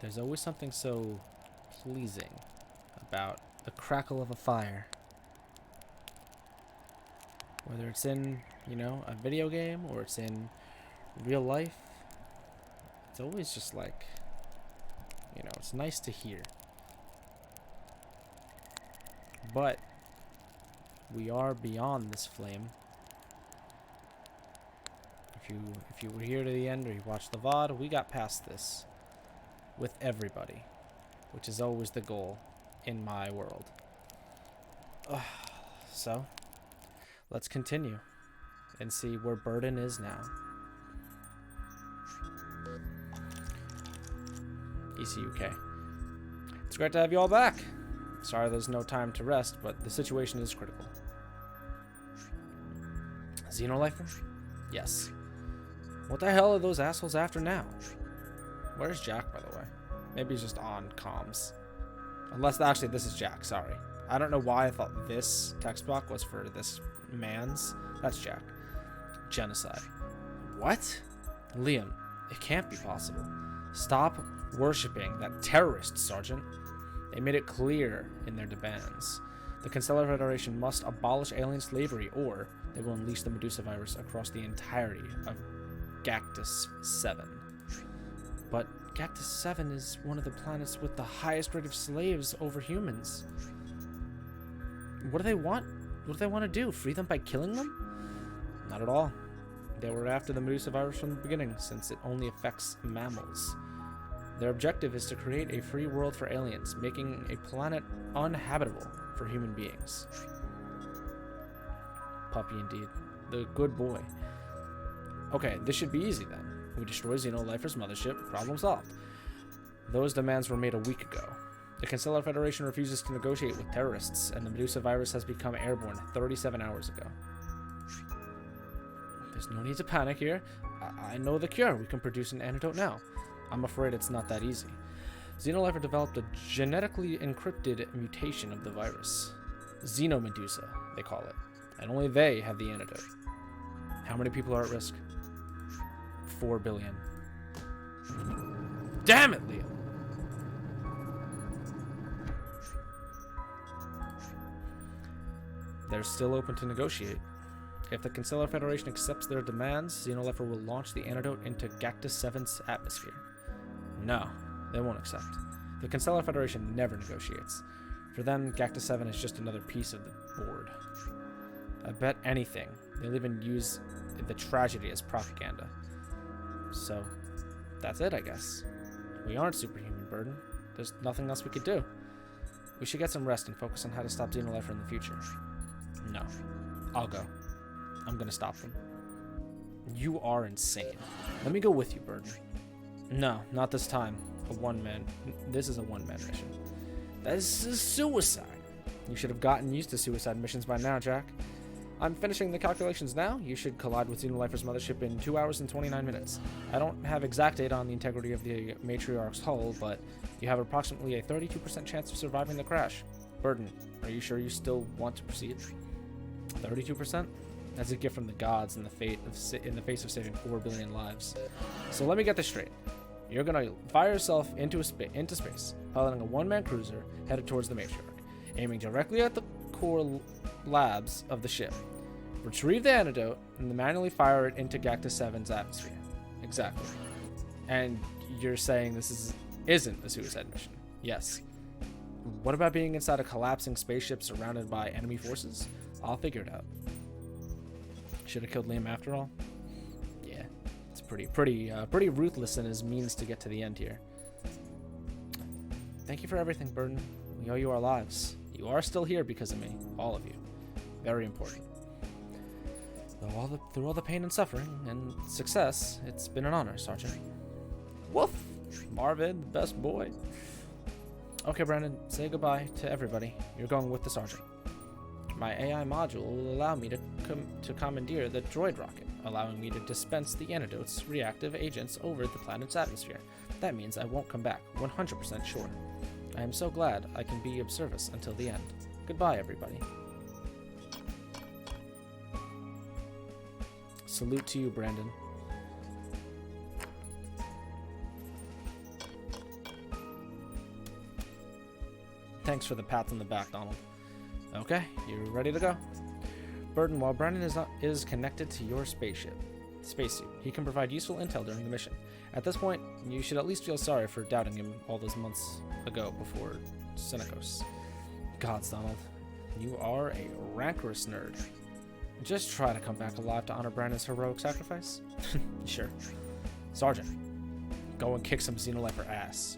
There's always something so pleasing about the crackle of a fire. Whether it's in, you know, a video game or it's in real life, it's always just like, you know, it's nice to hear. But we are beyond this flame. If you were here to the end or you watched the VOD, we got past this with everybody, which is always the goal in my world. So, let's continue and see where Burden is now. ECUK. It's great to have you all back. Sorry there's no time to rest, but the situation is critical. Xenolifer? Yes. What the hell are those assholes after now? Where's Jack, by the way? Maybe he's just on comms. Unless, actually, this is Jack, sorry. I don't know why I thought this text block was for this man's. That's Jack. Genocide. What? Liam, it can't be possible. Stop worshipping that terrorist, Sergeant. They made it clear in their demands. The Constellar Federation must abolish alien slavery, or they will unleash the Medusa virus across the entirety of Cactus 7. But Cactus 7 is one of the planets with the highest rate of slaves over humans. What do they want? What do they want to do? Free them by killing them? Not at all. They were after the Medusa virus from the beginning, since it only affects mammals. Their objective is to create a free world for aliens, making a planet uninhabitable for human beings. Puppy indeed. The good boy. Okay, this should be easy then. We destroy Xenolifer's mothership. Problem solved. Those demands were made a week ago. The Constellar Federation refuses to negotiate with terrorists, and the Medusa virus has become airborne 37 hours ago. There's no need to panic here. I know the cure. We can produce an antidote now. I'm afraid it's not that easy. Xenolifer developed a genetically encrypted mutation of the virus. Xenomedusa, they call it. And only they have the antidote. How many people are at risk? 4 billion. Damn it, Liam! They're still open to negotiate. If the Constellar Federation accepts their demands, Xenolifer will launch the antidote into Cactus 7's atmosphere. No, they won't accept. The Constellar Federation never negotiates. For them, Cactus 7 is just another piece of the board. I bet anything they'll even use the tragedy as propaganda. So, that's it, I guess. We aren't superhuman, Burden. There's nothing else we could do. We should get some rest and focus on how to stop Xenolifer in the future. No. I'll go. I'm gonna stop them. You are insane. Let me go with you, Burden. No, not this time. This is a one-man mission. This is suicide. You should have gotten used to suicide missions by now, Jack. I'm finishing the calculations now. You should collide with Xenolifer's mothership in 2 hours and 29 minutes. I don't have exact data on the integrity of the Matriarch's hull, but you have approximately a 32% chance of surviving the crash. Burden, are you sure you still want to proceed? 32%? That's a gift from the gods in the face of saving 4 billion lives. So let me get this straight. You're gonna fire yourself into space, piloting a one-man cruiser headed towards the Matriarch, aiming directly at the core labs of the ship. Retrieve the antidote and then manually fire it into Cactus 7's atmosphere. Exactly. And you're saying this isn't a suicide mission? Yes. What about being inside a collapsing spaceship surrounded by enemy forces? I'll figure it out. Should have killed Liam after all? Yeah, it's pretty ruthless in his means to get to the end here. Thank you for everything, Burden. We owe you our lives. You are still here because of me, all of you. Very important. Through all the pain and suffering and success, it's been an honor, Sergeant. Woof! Marvin, the best boy. Okay, Brandon, say goodbye to everybody. You're going with the Sergeant. My AI module will allow me to commandeer the droid rocket, allowing me to dispense the antidote's reactive agents over the planet's atmosphere. That means I won't come back, 100% sure. I am so glad I can be of service until the end. Goodbye, everybody. Salute to you, Brandon. Thanks for the pat on the back, Donald. Okay, you ready to go? Burton, while Brandon is connected to your spacesuit, he can provide useful intel during the mission. At this point, you should at least feel sorry for doubting him all those months ago before Senecos. Gods, Donald, you are a rancorous nerd. Just try to come back alive to honor Brandon's heroic sacrifice? Sure. Sergeant, go and kick some Xenolifer ass.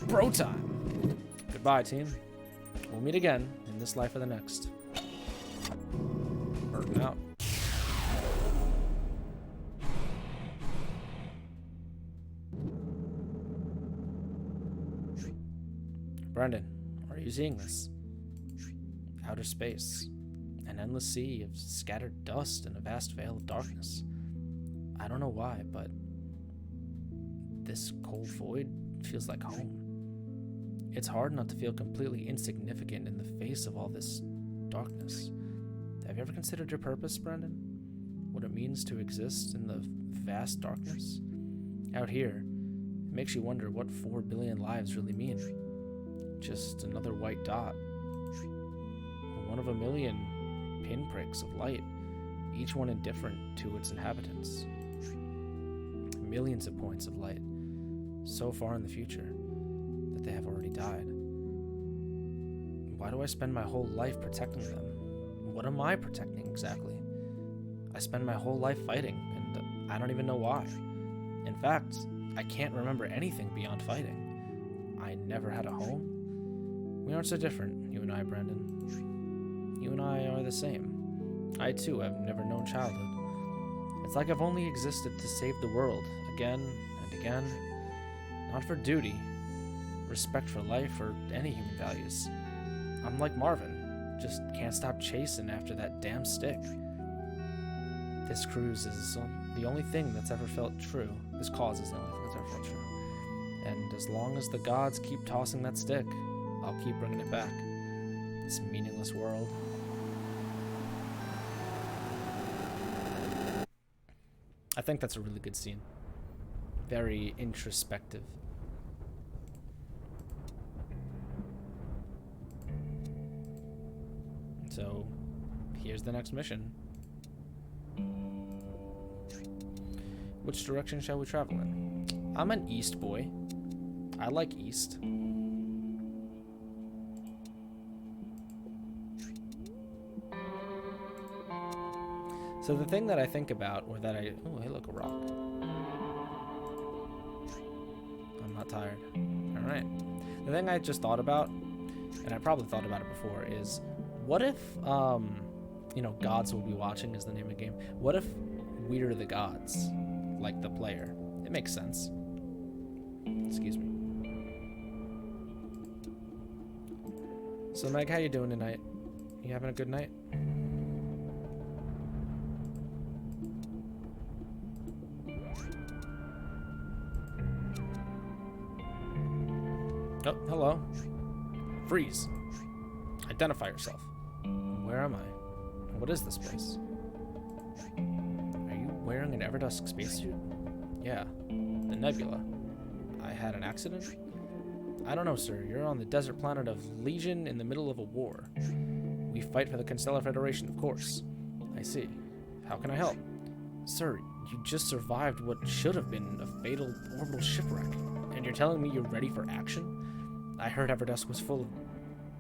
Bro time! Goodbye, team. We'll meet again in this life or the next. Burton out. Brandon, are you seeing this? Outer space. An endless sea of scattered dust and a vast veil of darkness. I don't know why, but this cold void feels like home. It's hard not to feel completely insignificant in the face of all this darkness. Have you ever considered your purpose, Brandon? What it means to exist in the vast darkness? Out here, it makes you wonder what 4 billion lives really mean. Just another white dot. One of a million pinpricks of light, each one indifferent to its inhabitants. Millions of points of light, so far in the future that they have already died. Why do I spend my whole life protecting them? What am I protecting exactly? I spend my whole life fighting, and I don't even know why. In fact, I can't remember anything beyond fighting. I never had a home. We aren't so different, you and I, Brandon. You and I are the same. I, too, have never known childhood. It's like I've only existed to save the world, again and again. Not for duty, respect for life, or any human values. I'm like Marvin, just can't stop chasing after that damn stick. This cruise is the only thing that's ever felt true. This cause is the only thing that's ever felt true. And as long as the gods keep tossing that stick, I'll keep bringing it back. This meaningless world. I think that's a really good scene. Very introspective. So, here's the next mission. Which direction shall we travel in? I'm an east boy. I like east. So the thing that I think about, or that I... Oh, hey, look, a rock. I'm not tired. All right. The thing I just thought about, and I probably thought about it before, is what if, you know, gods will be watching is the name of the game. What if we're the gods, like the player? It makes sense. Excuse me. So, Meg, how you doing tonight? You having a good night? Oh, hello. Freeze. Identify yourself. Where am I? What is this place? Are you wearing an Everdusk spacesuit? Yeah, the Nebula. I had an accident? I don't know, sir. You're on the desert planet of Legion in the middle of a war. We fight for the Constellar Federation, of course. I see. How can I help? Sir, you just survived what should have been a fatal orbital shipwreck, and you're telling me you're ready for action? I heard Everdusk was full of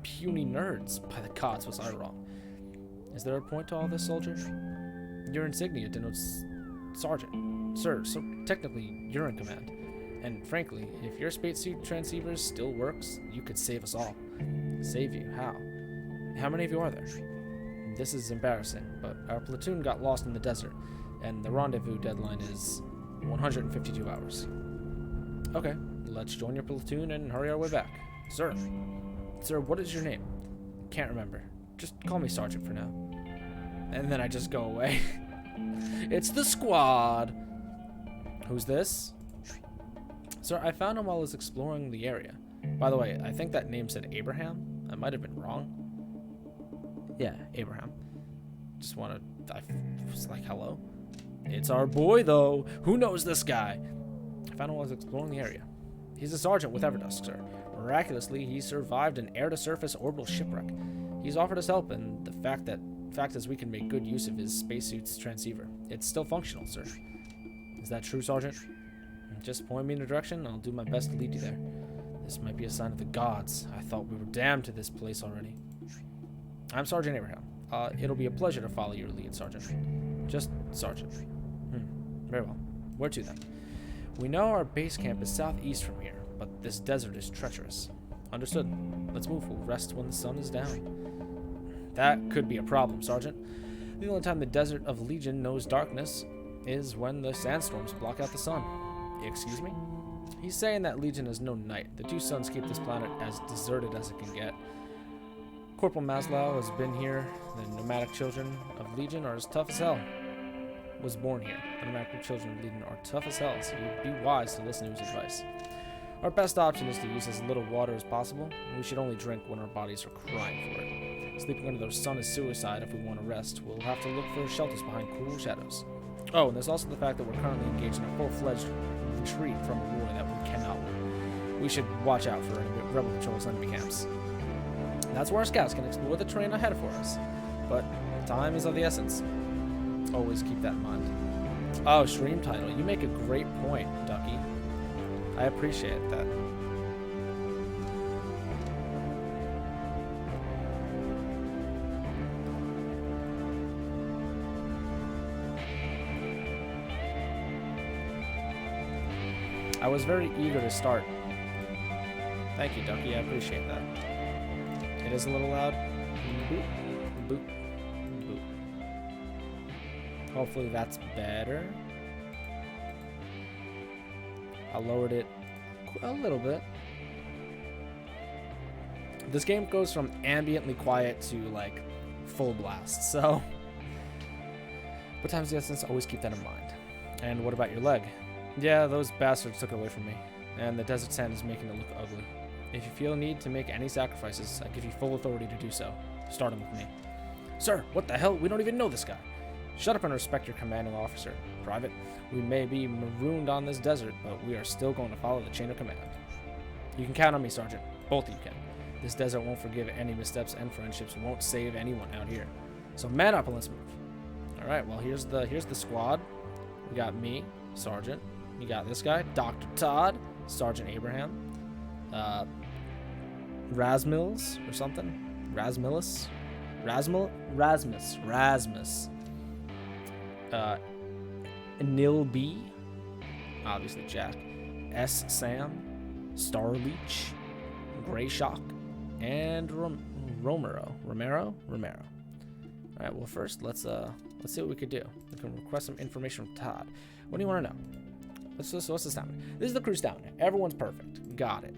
puny nerds. By the gods, was I wrong. Is there a point to all this, soldier? Your insignia denotes sergeant. Sir, so technically, you're in command. And frankly, if your spacesuit transceivers still works, you could save us all. Save you? How? How many of you are there? This is embarrassing, but our platoon got lost in the desert, and the rendezvous deadline is 152 hours. Okay, let's join your platoon and hurry our way back. Sir. Sir, what is your name? Can't remember. Just call me Sergeant for now. And then I just go away. It's the squad. Who's this? Sir, I found him while I was exploring the area. By the way, I think that name said Abraham. I might have been wrong. Yeah, Abraham. Just wanted... I was like, hello? It's our boy, though. Who knows this guy? I found him while I was exploring the area. He's a sergeant with Everdusk, sir. Miraculously, he survived an air-to-surface orbital shipwreck. He's offered us help, and the fact is we can make good use of his spacesuit's transceiver. It's still functional, sir. Is that true, Sergeant? Just point me in a direction, and I'll do my best to lead you there. This might be a sign of the gods. I thought we were damned to this place already. I'm Sergeant Abraham. It'll be a pleasure to follow your lead, Sergeant. Just Sergeant. Very well. Where to then? We know our base camp is southeast from here, but this desert is treacherous. Understood. Let's move. We'll rest when the sun is down. That could be a problem, Sergeant. The only time the desert of Legion knows darkness is when the sandstorms block out the sun. Excuse me? He's saying that Legion has no night. The two suns keep this planet as deserted as it can get. Corporal Maslow has been here. The nomadic children of Legion are as tough as hell. Was born here. The nomadic children of Legion are tough as hell, so you'd be wise to listen to his advice. Our best option is to use as little water as possible. We should only drink when our bodies are crying for it. Sleeping under the sun is suicide if we want to rest. We'll have to look for shelters behind cool shadows. Oh, and there's also the fact that we're currently engaged in a full-fledged retreat from a war that we cannot win. We should watch out for any rebel patrols and enemy camps. That's where our scouts can explore the terrain ahead for us. But time is of the essence. Always keep that in mind. Oh, stream title. You make a great point, Ducky. I appreciate that. I was very eager to start. Thank you, Ducky. I appreciate that. It is a little loud. Boop, boop, boop. Hopefully that's better. I lowered it a little bit. This game goes from ambiently quiet to like full blast, so but times the essence, always keep that in mind. And what about your leg? Yeah, those bastards took it away from me, and the desert sand is making it look ugly. If you feel need to make any sacrifices, I give you full authority to do so. Starting with me. Sir, what the hell? We don't even know this guy. Shut up and respect your commanding officer. Private, we may be marooned on this desert, but we are still going to follow the chain of command. You can count on me, Sergeant. Both of you can. This desert won't forgive any missteps, and friendships won't save anyone out here. So man up and let's move. Alright, well here's the squad. We got me, Sergeant. You got this guy, Dr. Todd, Sergeant Abraham, Rasmils or something. Rasmus. Nil B, obviously Jack, S. Sam, Starleech, Gray Shock, and Romero. All right. Well, first let's see what we could do. We can request some information from Todd. What do you want to know? What's the stamina? This is the crew stamina. Everyone's perfect. Got it.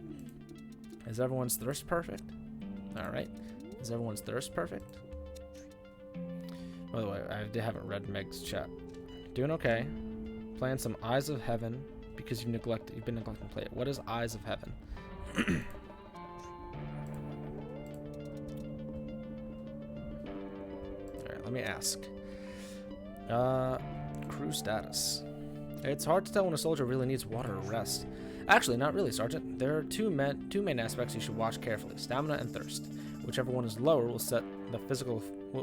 Is everyone's thirst perfect? All right. Is everyone's thirst perfect? By the way, I haven't read Meg's chat. Doing okay. Playing some Eyes of Heaven because you've been neglecting to play it. What is Eyes of Heaven? Alright, let me ask. Crew status. It's hard to tell when a soldier really needs water or rest. Actually, not really, Sergeant. There are two main aspects you should watch carefully: stamina and thirst. Whichever one is lower will set the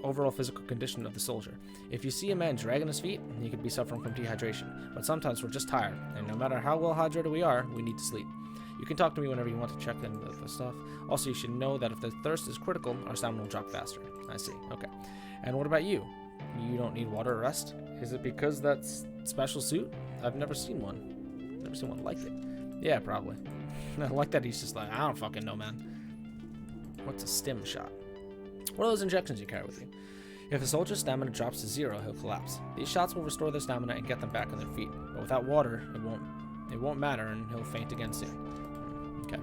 overall physical condition of the soldier. If you see a man dragging his feet, he could be suffering from dehydration. But sometimes we're just tired, and no matter how well hydrated we are, we need to sleep. You can talk to me whenever you want to check in the stuff. Also, you should know that if the thirst is critical, our stamina will drop faster. I see. Okay. And what about you? You don't need water or rest? Is it because that's special suit? I've never seen one. Never seen one like it. Yeah, probably. I like that he's just like, I don't fucking know, man. What's a stim shot? What are those injections you carry with you? If a soldier's stamina drops to 0, he'll collapse. These shots will restore their stamina and get them back on their feet. But without water, it won't matter, and he'll faint again soon. Okay.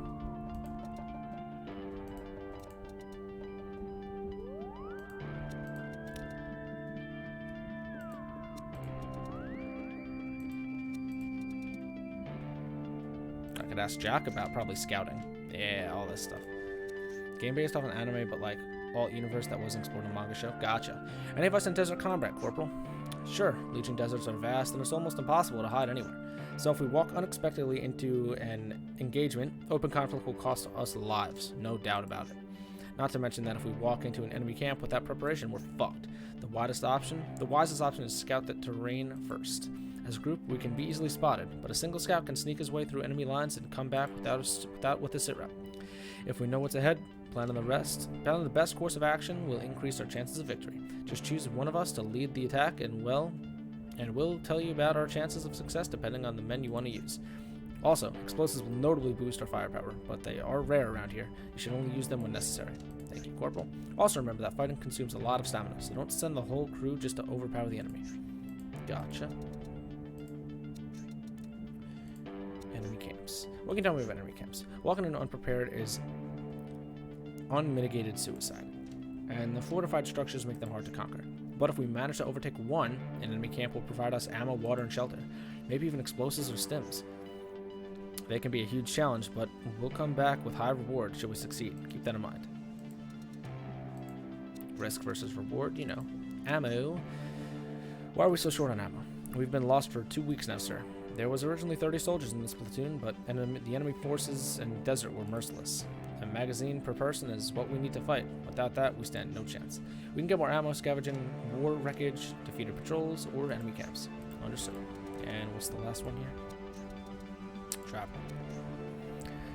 I could ask Jack about probably scouting. Yeah, all this stuff. Game based off an anime, but like alt universe that wasn't explored in the manga show. Gotcha. Any of us in desert combat, Corporal? Sure. Legion deserts are vast, and it's almost impossible to hide anywhere. So if we walk unexpectedly into an engagement, open conflict will cost us lives, no doubt about it. Not to mention that if we walk into an enemy camp without preparation, we're fucked. The wisest option is to scout the terrain first. As a group, we can be easily spotted, but a single scout can sneak his way through enemy lines and come back with a sit rep. If we know what's ahead, plan on the best course of action will increase our chances of victory. Just choose one of us to lead the attack, and we'll tell you about our chances of success depending on the men you want to use. Also, explosives will notably boost our firepower, but they are rare around here. You should only use them when necessary. Thank you, Corporal. Also remember that fighting consumes a lot of stamina, so don't send the whole crew just to overpower the enemy. Gotcha. Enemy camps. What can you tell me about enemy camps? Walking in unprepared is unmitigated suicide, and the fortified structures make them hard to conquer. But if we manage to overtake one, an enemy camp will provide us ammo, water, and shelter. Maybe even explosives or stims. They can be a huge challenge, but we'll come back with high reward should we succeed. Keep that in mind. Risk versus reward, you know. Ammo. Why are we so short on ammo? We've been lost for 2 weeks now, sir. There was originally 30 soldiers in this platoon, but the enemy forces in the desert were merciless. A magazine per person is what we need to fight. Without that, we stand no chance. We can get more ammo scavenging war wreckage, defeated patrols, or enemy camps. Understood. And what's the last one here? Travel.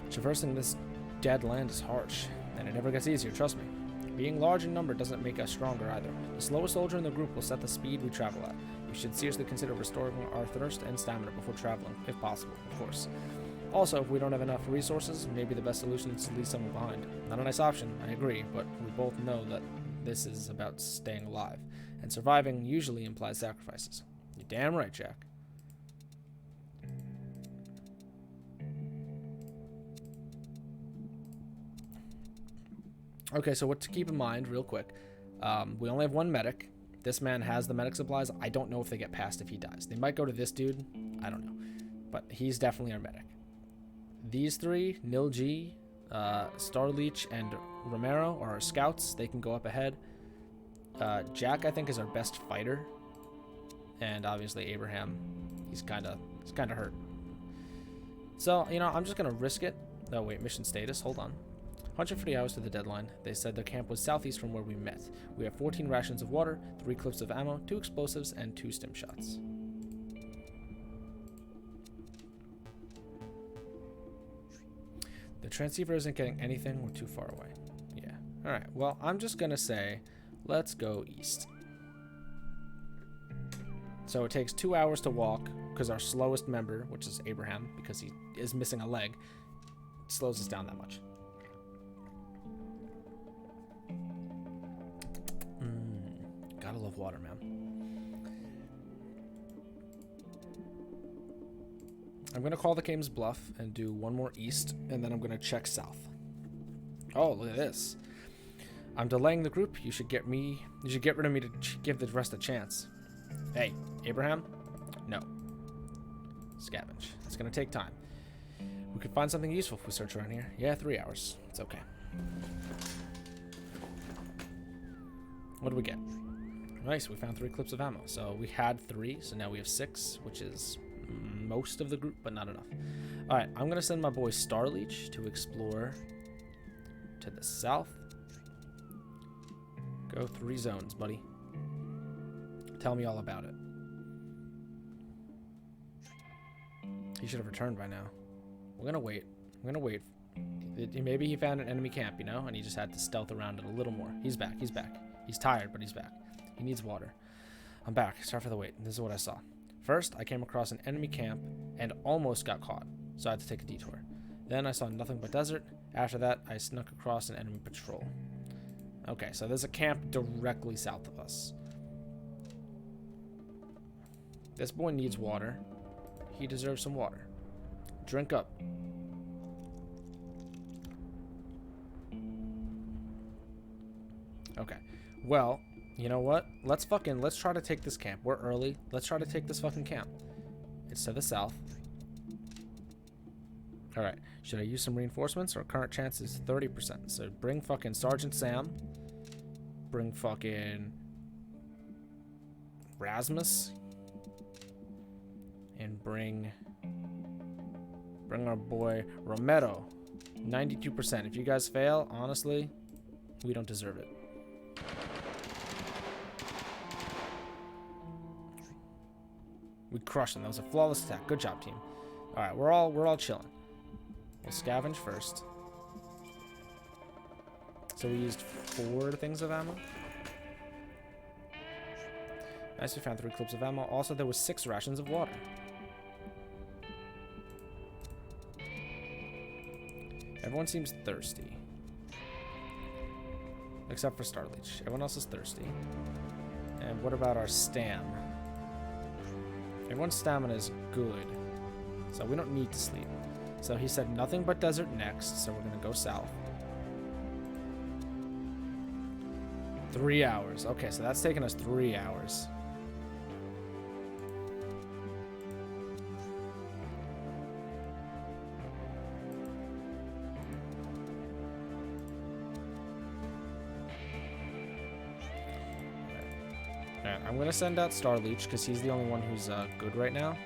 Traversing this dead land is harsh, and it never gets easier, trust me. Being large in number doesn't make us stronger either. The slowest soldier in the group will set the speed we travel at. We should seriously consider restoring our thirst and stamina before traveling, if possible, of course. Also, if we don't have enough resources, maybe the best solution is to leave someone behind. Not a nice option, I agree, but we both know that this is about staying alive, and surviving usually implies sacrifices. You're damn right, Jack. Okay, so what to keep in mind, real quick. We only have one medic. This man has the medic supplies. I don't know if they get passed if he dies. They might go to this dude. I don't know. But he's definitely our medic. These three, Nilji, Starleech, and Romero, are our scouts. They can go up ahead. Jack, I think, is our best fighter. And obviously Abraham, he's kind of hurt. So, you know, I'm just going to risk it. Oh, wait, mission status. Hold on. 150 hours to the deadline. They said their camp was southeast from where we met. We have 14 rations of water, 3 clips of ammo, 2 explosives, and 2 stim shots. The transceiver isn't getting anything. We're too far away. Yeah. Alright, well, I'm just going to say, let's go east. So it takes 2 hours to walk, because our slowest member, which is Abraham, because he is missing a leg, slows us down that much. Gotta love water, man. I'm gonna call the game's bluff and do one more east, and then I'm gonna check south. Oh, look at this. I'm delaying the group. You should get rid of me to give the rest a chance. Hey, Abraham? No. Scavenge. It's gonna take time. We could find something useful if we search around here. Yeah, 3 hours. It's okay. What do we get? Nice, we found 3 clips of ammo. So we had 3, so now we have 6, which is most of the group, but not enough. Alright, I'm going to send my boy Starleech to explore to the south. Go 3 zones, buddy. Tell me all about it. He should have returned by now. We're going to wait. I'm going to wait. Maybe he found an enemy camp, you know, and he just had to stealth around it a little more. He's back. He's back. He's tired, but he's back. He needs water. I'm back. Sorry for the wait. This is what I saw. First, I came across an enemy camp and almost got caught, so I had to take a detour. Then I saw nothing but desert. After that, I snuck across an enemy patrol. Okay, so there's a camp directly south of us. This boy needs water. He deserves some water. Drink up. Okay. Well, you know what? Let's try to take this camp. We're early. Let's try to take this fucking camp. It's to the south. Alright. Should I use some reinforcements? Our current chance is 30%. So bring fucking Sergeant Sam Bring fucking Rasmus. And bring our boy Romero. 92%. If you guys fail, honestly, we don't deserve it. We crushed them. That was a flawless attack. Good job, team. All right, we're all chilling. We'll scavenge first. So we used 4 things of ammo. Nice, we found 3 clips of ammo. Also, there was 6 rations of water. Everyone seems thirsty. Except for Starleech. Everyone else is thirsty. And what about our stam? Everyone's stamina is good. So we don't need to sleep. So he said nothing but desert next, so we're going to go south. 3 hours. Okay, so that's taken us 3 hours. I'm gonna send out Starleech because he's the only one who's good right now.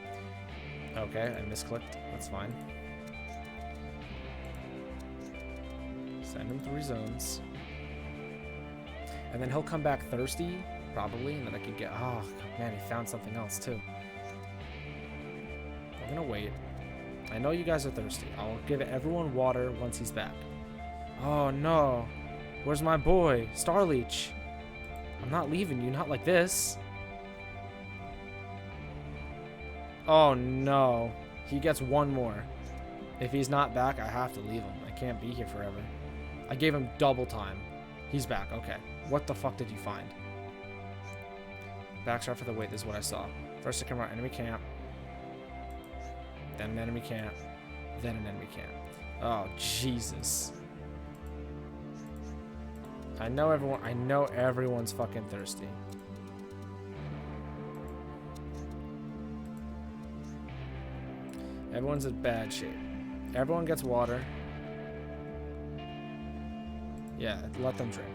Okay, I misclicked. That's fine. Send him 3 zones. And then he'll come back thirsty, probably, and then I could get... Oh, man, he found something else, too. We're gonna wait. I know you guys are thirsty. I'll give everyone water once he's back. Oh, no. Where's my boy? Starleech. I'm not leaving you, not like this. Oh no. He gets 1 more. If he's not back, I have to leave him. I can't be here forever. I gave him double time. He's back, okay. What the fuck did you find? Backstart for the wait, this is what I saw. First to come out, enemy camp. Then an enemy camp. Then an enemy camp. Oh, Jesus. I know everyone's fucking thirsty. Everyone's in bad shape. Everyone gets water. Yeah, let them drink.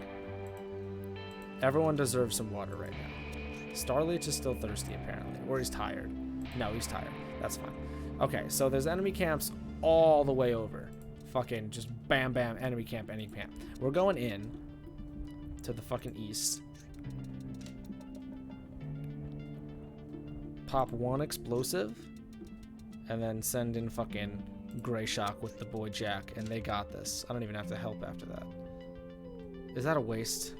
Everyone deserves some water right now. Starleech is still thirsty, apparently. Or he's tired. No, he's tired. That's fine. Okay, so there's enemy camps all the way over. Fucking just bam, bam, enemy camp, enemy camp. We're going in to the fucking east. Pop 1 explosive. And then send in fucking Gray Shock with the boy Jack. And they got this. I don't even have to help after that. Is that a waste?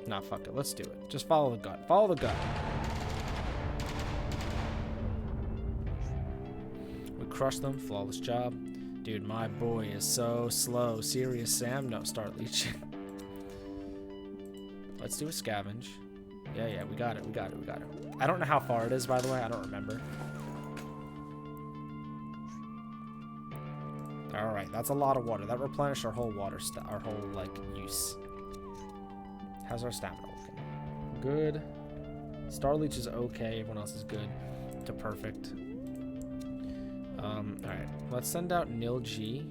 Nah, fuck it. Let's do it. Just follow the gut. Follow the gut. We crushed them. Flawless job. Dude, my boy is so slow. Serious Sam? No, Starleech. Let's do a scavenge. Yeah, we got it. We got it. We got it. I don't know how far it is, by the way. I don't remember. Alright, that's a lot of water. That replenished our whole water, our whole, like, use. How's our stamina looking? Good. Starleech is okay. Everyone else is good to perfect. Alright. Let's send out Nil G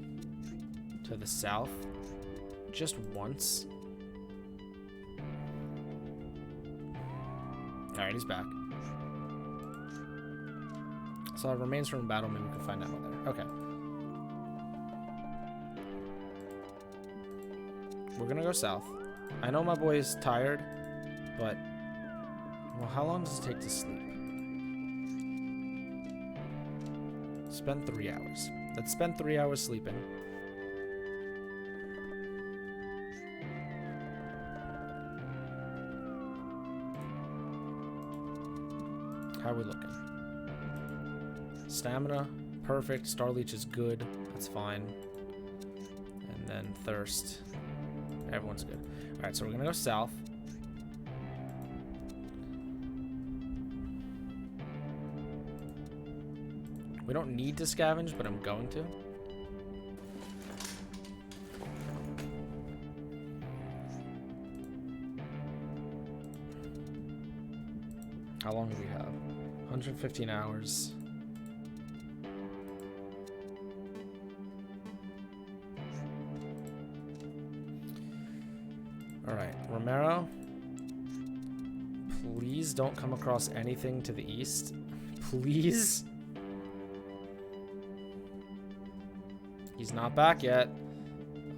to the south. Just once. Alright, he's back. So it remains from battle. Maybe we can find out there. Okay. We're gonna go south. I know my boy is tired, but... Well, how long does it take to sleep? Spend 3 hours. Let's spend 3 hours sleeping. How are we looking? Stamina, perfect. Starleech is good. That's fine. And then thirst. Everyone's good. Alright, so we're gonna go south. We don't need to scavenge, but I'm going to. How long do we have? 115 hours. Alright, Romero. Please don't come across anything to the east. Please? He's not back yet.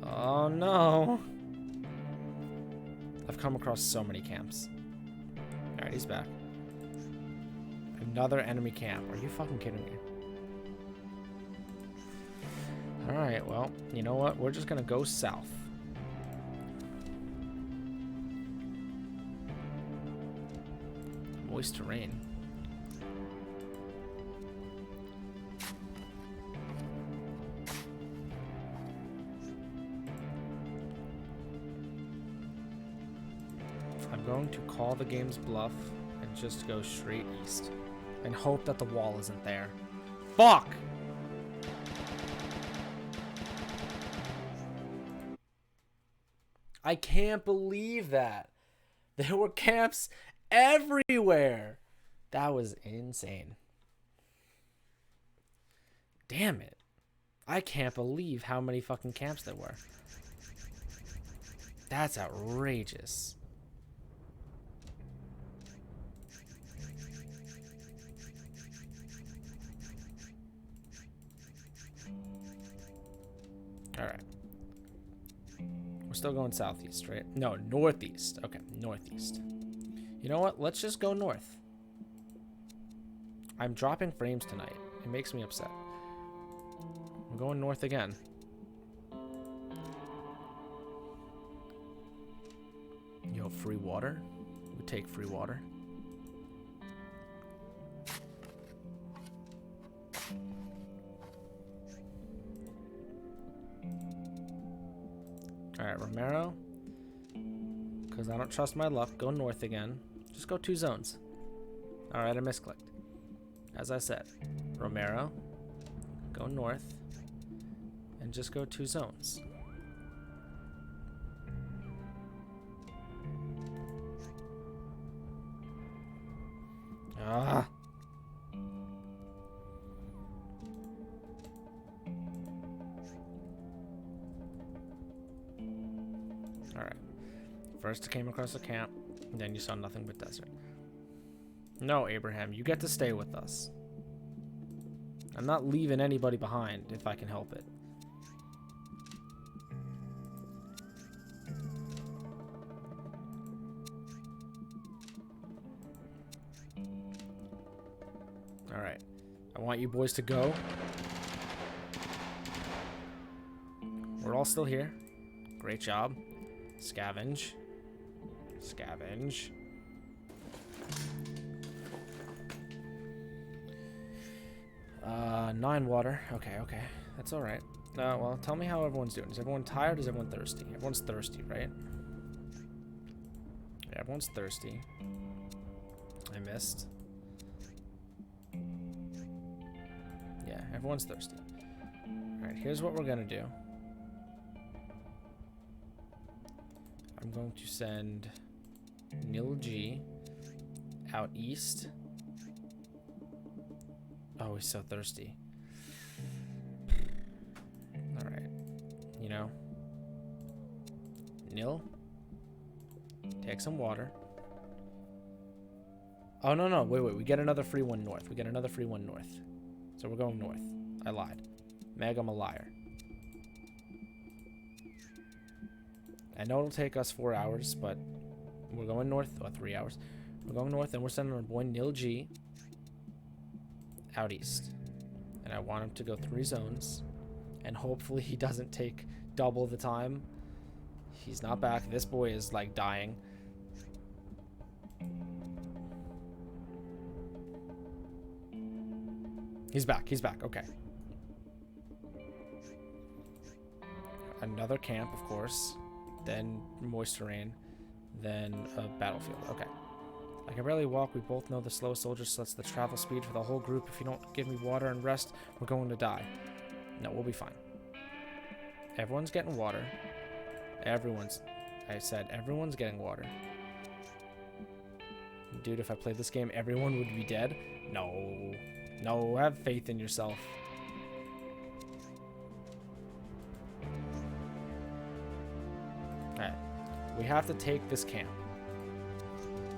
Oh no. I've come across so many camps. Alright, he's back. Another enemy camp. Are you fucking kidding me? Alright, well, you know what? We're just gonna go south. Moist terrain. I'm going to call the game's bluff and just go straight east and hope that the wall isn't there. Fuck! I can't believe that. There were camps everywhere. That was insane. Damn it. I can't believe how many fucking camps there were. That's outrageous. Alright. We're still going southeast, right? No, northeast. Okay, northeast. You know what? Let's just go north. I'm dropping frames tonight. It makes me upset. We're going north again. Yo, free water? We take free water. Alright, Romero. Because I don't trust my luck. Go north again. Just go 2 zones. Alright, I misclicked. As I said. Romero. Go north. And just go 2 zones. Ah. Alright. First I came across a camp, and then you saw nothing but desert. No, Abraham, you get to stay with us. I'm not leaving anybody behind if I can help it. Alright. I want you boys to go. We're all still here. Great job. Scavenge. Scavenge. Nine water. Okay, okay. That's alright. Well, tell me how everyone's doing. Is everyone tired? Is everyone thirsty? Everyone's thirsty, right? Yeah, everyone's thirsty. I missed. Yeah, everyone's thirsty. Alright, here's what we're gonna do. I'm going to send Nil G out east. Oh, he's so thirsty. Alright. You know. Nil. Take some water. Oh, no, no. Wait. We get another free one north. We get another free one north. So we're going north. I lied. Meg, I'm a liar. I know it'll take us 4 hours, but we're going north. Oh, 3 hours. We're going north, and we're sending our boy Nil G out east. And I want him to go 3 zones. And hopefully he doesn't take double the time. He's not back. This boy is, like, dying. He's back. He's back. Okay. Another camp, of course. Then moist terrain. Then a battlefield. Okay. I can barely walk. We both know the slow soldier sets the travel speed for the whole group. If you don't give me water and rest, we're going to die. No, we'll be fine. Everyone's getting water. I said everyone's getting water. Dude, if I played this game, everyone would be dead. No. No, have faith in yourself. Alright. We have to take this camp.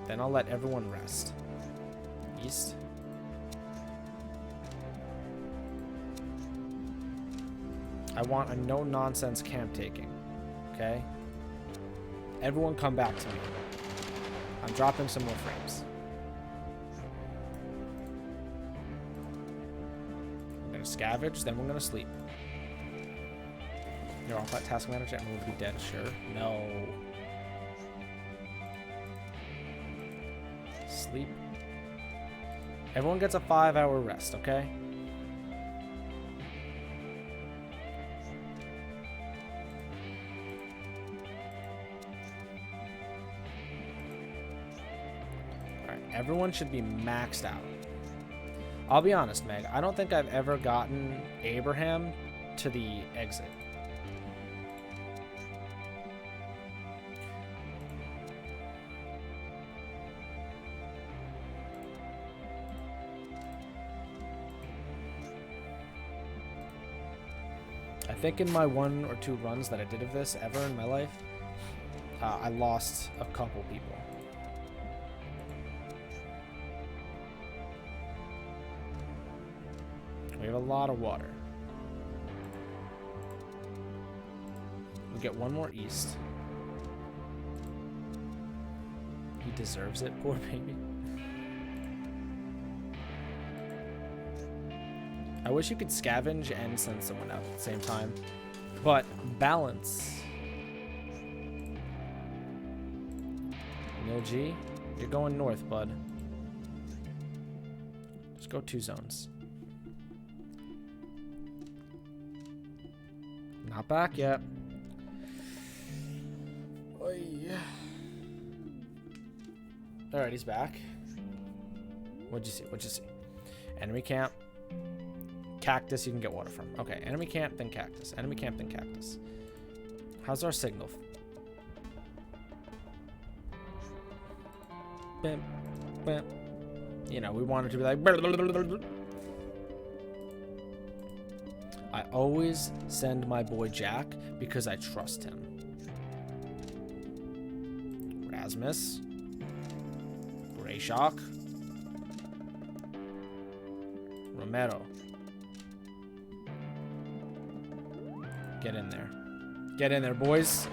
Then I'll let everyone rest. East. I want a no-nonsense camp taking. Okay? Everyone come back to me. I'm dropping some more frames. I'm gonna scavenge, then we're gonna sleep. You're off that task manager, and we'll be dead, sure. No. Sleep. Everyone gets a 5-hour rest, okay? Everyone should be maxed out. I'll be honest, Meg. I don't think I've ever gotten Abraham to the exit. I think in my 1 or 2 runs that I did of this ever in my life, I lost a couple people. We have a lot of water. We get 1 more east. He deserves it, poor baby. I wish you could scavenge and send someone out at the same time. But balance. No G, you're going north, bud. Just go 2 zones. Not back yet. Oy. Alright, he's back. What'd you see? What'd you see? Enemy camp. Cactus you can get water from. Okay, enemy camp, then cactus. Enemy camp, then cactus. How's our signal? Bam, bam. You know, we want it to be like... I always send my boy Jack because I trust him. Rasmus. Grayshock. Romero. Get in there. Get in there, boys.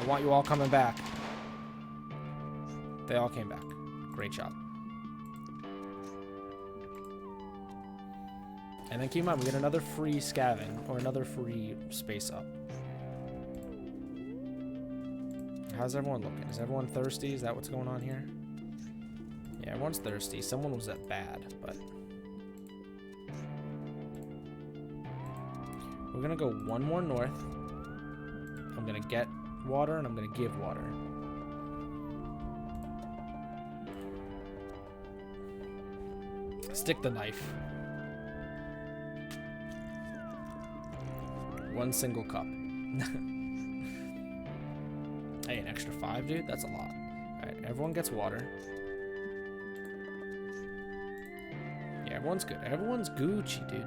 I want you all coming back. They all came back. Great job. And then keep in mind, we get another free scavenge, or another free space up. How's everyone looking? Is everyone thirsty? Is that what's going on here? Yeah, everyone's thirsty. Someone was at bad, but... We're gonna go 1 more north. I'm gonna get water, and I'm gonna give water. Stick the knife. 1 single cup. Hey, an extra 5, dude? That's a lot. Alright, everyone gets water. Yeah, everyone's good. Everyone's Gucci, dude.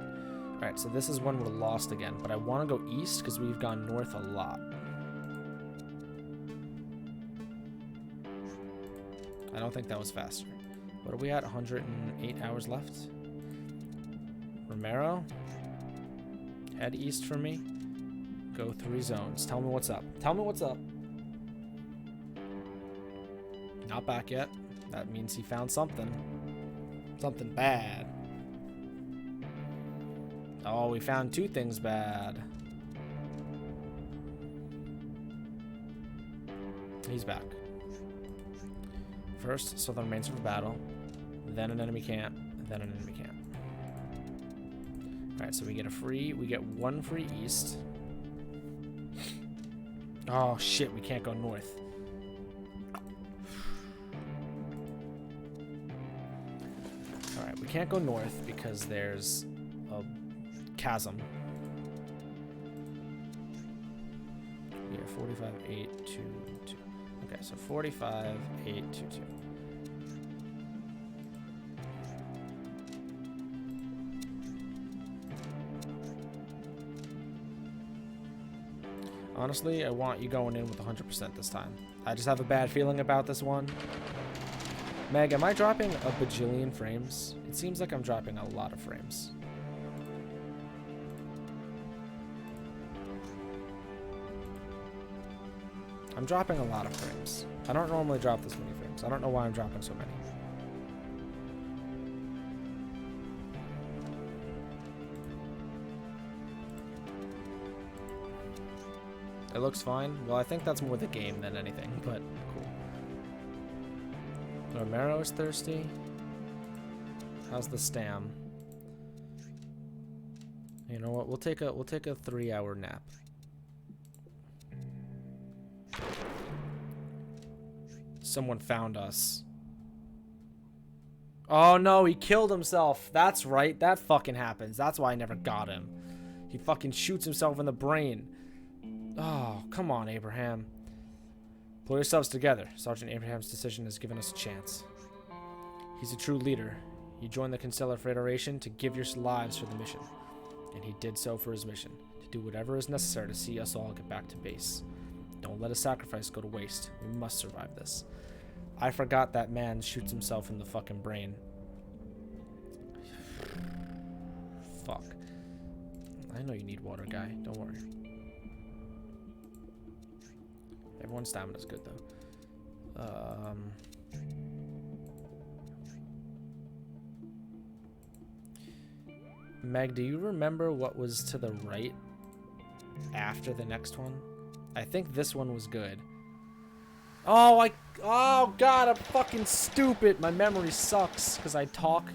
Alright, so this is when we're lost again. But I want to go east because we've gone north a lot. I don't think that was faster. What are we at? 108 hours left? Romero? Head east for me. Go 3 zones. Tell me what's up. Tell me what's up. Not back yet. That means he found something. Something bad. Oh, we found 2 things bad. He's back. First, southern remains of battle. Then an enemy camp. Then an enemy camp. Alright, so we get we get 1 free east. Oh shit, we can't go north. Alright, we can't go north because there's a chasm. Yeah, 45, 8, 2, 2. Okay, so 45, 8, 2, 2. Honestly, I want you going in with 100% this time. I just have a bad feeling about this one. Meg, am I dropping a bajillion frames? It seems like I'm dropping a lot of frames. I'm dropping a lot of frames. I don't normally drop this many frames. I don't know why I'm dropping so many. It looks fine. Well, I think that's more the game than anything, but cool. Romero is thirsty. How's the stam? You know what? We'll take a 3-hour nap. Someone found us. Oh no, he killed himself. That's right. That fucking happens. That's why I never got him. He fucking shoots himself in the brain. Oh, come on, Abraham. Pull yourselves together. Sergeant Abraham's decision has given us a chance. He's a true leader. He joined the Constellar Federation to give your lives for the mission. And he did so for his mission, to do whatever is necessary to see us all get back to base. Don't let a sacrifice go to waste. We must survive this. I forgot that man shoots himself in the fucking brain. Fuck. I know you need water, guy. Don't worry. Everyone's stamina's good, though. Meg, do you remember what was to the right after the next one? I think this one was good. Oh, oh god, I'm fucking stupid. My memory sucks because I talk.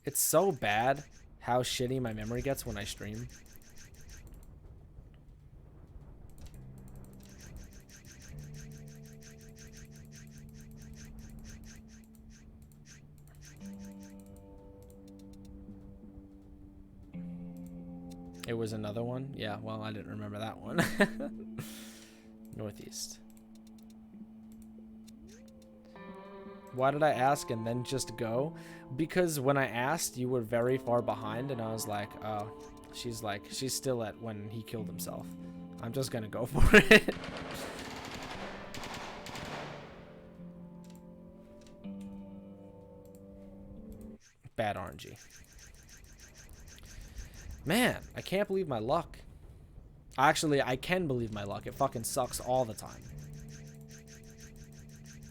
It's so bad how shitty my memory gets when I stream. It was another one? Yeah, well, I didn't remember that one. Northeast. Why did I ask and then just go? Because when I asked, you were very far behind, and I was like, oh, she's still at when he killed himself. I'm just gonna go for it. Bad RNG. Man, I can't believe my luck. Actually, I can believe my luck. It fucking sucks all the time.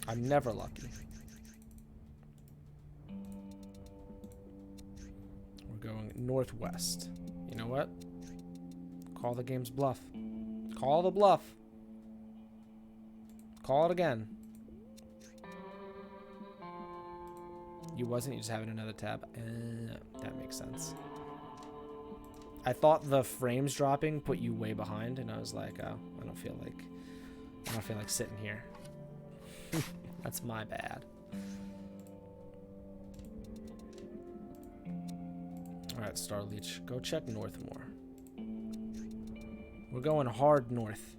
I'm never lucky. We're going northwest. You know what? Call the game's bluff. Call the bluff. Call it again. You wasn't, you just having another tab. That makes sense. I thought the frames dropping put you way behind, and I was like, oh, I don't feel like sitting here. That's my bad. Alright, Starleech, go check north more. We're going hard north.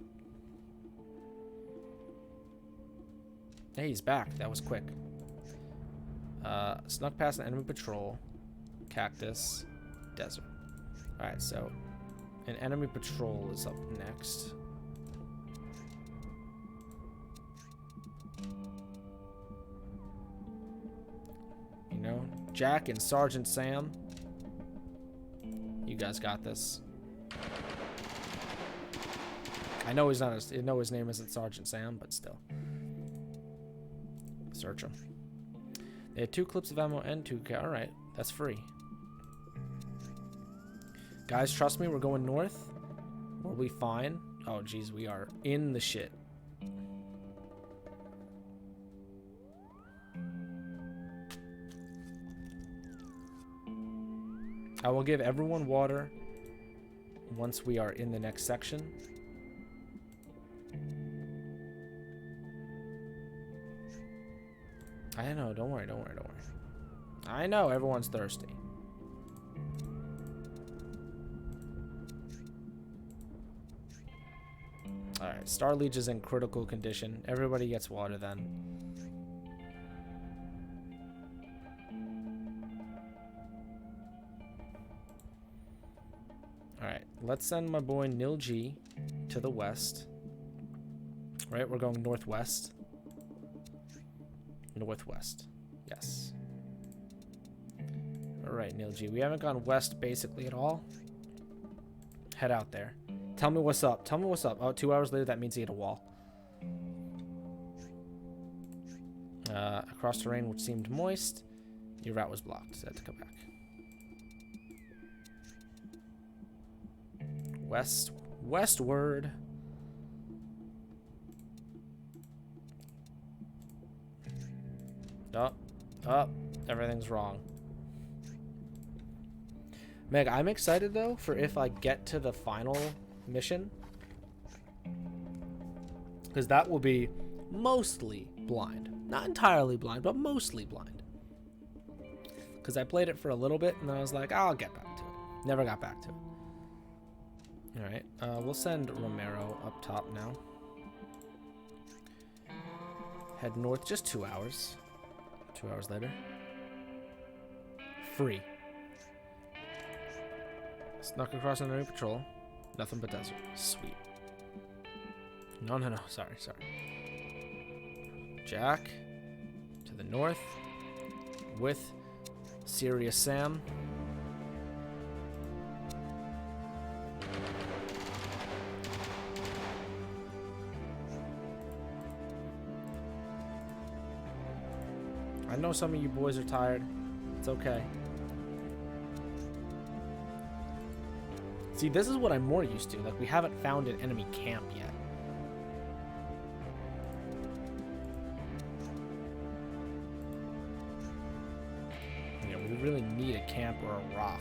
Hey, he's back. That was quick. Snuck past an enemy patrol. Cactus. Desert. Alright, so an enemy patrol is up next. You know, Jack and Sergeant Sam. You guys got this. I know he's not. I know his name isn't Sergeant Sam, but still. Search him. They had 2 clips of ammo and 2K. All right, that's free. Guys, trust me, we're going north. We'll be fine. Oh, geez, we are in the shit. I will give everyone water once we are in the next section. I know, don't worry, don't worry, don't worry. I know everyone's thirsty. Alright, Starleech is in critical condition. Everybody gets water then. Alright, let's send my boy Nil G to the west. Right, we're going northwest. Northwest. Yes. Alright, Nil G. We haven't gone west basically at all. Head out there. Tell me what's up. Tell me what's up. Oh, 2 hours later, that means you hit a wall. Across terrain which seemed moist. Your route was blocked. So I had to come back. Westward. Oh, everything's wrong. Meg, I'm excited though for if I get to the final mission, because that will be mostly blind. Not entirely blind, but mostly blind. Because I played it for a little bit and then I was like, I'll get back to it. Never got back to it. Alright, we'll send Romero up top now. Head north just 2 hours. 2 hours later. Free. Snuck across an enemy patrol. Nothing but desert. Sweet. No. Sorry. Jack. To the north. With Serious Sam. I know some of you boys are tired. It's okay. See, this is what I'm more used to. Like, we haven't found an enemy camp yet. You know, we really need a camp or a rock.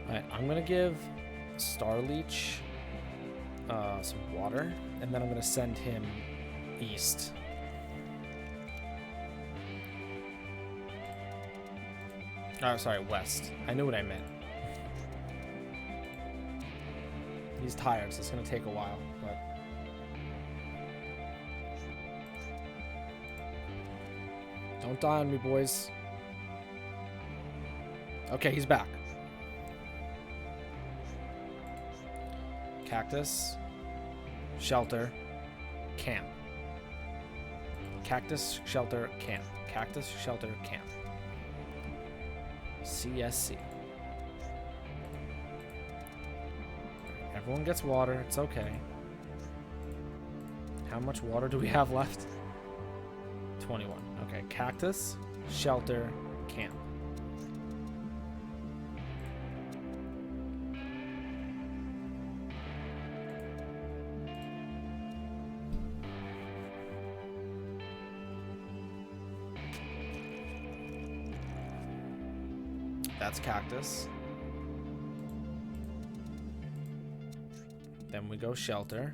Alright, I'm gonna give Starleech some water, and then I'm gonna send him east. Oh, sorry, west. I knew what I meant. He's tired, so it's gonna take a while, but don't die on me, boys. Okay, he's back. Cactus, shelter, camp. Cactus, shelter, camp. Cactus, shelter, camp. CSC. Everyone gets water. It's okay. How much water do we have left? 21. Okay. Cactus, shelter, camp. That's cactus. Then we go shelter.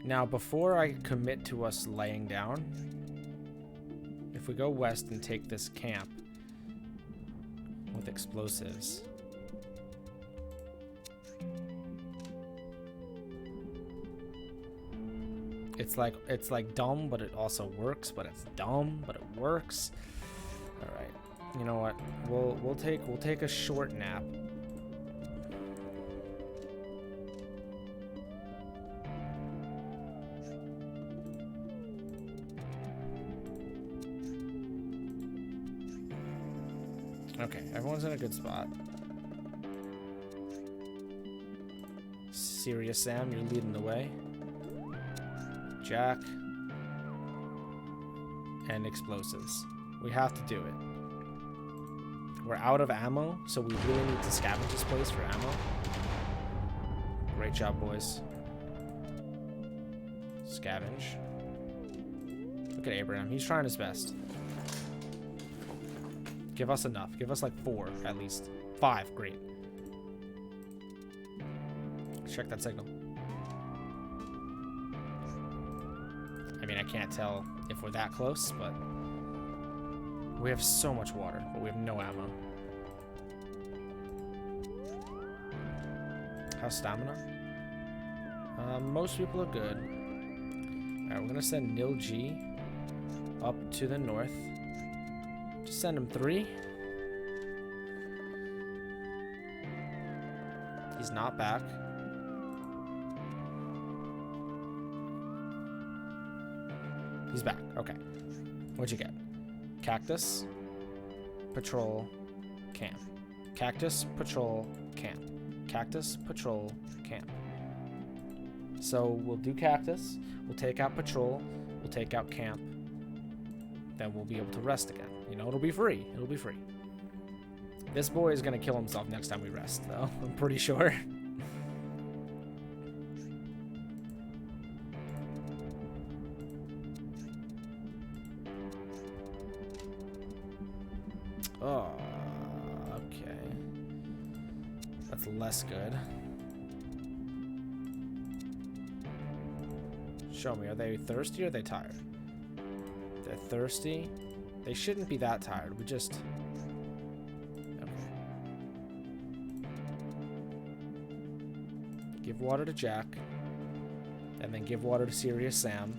Now, before I commit to us laying down, if we go west and take this camp with explosives, it's like dumb, but it also works. But it's dumb, but it works. All right, you know what? We'll take a short nap. Okay, everyone's in a good spot. Serious Sam, you're leading the way. Jack. And explosives. We have to do it. We're out of ammo, so we really need to scavenge this place for ammo. Great job, boys. Scavenge. Look at Abraham. He's trying his best. Give us enough. Give us like 4 at least. 5. Great. Check that signal. I mean, I can't tell if we're that close, but we have so much water, but we have no ammo. How's stamina? Most people are good. Alright, we're gonna send Nil G up to the north. Just send him 3. He's not back. He's back. Okay. What'd you get? Cactus, patrol, camp. Cactus, patrol, camp. Cactus, patrol, camp. So we'll do cactus. We'll take out patrol. We'll take out camp. Then we'll be able to rest again. You know, it'll be free. It'll be free. This boy is going to kill himself next time we rest, though. I'm pretty sure. Oh, okay. That's less good. Show me, are they thirsty or are they tired? They're thirsty. They shouldn't be that tired. We just... Okay. Give water to Jack. And then give water to Serious Sam.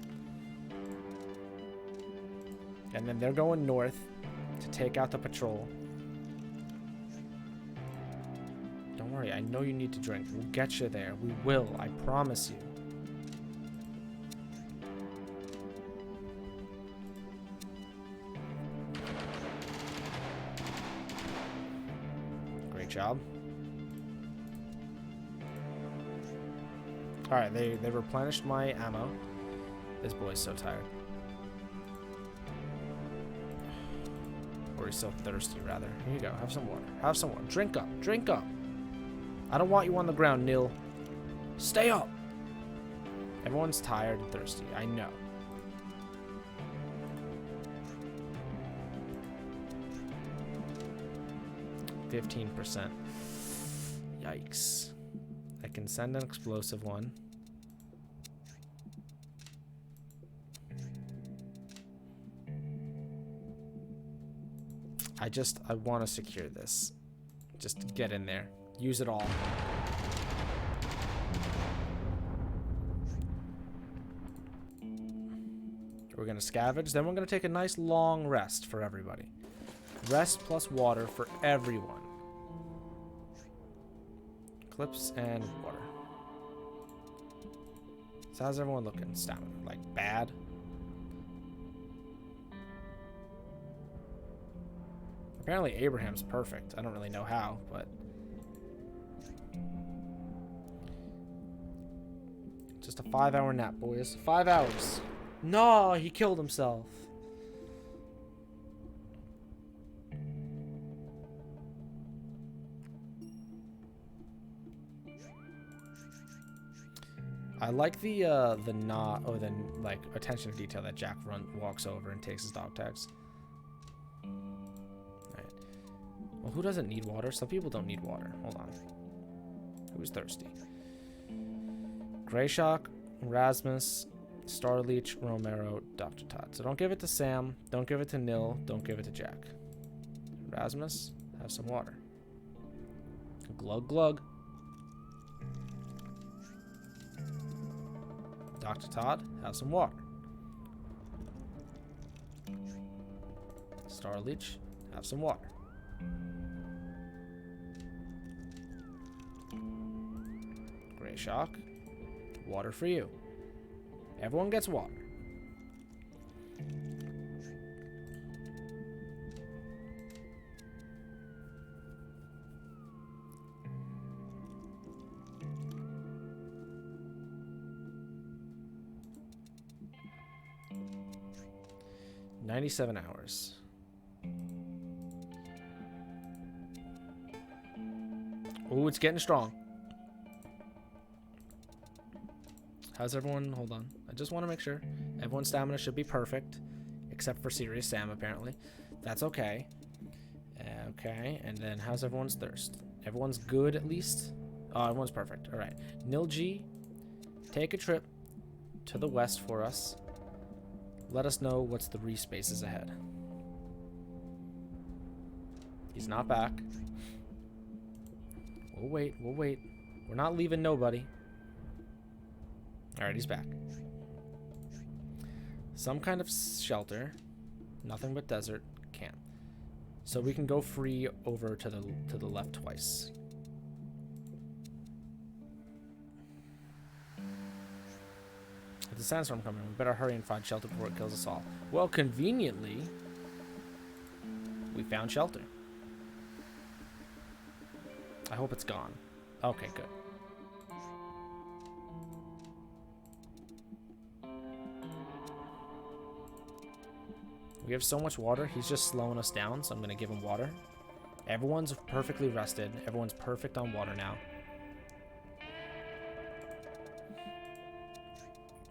And then they're going north to take out the patrol. Don't worry, I know you need to drink. We'll get you there. We will, I promise you. Great job. Alright, they replenished my ammo. This boy's so tired. Or he's so thirsty, rather. Here you go. Have some water. Have some water. Drink up. Drink up. I don't want you on the ground, Nil. Stay up. Everyone's tired and thirsty. I know. %. Yikes. I can send an explosive one. I want to secure this. Just get in there. Use it all. We're going to scavenge. Then we're going to take a nice long rest for everybody. Rest plus water for everyone. Clips and water. So how's everyone looking? Stamina. Like bad? Apparently Abraham's perfect. I don't really know how, but... Just a 5-hour nap, boys. 5 hours. No, he killed himself. I like the like attention to detail that Jack walks over and takes his dog tags. Alright. Well, who doesn't need water? Some people don't need water. Hold on. Who's thirsty? Grayshock, Rasmus, Starleech, Romero, Dr. Todd. So don't give it to Sam. Don't give it to Nil. Don't give it to Jack. Rasmus, have some water. Glug glug. Dr. Todd, have some water. Starleech, have some water. Grayshock, water for you. Everyone gets water. $97 hours. Oh, it's getting strong. How's everyone? Hold on. I just want to make sure. Everyone's stamina should be perfect. Except for Serious Sam, apparently. That's okay. Okay, and then how's everyone's thirst? Everyone's good, at least? Oh, everyone's perfect. Alright. Nil G, take a trip to the west for us. Let us know what's 3 spaces ahead. He's not back. We'll wait. We'll wait. We're not leaving nobody. Alright, he's back. Some kind of shelter. Nothing but desert. Can't. So we can go free over to the left twice. If the sandstorm coming, we better hurry and find shelter before it kills us all. Well, conveniently, we found shelter. I hope it's gone. Okay, good. We have so much water, he's just slowing us down, so I'm going to give him water. Everyone's perfectly rested. Everyone's perfect on water now.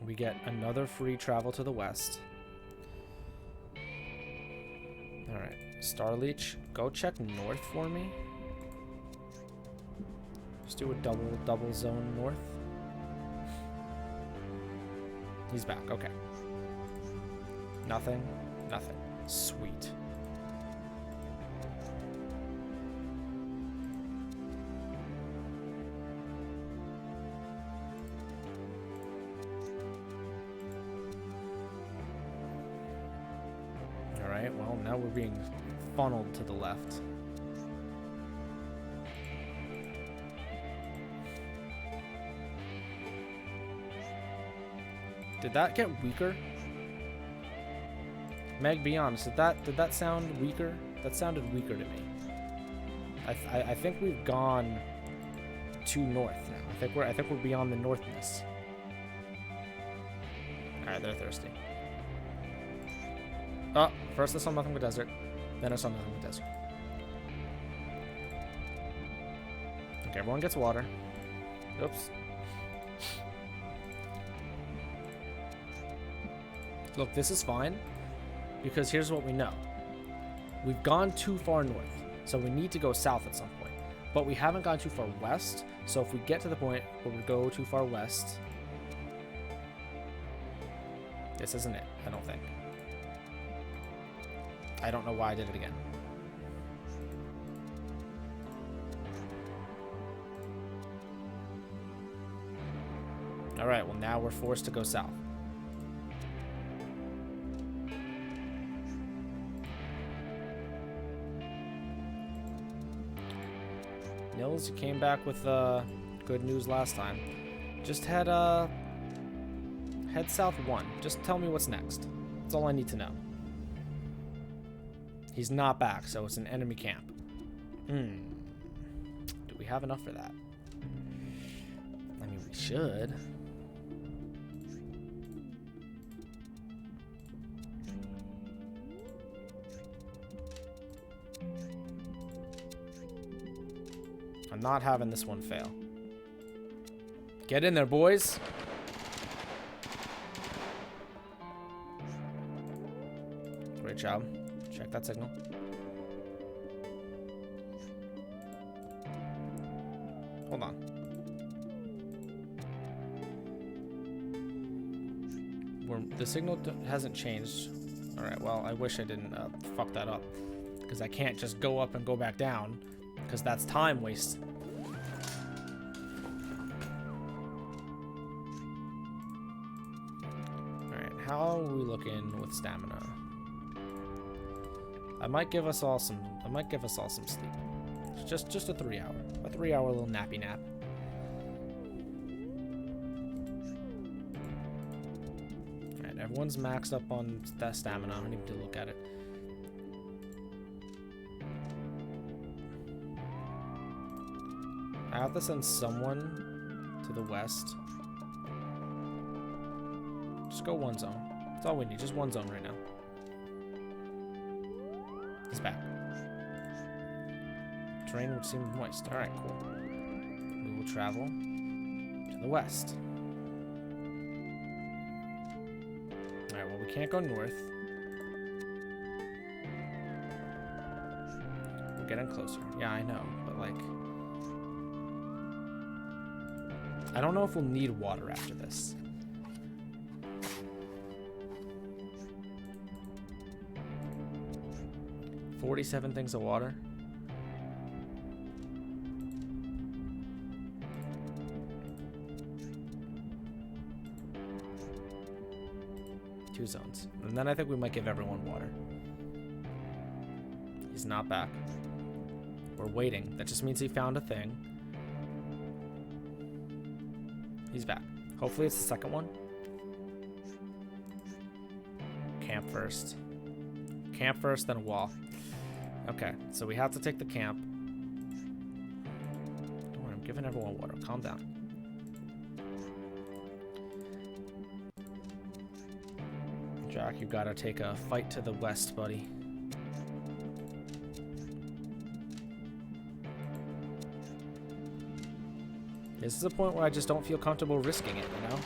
We get another free travel to the west. Alright, Starleech, go check north for me. Just do a double zone north. He's back, okay. Nothing. Nothing. Sweet. Alright, well, now we're being funneled to the left. Did that get weaker? Meg, be honest. Did that sound weaker? That sounded weaker to me. I think we've gone too north now. I think we're beyond the northness. All right, they're thirsty. Oh, first I saw nothing but desert, then I saw nothing but desert. Okay, everyone gets water. Oops. Look, this is fine. Because here's what we know. We've gone too far north, so we need to go south at some point. But we haven't gone too far west, so if we get to the point where we go too far west... This isn't it, I don't think. I don't know why I did it again. Alright, well now we're forced to go south. Nils, you came back with good news last time. Just head south 1. Just tell me what's next. That's all I need to know. He's not back, so it's an enemy camp. Do we have enough for that? I mean, we should. I'm not having this one fail. Get in there, boys. Great job. Check that signal. Hold on. The signal hasn't changed. Alright, well, I wish I didn't fuck that up. Because I can't just go up and go back down. Because that's time waste. Alright, how are we looking with stamina? I might give us all some sleep. Just a 3-hour. A 3-hour little nappy nap. Alright, everyone's maxed up on that stamina. I need to look at it. I have to send someone to the west. Just go one zone. That's all we need. Just one zone right now. He's back. Terrain would seem moist. Alright, cool. We will travel to the west. Alright, well, we can't go north. We're getting closer. Yeah, I know, but like... I don't know if we'll need water after this. $47 things of water. Two zones. And then I think we might give everyone water. He's not back. We're waiting. That just means he found a thing. He's back. Hopefully it's the second one. Camp first. Camp first, then a wall. Okay, so we have to take the camp. Don't worry, I'm giving everyone water. Calm down. Jack, you gotta take a fight to the west, buddy. This is a point where I just don't feel comfortable risking it, you know?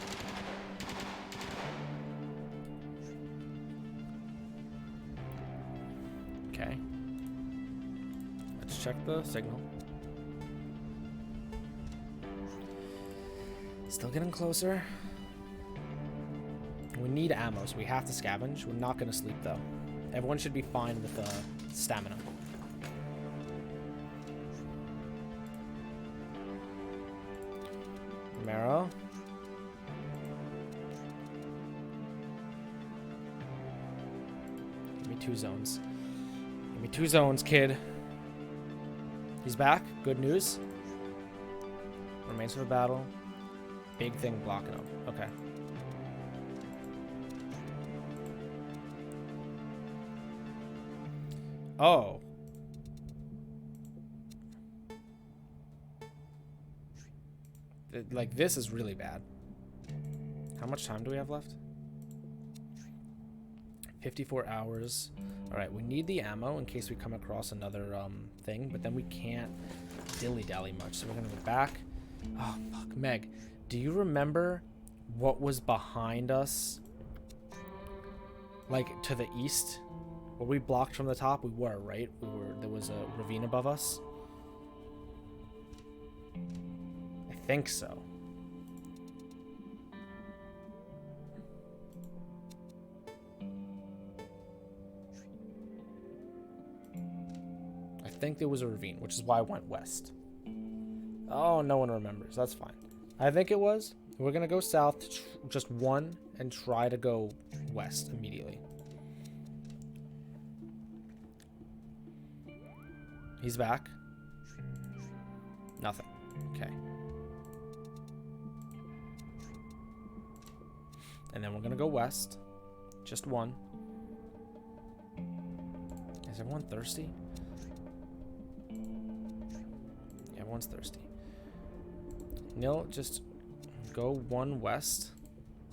Okay. Let's check the signal. Still getting closer. We need ammo, so we have to scavenge. We're not going to sleep, though. Everyone should be fine with stamina. Romero. Give me 2 zones. Give me 2 zones, kid. He's back. Good news. Remains of the battle. Big thing blocking him. Okay. Oh. Like, this is really bad. How much time do we have left? 54 hours. Alright, we need the ammo in case we come across another thing, but then we can't dilly-dally much, so we're gonna go back. Oh, fuck. Meg, do you remember what was behind us? Like, to the east? Were we blocked from the top? We were, right? There was a ravine above us? I think so. I think there was a ravine, which is why I went west. Oh, no one remembers. That's fine. I think it was. We're going to go south, just one, and try to go west immediately. He's back. Nothing. Okay. And then we're going to go west. Just one. Is everyone thirsty? Yeah, everyone's thirsty. Nil, just go 1 west.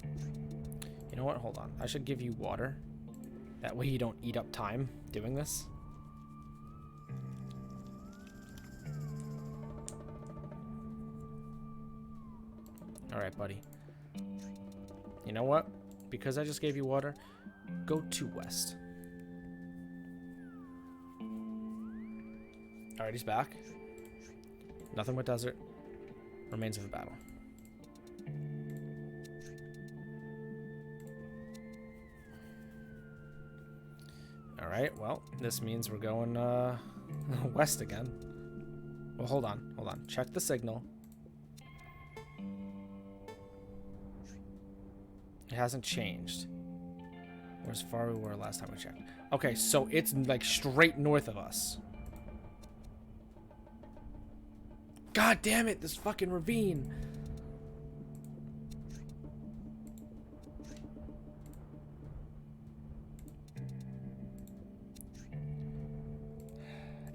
You know what? Hold on. I should give you water. That way you don't eat up time doing this. Alright, buddy. You know what? Because I just gave you water, go 2 west. Alright, he's back. Nothing but desert. Remains of the battle. Alright, well, this means we're going west again. Well, hold on. Hold on. Check the signal. It hasn't changed. We're as far as we were last time we checked. Okay, so it's like straight north of us. God damn it, this fucking ravine.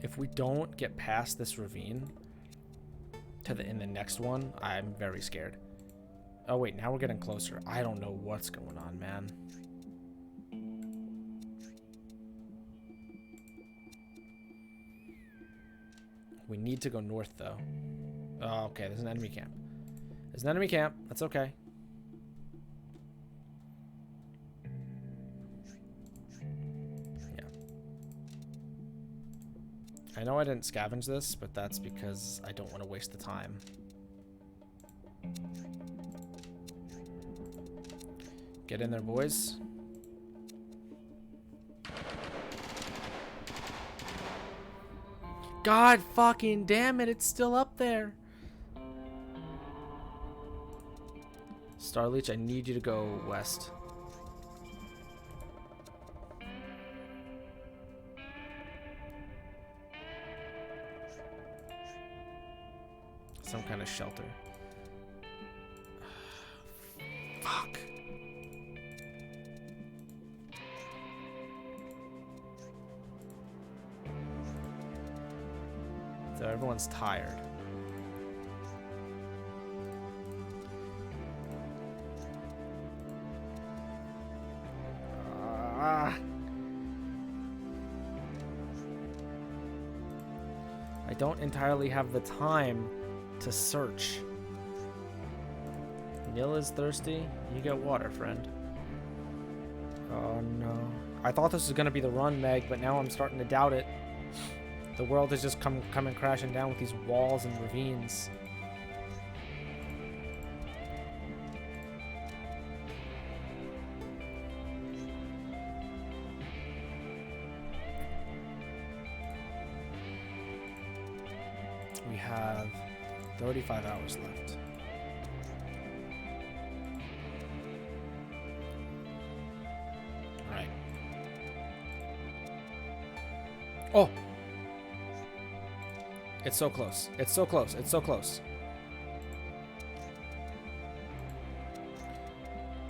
If we don't get past this ravine to in the next one, I'm very scared. Oh wait, now we're getting closer. I don't know what's going on, man. We need to go north, though. Oh, okay, there's an enemy camp. There's an enemy camp. That's okay. Yeah. I know I didn't scavenge this, but that's because I don't want to waste the time. Get in there, boys. God fucking damn it, it's still up there. Starleech, I need you to go west. Some kind of shelter. Fuck. So everyone's tired. I don't entirely have the time to search. Nil is thirsty. You get water, friend. Oh no. I thought this was gonna be the run, Meg, but now I'm starting to doubt it. The world has just coming crashing down with these walls and ravines. We have 35 hours left. All right. Oh! It's so close. It's so close. It's so close.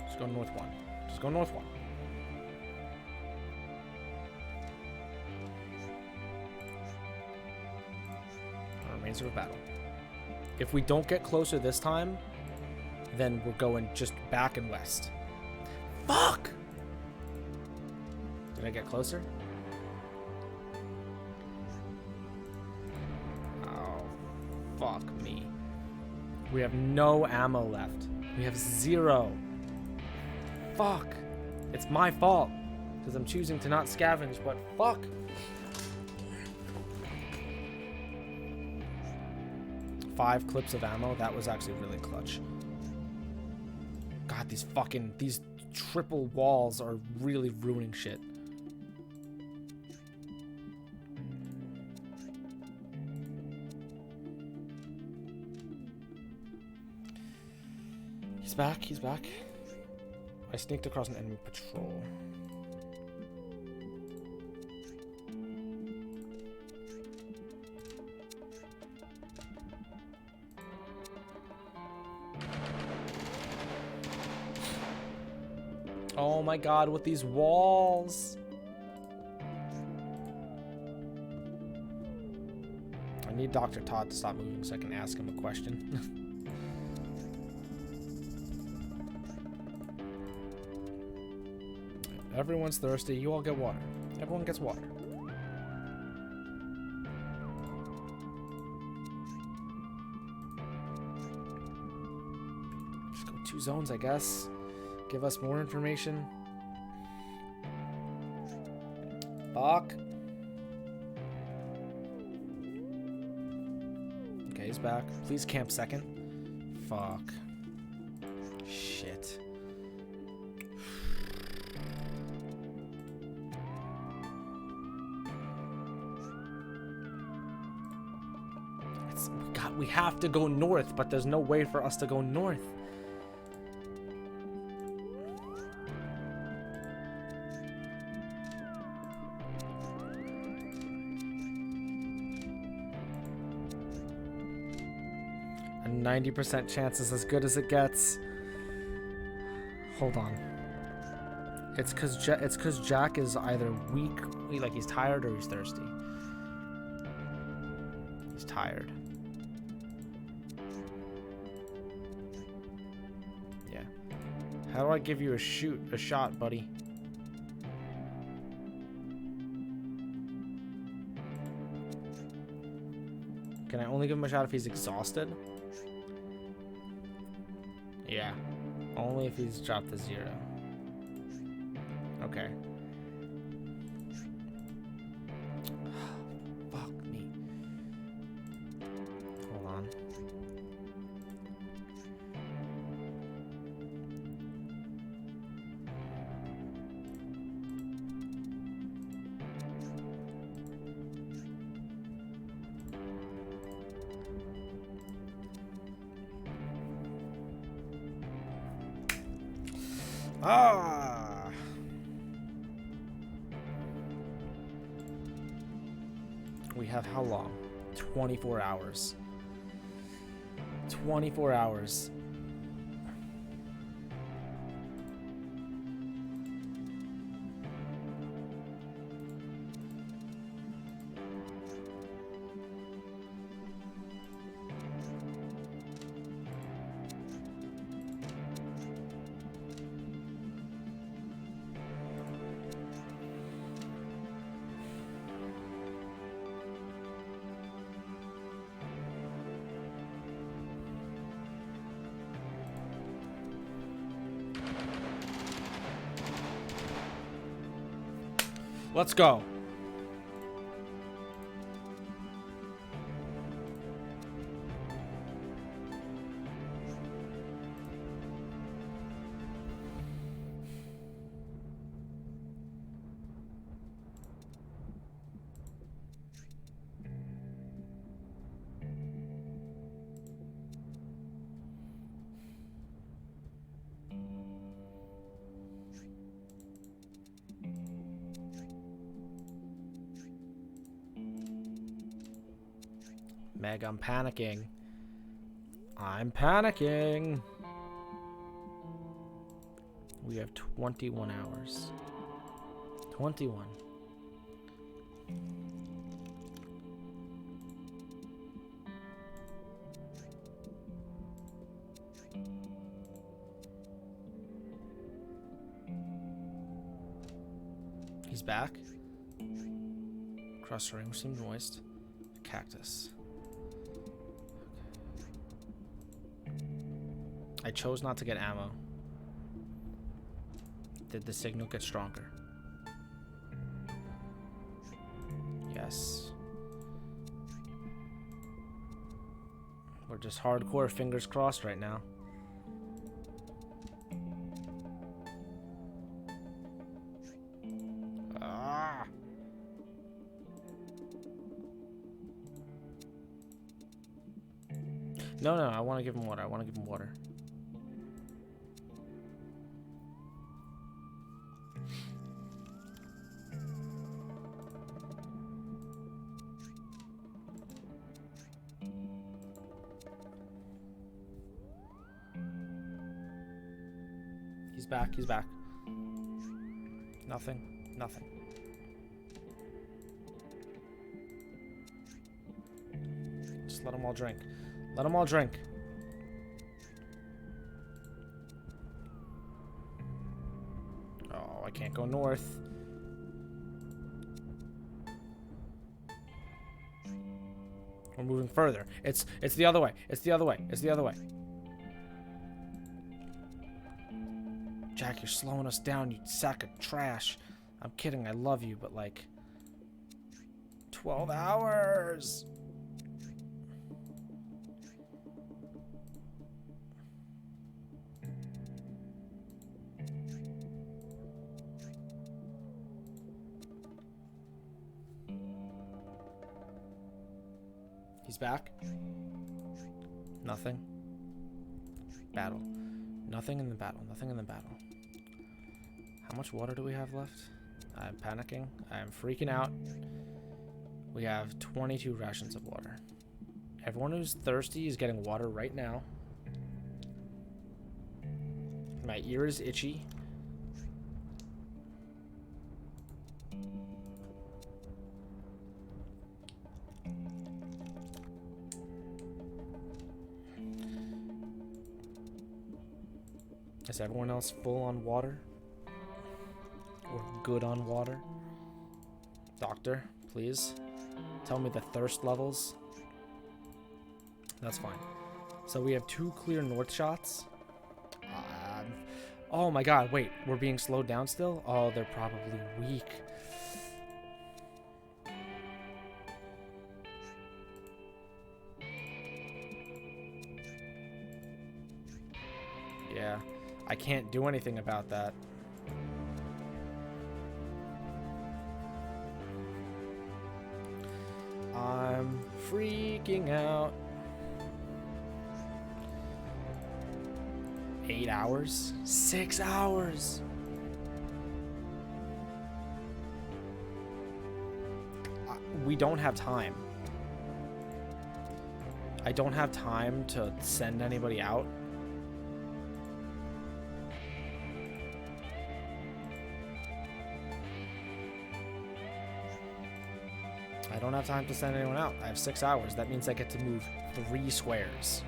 Just go north one. Just go north one. Remains of a battle. If we don't get closer this time, then we're going just back and west. Fuck! Did I get closer? Oh, fuck me. We have no ammo left. We have 0. Fuck. It's my fault. Because I'm choosing to not scavenge, but fuck. Five clips of ammo. That was actually really clutch. God, these triple walls are really ruining shit. He's back. He's back. I sneaked across an enemy patrol. Oh my god, with these walls. I need Dr. Todd to stop moving so I can ask him a question. Everyone's thirsty. You all get water. Everyone gets water. Just go 2 zones, I guess. Give us more information. Fuck. Okay, he's back. Please camp second. Fuck. Shit. We have to go north, but there's no way for us to go north. A 90% chance is as good as it gets. Hold on. It's cause Jack is either weak, like he's tired, or he's thirsty. He's tired. Yeah. How do I give you a shot, buddy? Can I only give him a shot if he's exhausted? Yeah. Only if he's dropped to 0. Okay. Fuck me. Hold on. Ah. We have how long? 24 hours. 24 hours. Let's go. Meg, I'm panicking. I'm panicking. We have 21 hours. 21. He's back. Cross the ring seemed moist. Cactus. I chose not to get ammo. Did the signal get stronger? Yes. We're just hardcore fingers crossed right now. Ah. No, I want to give him water. I want to give him water. He's back. Nothing. Just let them all drink. Let them all drink. Oh, I can't go north. We're moving further. It's the other way. It's the other way. Jack, you're slowing us down, you sack of trash. I'm kidding, I love you, but like 12 hours. He's back. Nothing. Battle. Nothing in the battle. How much water do we have left? I'm panicking. I'm freaking out. We have 22 rations of water. Everyone who's thirsty is getting water right now. My ear is itchy. Is everyone else full on water? Or good on water? Doctor, please. Tell me the thirst levels. That's fine. So we have 2 clear north shots. Oh my god, wait. We're being slowed down still? Oh, they're probably weak. Yeah. I can't do anything about that. I'm freaking out. 8 hours? 6 hours? We don't have time. I don't have time to send anybody out. I don't have time to send anyone out. I have 6 hours. That means I get to move 3 squares.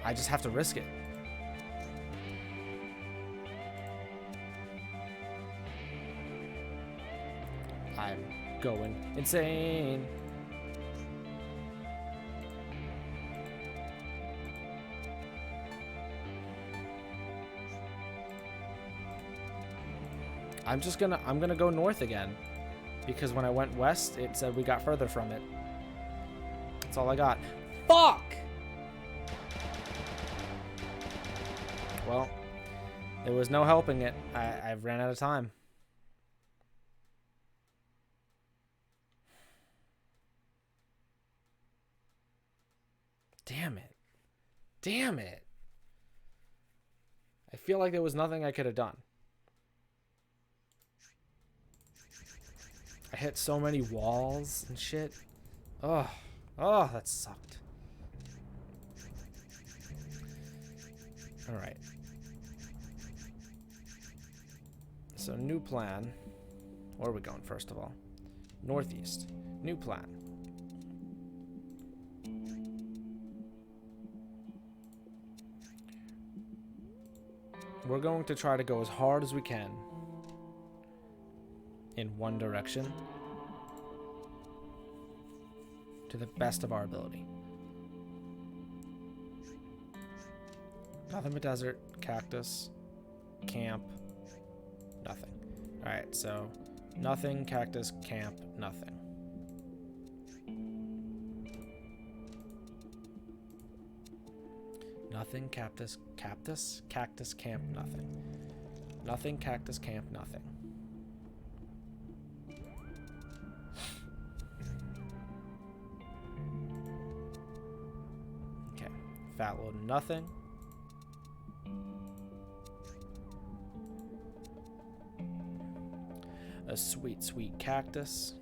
I just have to risk it. I'm going insane. I'm gonna go north again, because when I went west, it said we got further from it. That's all I got. Fuck! Well, there was no helping it. I ran out of time. Damn it. Damn it. I feel like there was nothing I could have done. I hit so many walls and shit. Oh, that sucked. All right. So new plan. Where are we going first of all? Northeast. New plan. We're going to try to go as hard as we can in one direction to the best of our ability. Nothing but desert, cactus, camp, nothing. Alright, so nothing, cactus, camp, nothing. Nothing, cactus, camp, nothing. Nothing, cactus, camp, nothing. Okay, fat load, nothing. A sweet, sweet cactus.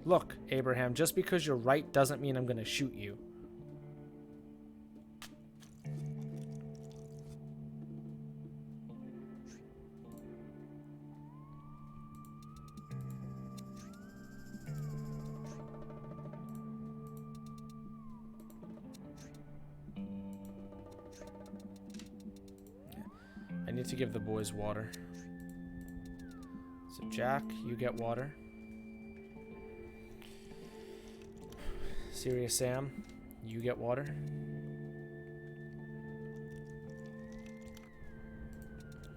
Look, Abraham, just because you're right doesn't mean I'm gonna shoot you. I need to give the boys water. So Jack, you get water. Serious Sam, you get water.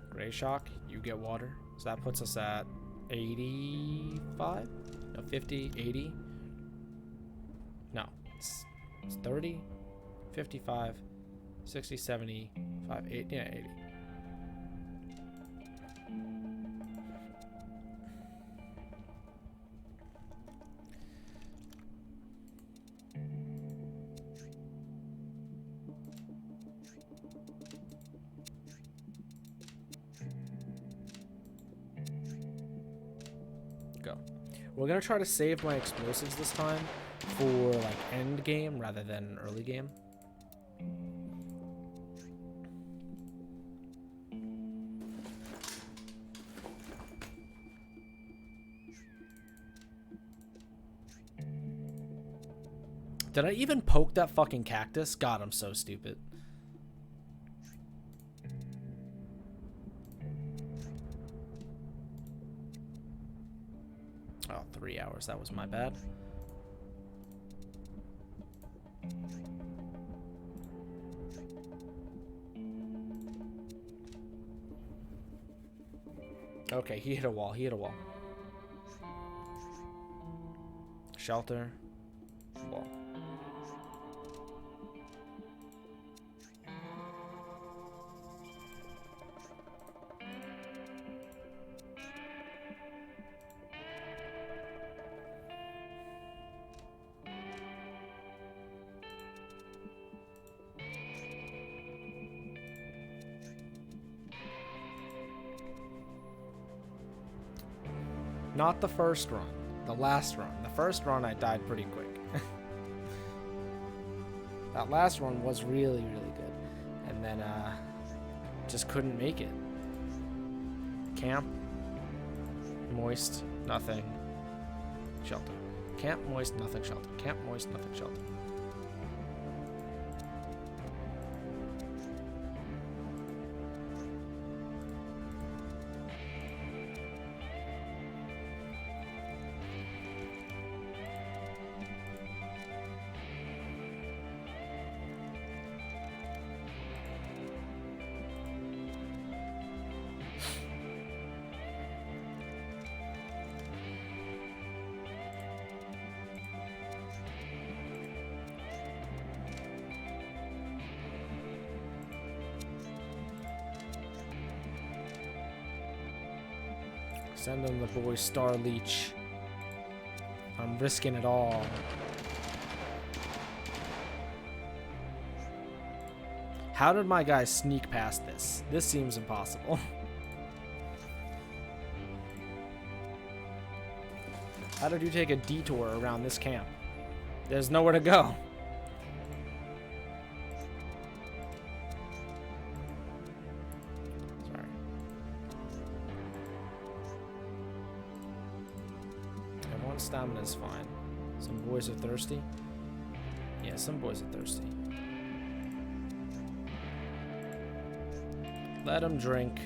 Gray Shock, you get water. So that puts us at 85? No, 50, 80. No, it's 30, 55, 60, 75, 80, yeah, 80. We're gonna try to save my explosives this time for like end game rather than early game. Did I even poke that fucking cactus? God, I'm so stupid. Oh, 3 hours. That was my bad. Okay, he hit a wall. He hit a wall. Shelter. Wall. Not the first run. The last run. The first run, I died pretty quick. That last one was really, really good. And then, just couldn't make it. Camp. Moist. Nothing. Shelter. Camp, moist, nothing, shelter. Camp, moist, nothing, shelter. Send him the boy Star Leech. I'm risking it all. How did my guy sneak past this? This seems impossible. How did you take a detour around this camp? There's nowhere to go. Stamina's fine. Some boys are thirsty. Yeah, some boys are thirsty. Let them drink.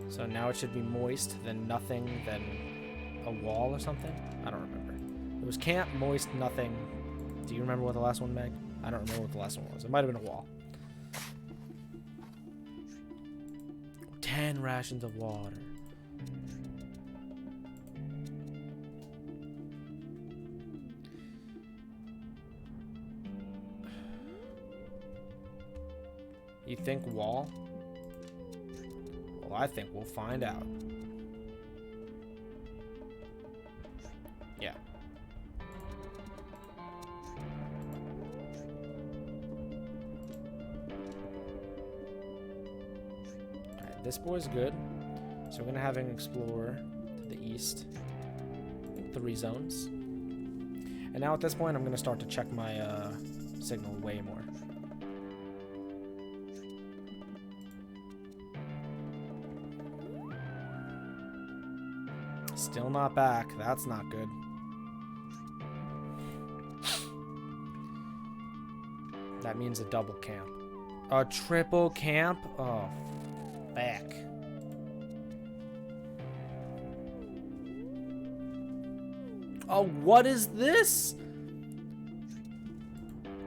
So now it should be moist, then nothing, then a wall or something? I don't remember. It was camp, moist, nothing. Do you remember what the last one, Meg? I don't remember what the last one was. It might have been a wall. 10 rations of water. You think wall? Well, I think we'll find out. Yeah. Alright, this boy's good. So we're gonna have him explore to the east. 3 zones. And now at this point, I'm gonna start to check my signal way more. Still not back. That's not good. That means a double camp. A triple camp? Oh, back. Oh, what is this?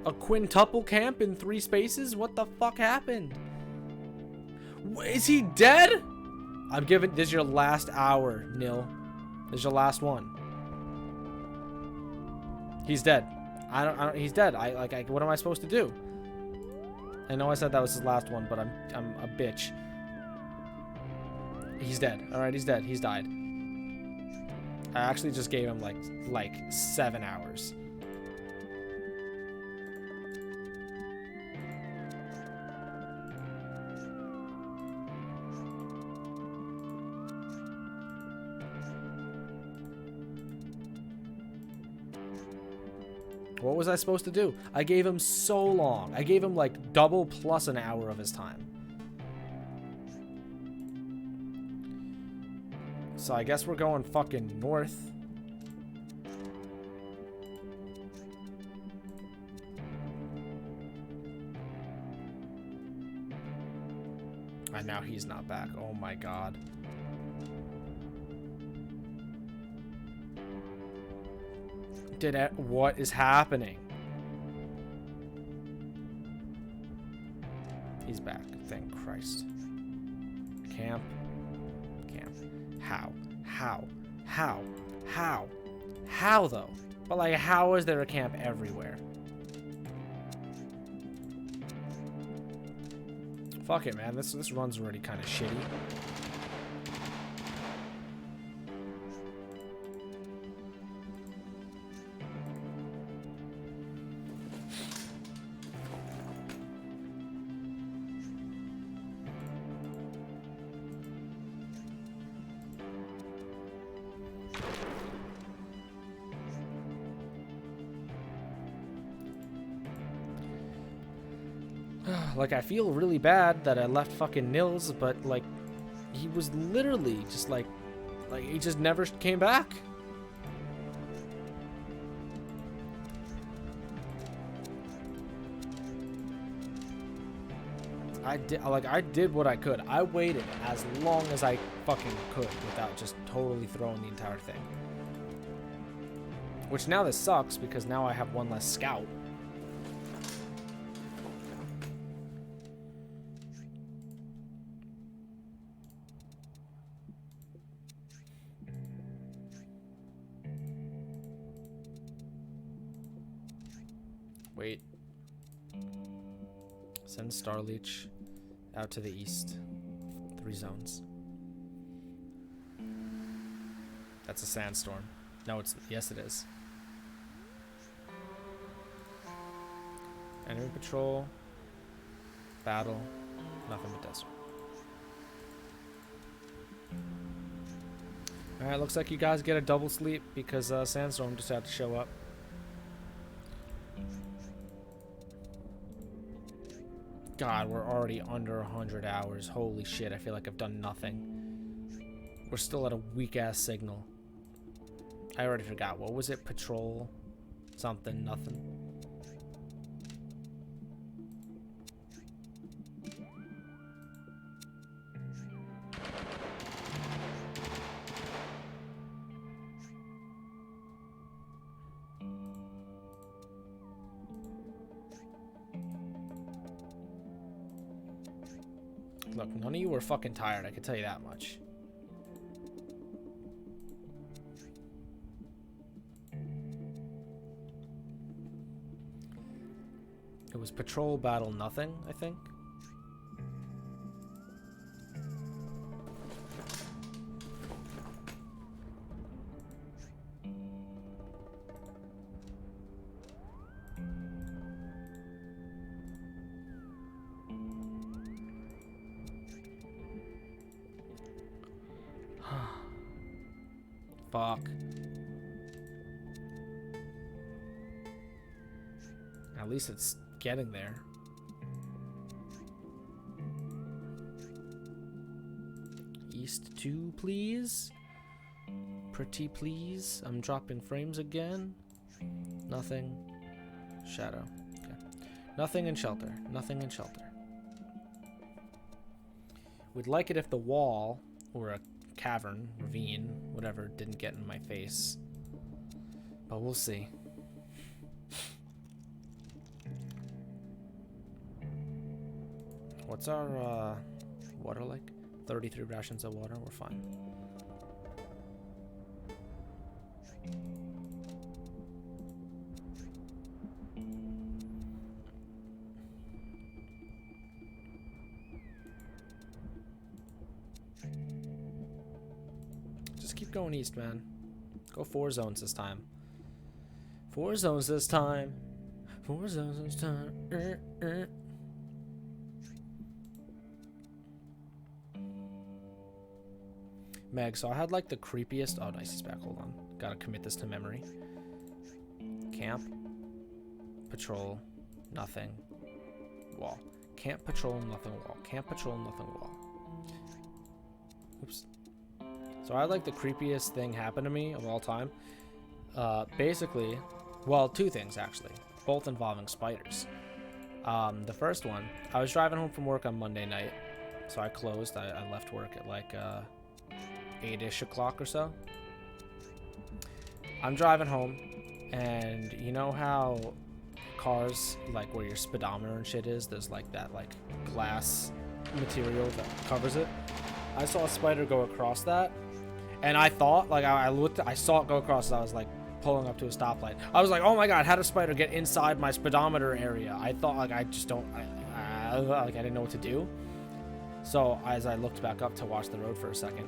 A quintuple camp in 3 spaces? What the fuck happened? Is he dead? I'm giving this is your last hour, Nil. This is your last one. He's dead. I don't he's dead. What am I supposed to do? I know I said that was his last one, but I'm a bitch. He's dead. All right, he's dead. He's died. I actually just gave him like 7 hours. What was I supposed to do? I gave him so long. I gave him like double plus an hour of his time. So I guess we're going fucking north. And now he's not back. Oh my god. What is happening? He's back. Thank Christ. Camp. How though? But like, how is there a camp everywhere? Fuck it, man. This run's already kind of shitty. Like, I feel really bad that I left fucking Nils, but, like, he was literally just, like, he just never came back. I did what I could. I waited as long as I fucking could without just totally throwing the entire thing. Which now this sucks, because now I have one less scout. Wait. Send Starleech out to the east. 3 zones. That's a sandstorm. No, yes it is. Enemy patrol. Battle. Nothing but desert. Alright, looks like you guys get a double sleep because sandstorm just had to show up. God, we're already under 100 hours. Holy shit, I feel like I've done nothing. We're still at a weak-ass signal. I already forgot. What was it? Patrol? Something, nothing. Look, none of you were fucking tired, I can tell you that much. It was patrol, battle, nothing, I think. Fuck. At least it's getting there. East 2, please. Pretty please. I'm dropping frames again. Nothing. Shadow. Okay. Nothing in shelter. Nothing in shelter. We'd like it if the wall or a cavern, ravine, whatever, didn't get in my face. But we'll see. What's our water like? 33 rations of water, we're fine. Just keep going east, man. Go 4 zones this time. 4 zones this time. 4 zones this time. Meg, so I had like the creepiest. Oh, nice, he's back. Hold on. Gotta commit this to memory. Camp. Patrol. Nothing. Wall. Camp, patrol, nothing, wall. Camp, patrol, nothing, wall. Oops. So I had like the creepiest thing happen to me of all time. Basically, well, 2 things actually, both involving spiders. The first one, I was driving home from work on Monday night, so I closed. I left work at like 8-ish o'clock or so. I'm driving home, and you know how cars, like where your speedometer and shit is, there's like that like glass material that covers it. I saw a spider go across that, and I thought, like, I looked, I saw it go across as I was like pulling up to a stoplight. I was like, oh my god, how did a spider get inside my speedometer area? I thought, like, I just don't, like, I didn't know what to do. So as I looked back up to watch the road for a second,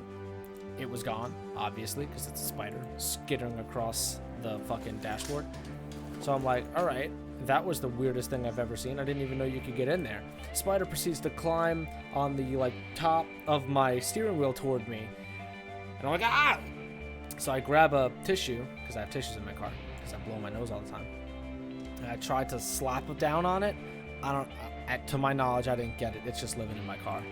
it was gone, obviously, because it's a spider skittering across the fucking dashboard. So I'm like, all right, that was the weirdest thing I've ever seen. I didn't even know you could get in there. Spider proceeds to climb on the like top of my steering wheel toward me, and I'm like, ah! So I grab a tissue, because I have tissues in my car, because I blow my nose all the time. And I tried to slap it down on it. To my knowledge, I didn't get it. It's just living in my car.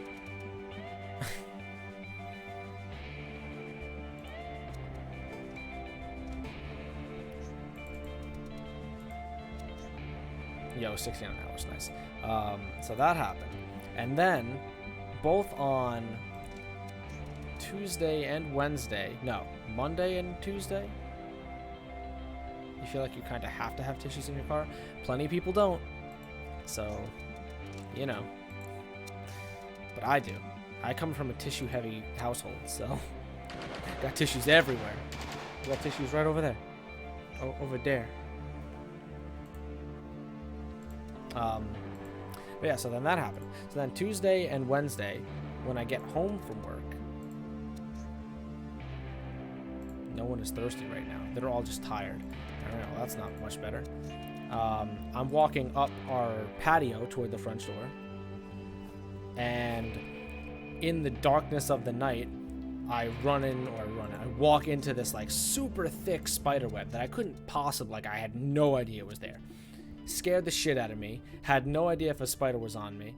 Yo, 16 hours, nice. So that happened. And then, both on Tuesday and Wednesday, no, Monday and Tuesday, you feel like you kind of have to have tissues in your car. Plenty of people don't. So, you know. But I do. I come from a tissue-heavy household, so got tissues everywhere. Got tissues right over there. Oh, over there. But yeah, so then that happened. So then Tuesday and Wednesday, when I get home from work, no one is thirsty right now. They're all just tired. I don't know, that's not much better. I'm walking up our patio toward the front door, and in the darkness of the night, I walk into this like super thick spider web that I couldn't possibly, like, I had no idea it was there. Scared the shit out of me. Had no idea if a spider was on me.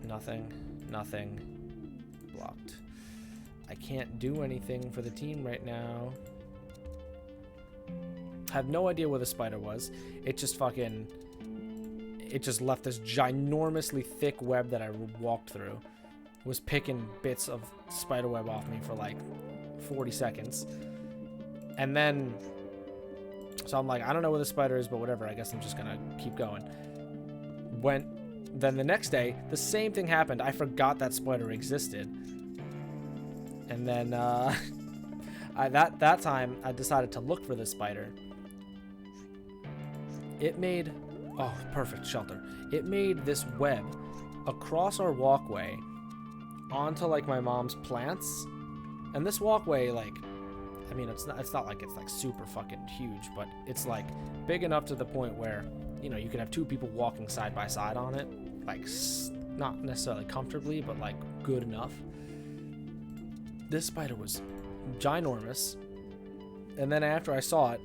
Nothing. Blocked. I can't do anything for the team right now. Had no idea where the spider was. It just left this ginormously thick web that I walked through. Was picking bits of spider web off me for like 40 seconds. And then, so I'm like, I don't know where the spider is, but whatever. I guess I'm just gonna keep going. Then the next day, the same thing happened. I forgot that spider existed. And then that time, I decided to look for the spider. It made, oh, perfect shelter. It made this web across our walkway onto like my mom's plants. And this walkway, like, I mean, it's not like it's like super fucking huge, but it's like big enough to the point where, you know, you can have two people walking side by side on it, like not necessarily comfortably, but like good enough. This spider was ginormous. And then after I saw it,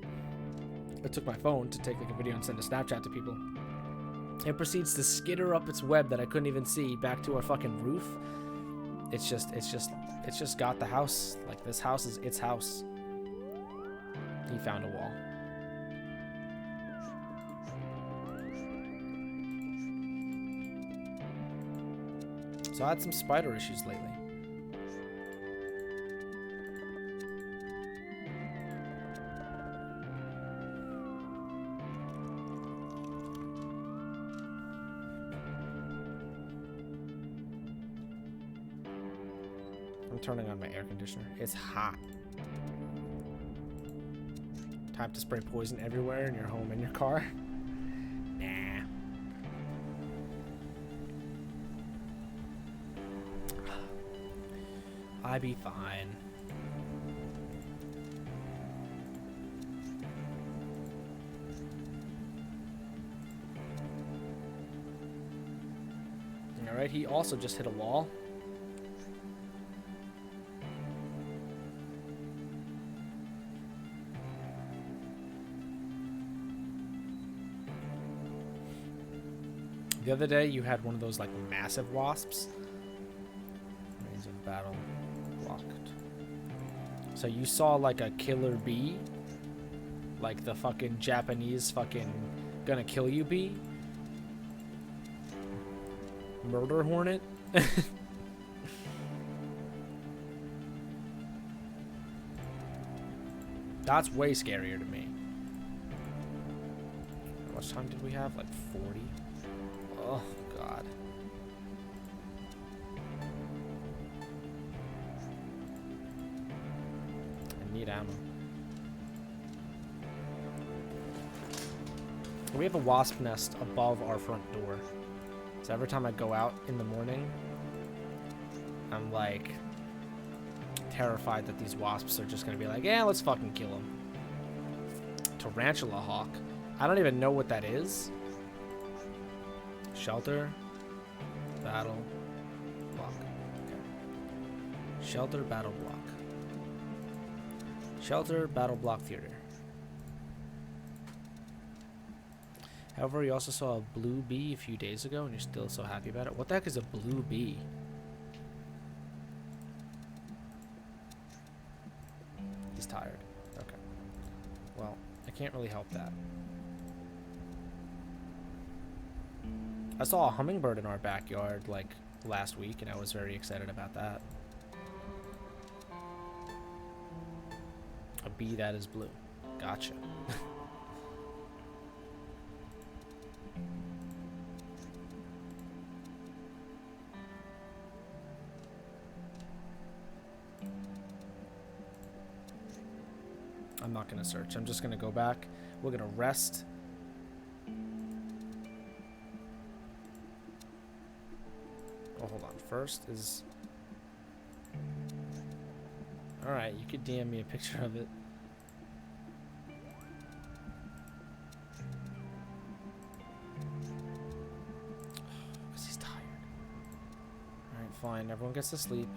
I took my phone to take like a video and send a Snapchat to people. It proceeds to skitter up its web that I couldn't even see back to our fucking roof. It's just got the house. Like, this house is its house. He found a wall. So I had some spider issues lately. I'm turning on my air conditioner. It's hot. Time to spray poison everywhere in your home and your car? Nah. I be fine. Alright, he also just hit a wall. The other day, you had one of those, like, massive wasps. Remains of battle blocked. So you saw, like, a killer bee? Like the fucking Japanese fucking gonna kill you bee? Murder hornet? That's way scarier to me. How much time did we have? Like 40? Oh, God. I need ammo. We have a wasp nest above our front door. So every time I go out in the morning, I'm like terrified that these wasps are just going to be like, yeah, let's fucking kill them. Tarantula hawk. I don't even know what that is. Shelter. Battle. Block. Okay. Shelter battle block. Shelter battle block theater. However, you also saw a blue bee a few days ago, and you're still so happy about it. What the heck is a blue bee? He's tired. Okay. Well, I can't really help that. I saw a hummingbird in our backyard, like, last week, and I was very excited about that. A bee that is blue. Gotcha. I'm not going to search. I'm just going to go back. We're going to rest. Oh, hold on. First is... Alright, you could DM me a picture of it. Because he's tired. Alright, fine. Everyone gets to sleep.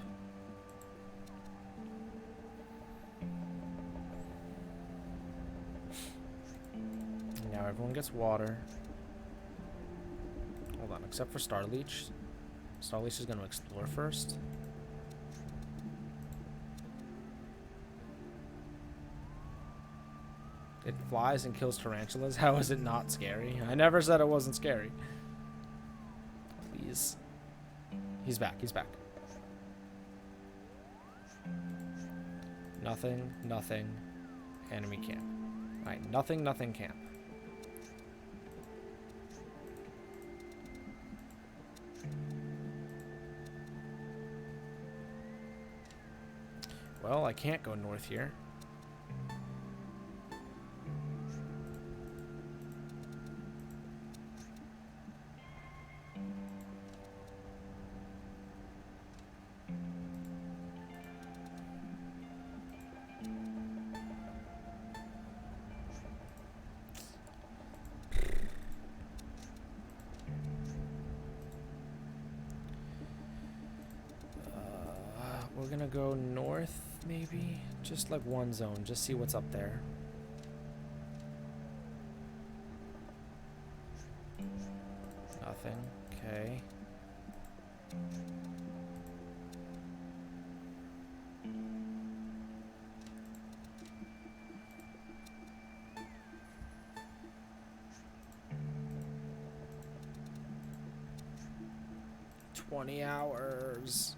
Now everyone gets water. Hold on, except for Starleech. Starleech is going to explore first. It flies and kills tarantulas. How is it not scary? I never said it wasn't scary. Please. He's back. He's back. Nothing. Nothing. Enemy camp. Alright, nothing. Nothing camp. Well, I can't go north here. We're gonna go north, maybe? Just like one zone, just see what's up there. Nothing, okay. "20 hours.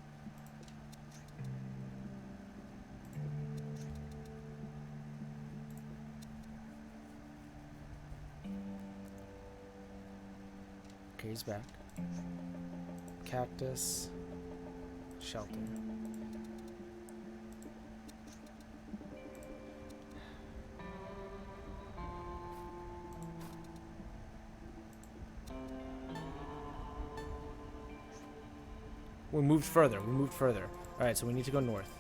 Okay, he's back. Cactus. Shelter. We moved further. We moved further. Alright, so we need to go north.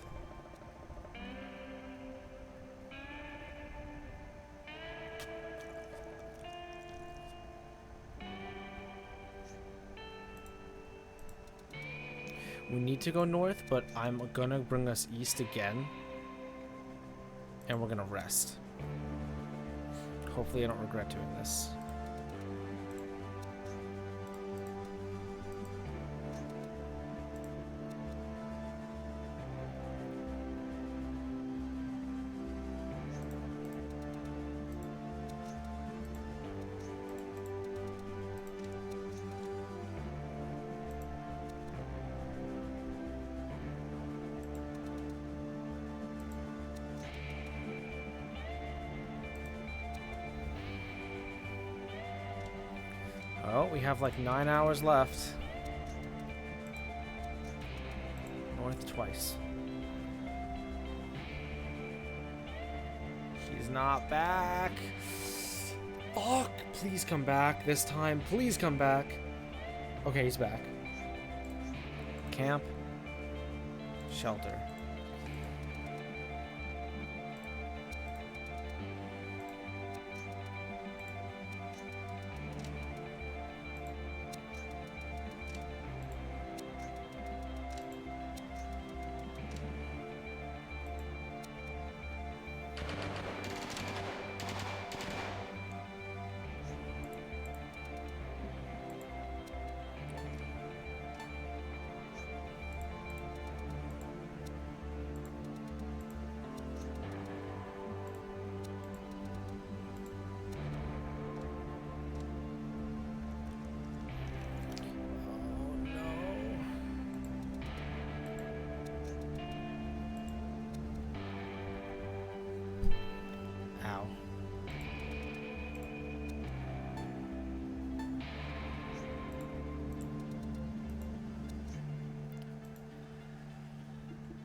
We need to go north, but I'm gonna bring us east again. And we're gonna rest. Hopefully I don't regret doing this. Oh, we have like 9 hours left. North twice. He's not back. Fuck! Please come back this time. Please come back. Okay, he's back. Camp. Shelter.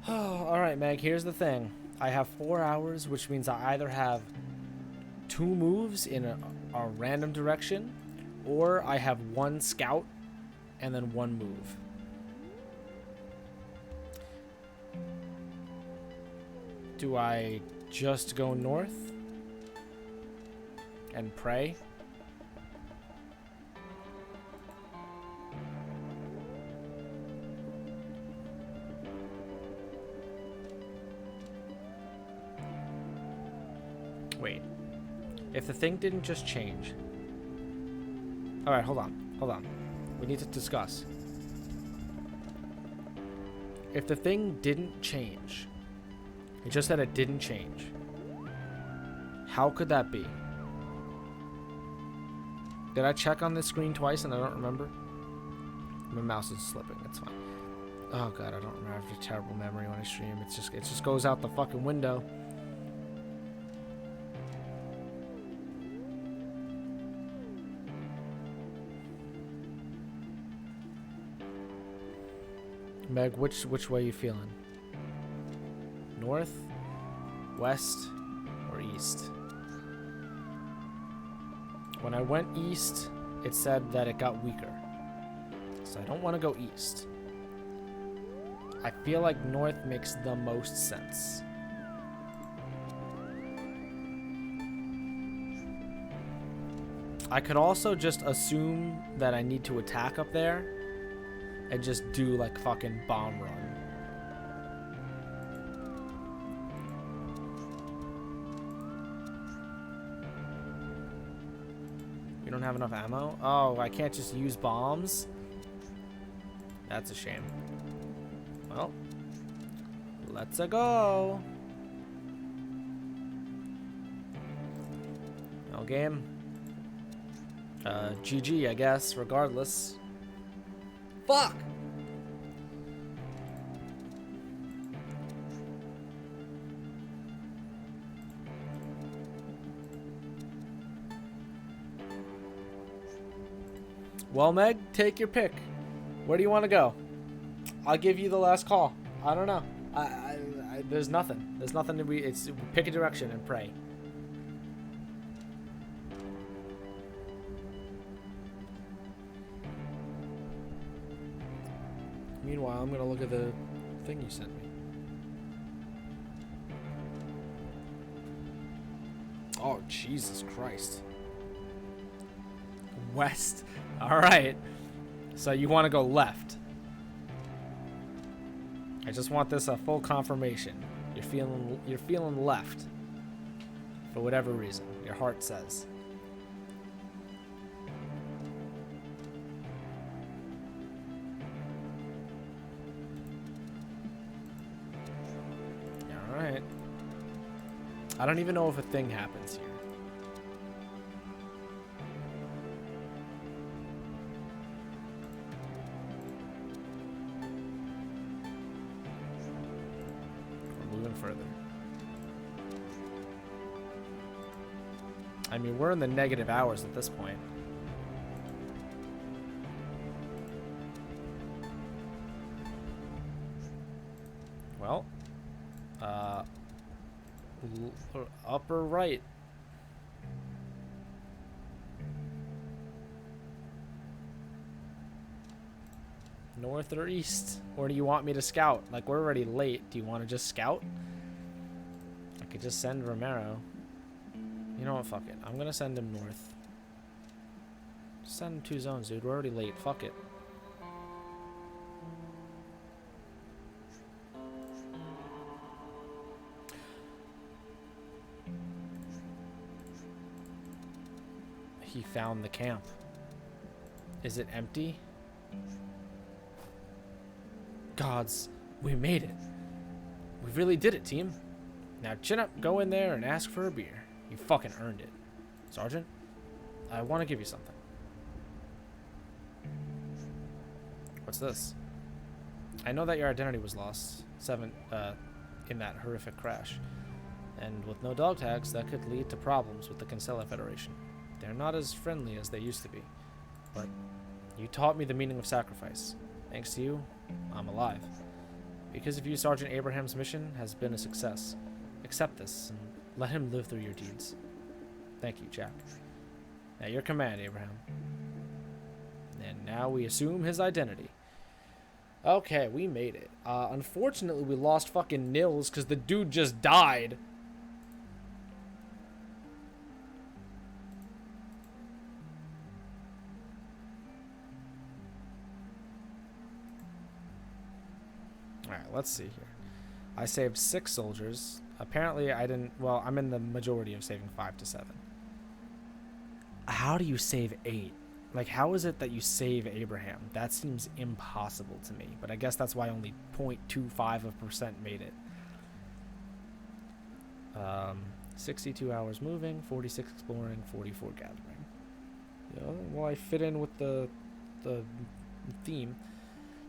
Alright, Meg, here's the thing. I have 4 hours, which means I either have 2 moves in a random direction, or I have 1 scout and then 1 move. Do I just go north and pray? Wait. If the thing didn't just change. Alright, hold on. Hold on. We need to discuss. If the thing didn't change, it just said it didn't change. How could that be? Did I check on this screen twice and I don't remember? My mouse is slipping. It's fine. Oh god, I don't remember. I have a terrible memory when I stream. It just goes out the fucking window. Meg, which way you feeling? North, west, or east? When I went east, it said that it got weaker. So I don't want to go east. I feel like north makes the most sense. I could also just assume that I need to attack up there and just do like fucking bomb run. You don't have enough ammo? Oh, I can't just use bombs? That's a shame. Well, let's go. No game. GG, I guess, regardless. Fuck! Well, Meg, take your pick. Where do you want to go? I'll give you the last call. I don't know. There's nothing. There's nothing to it's pick a direction and pray. Meanwhile, I'm gonna look at the thing you sent me. Oh, Jesus Christ. West. All right. So you want to go left. I just want this a full confirmation. You're feeling left. For whatever reason, your heart says. All right. I don't even know if a thing happens here. Further. I mean, we're in the negative hours at this point. Well, upper right. North or east? Or do you want me to scout? Like, we're already late. Do you want to just scout? I could just send Romero. You know what? Fuck it. I'm going to send him north. Just send him 2 zones, dude. We're already late. Fuck it. He found the camp. Is it empty? Gods, we made it. We really did it, team. Now chin up, go in there and ask for a beer. You fucking earned it. Sergeant, I want to give you something. What's this? I know that your identity was lost in that horrific crash. And with no dog tags, that could lead to problems with the Kinsella Federation. They're not as friendly as they used to be. But you taught me the meaning of sacrifice. Thanks to you, I'm alive. Because of you, Sergeant Abraham's mission has been a success. Accept this and let him live through your deeds. Thank you, Jack. At your command, Abraham. And now we assume his identity. Okay, we made it. Unfortunately, we lost fucking Nils because the dude just died. Alright, let's see here. I saved 6 soldiers. Apparently, I didn't... Well, I'm in the majority of saving 5 to 7. How do you save 8? Like, how is it that you save Abraham? That seems impossible to me. But I guess that's why only 0.25% made it. 62 hours moving, 46 exploring, 44 gathering. You know, well, I fit in with the theme.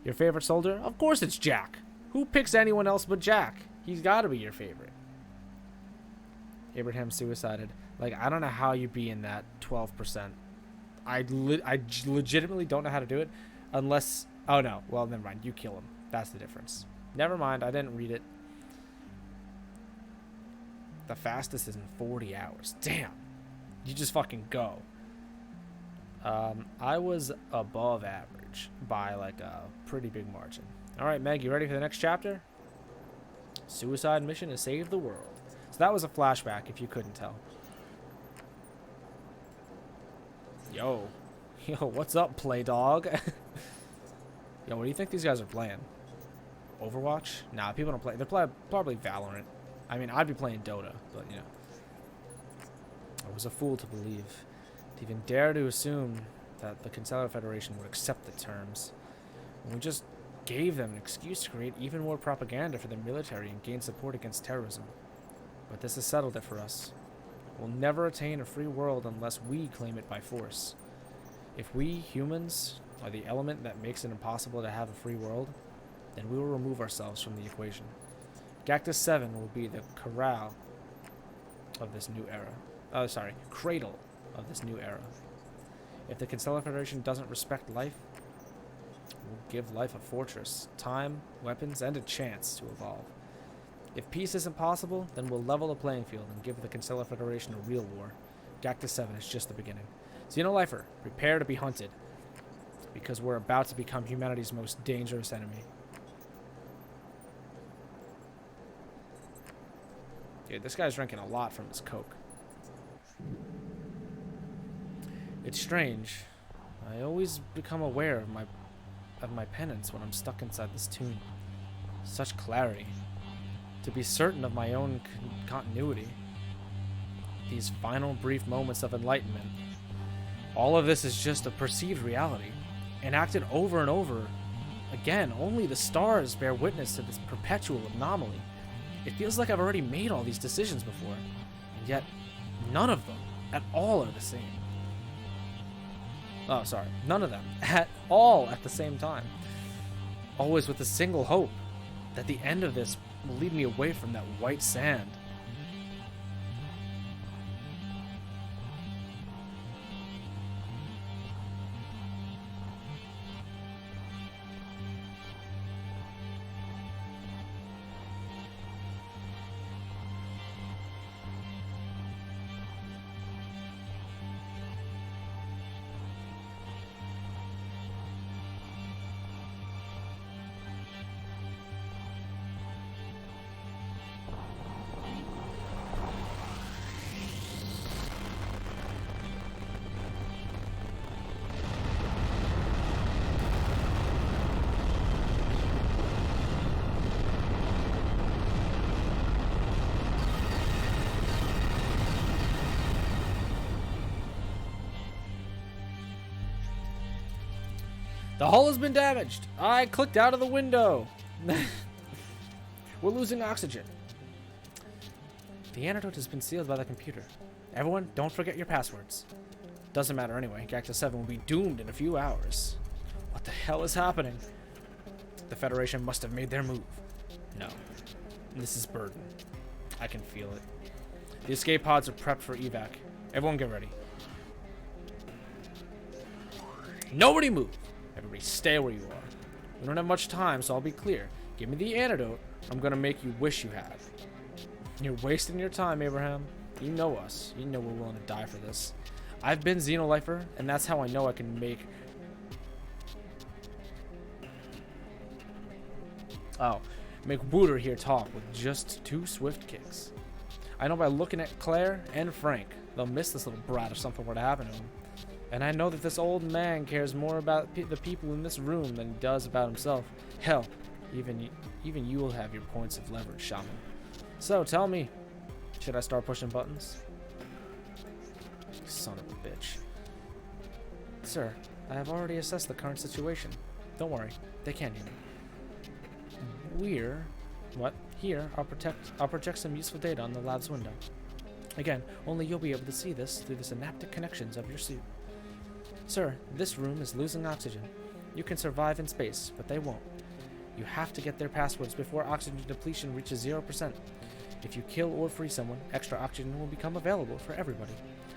Your favorite soldier? Of course it's Jack. Who picks anyone else but Jack? He's got to be your favorite. Abraham suicided. Like, I don't know how you'd be in that 12%. I legitimately don't know how to do it unless... Oh, no. Well, never mind. You kill him. That's the difference. Never mind. I didn't read it. The fastest is in 40 hours. Damn. You just fucking go. I was above average by, like, a pretty big margin. All right, Meg, you ready for the next chapter? Suicide mission to save the world. So that was a flashback, if you couldn't tell. Yo, what's up, play dog? Yo, what do you think these guys are playing? Overwatch? Nah, people don't play. They're probably Valorant. I mean, I'd be playing Dota, but you know. I was a fool to believe, to even dare to assume that the Constellar Federation would accept the terms. And we just gave them an excuse to create even more propaganda for the military and gain support against terrorism. But this has settled it for us. We'll never attain a free world unless we claim it by force. If we, humans, are the element that makes it impossible to have a free world, then we will remove ourselves from the equation. Gactus 7 will be the corral of this new era. Oh, sorry, cradle of this new era. If the Constellar Federation doesn't respect life, we'll give life a fortress, time, weapons, and a chance to evolve. If peace isn't possible, then we'll level the playing field and give the Constellar Federation a real war. Gactus 7 is just the beginning. Xenolifer, prepare to be hunted, because we're about to become humanity's most dangerous enemy. Dude, this guy's drinking a lot from his Coke. It's strange. I always become aware of my penance when I'm stuck inside this tomb. Such clarity. To be certain of my own continuity. These final brief moments of enlightenment. All of this is just a perceived reality, enacted over and over. Again, only the stars bear witness to this perpetual anomaly. It feels like I've already made all these decisions before, and yet none of them at all are the same. Oh, sorry. None of them at all at the same time. Always with a single hope that the end of this will lead me away from that white sand. The hull has been damaged. I clicked out of the window. We're losing oxygen. The antidote has been sealed by the computer. Everyone, don't forget your passwords. Doesn't matter anyway. Gactus 7 will be doomed in a few hours. What the hell is happening? The Federation must have made their move. No. This is burden. I can feel it. The escape pods are prepped for evac. Everyone get ready. Nobody move. Everybody stay where you are. We don't have much time, so I'll be clear. Give me the antidote. I'm gonna make you wish you had. You're wasting your time, Abraham. You know us. You know we're willing to die for this. I've been Xenolifer, and that's how I know I can make... make Wooter here talk with just 2 swift kicks. I know by looking at Claire and Frank, they'll miss this little brat if something were to happen to him. And I know that this old man cares more about the people in this room than he does about himself. Hell, even you will have your points of leverage, Shaman. So, tell me, should I start pushing buttons? Son of a bitch. Sir, I have already assessed the current situation. Don't worry, they can't hear me. What? Here, I'll project some useful data on the lab's window. Again, only you'll be able to see this through the synaptic connections of your suit. Sir, this room is losing oxygen. You can survive in space, but they won't. You have to get their passwords before oxygen depletion reaches 0%. If you kill or free someone, extra oxygen will become available for everybody.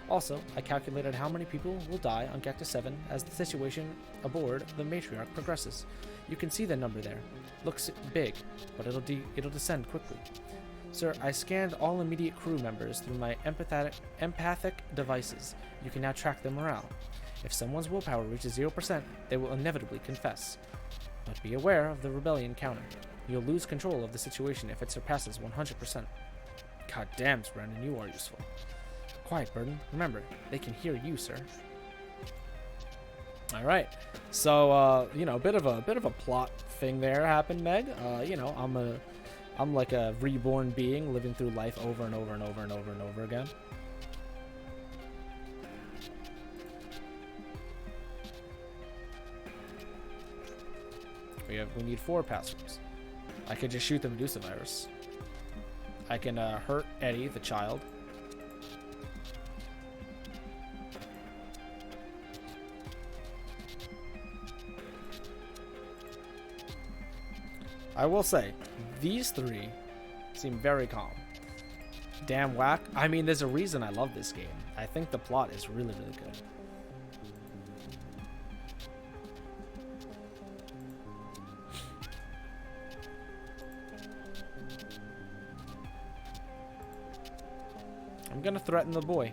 Also, I calculated how many people will die on Gacta 7 as the situation aboard the Matriarch progresses. You can see the number there. Looks big, but it'll descend quickly. Sir, I scanned all immediate crew members through my empathic devices. You can now track their morale. If someone's willpower reaches 0%, they will inevitably confess. But be aware of the rebellion counter. You'll lose control of the situation if it surpasses 100%. God damn, Brandon, you are useful. Quiet, Burden. Remember, they can hear you, sir. All right. So, you know, a bit of a plot thing there happened, Meg. You know, I'm like a reborn being living through life over and over and over and over and over again. We need 4 passwords. I could just shoot the Medusa virus. I can hurt Eddie, the child. I will say, these 3 seem very calm. Damn whack. I mean, there's a reason I love this game. I think the plot is really, really good. I'm gonna threaten the boy.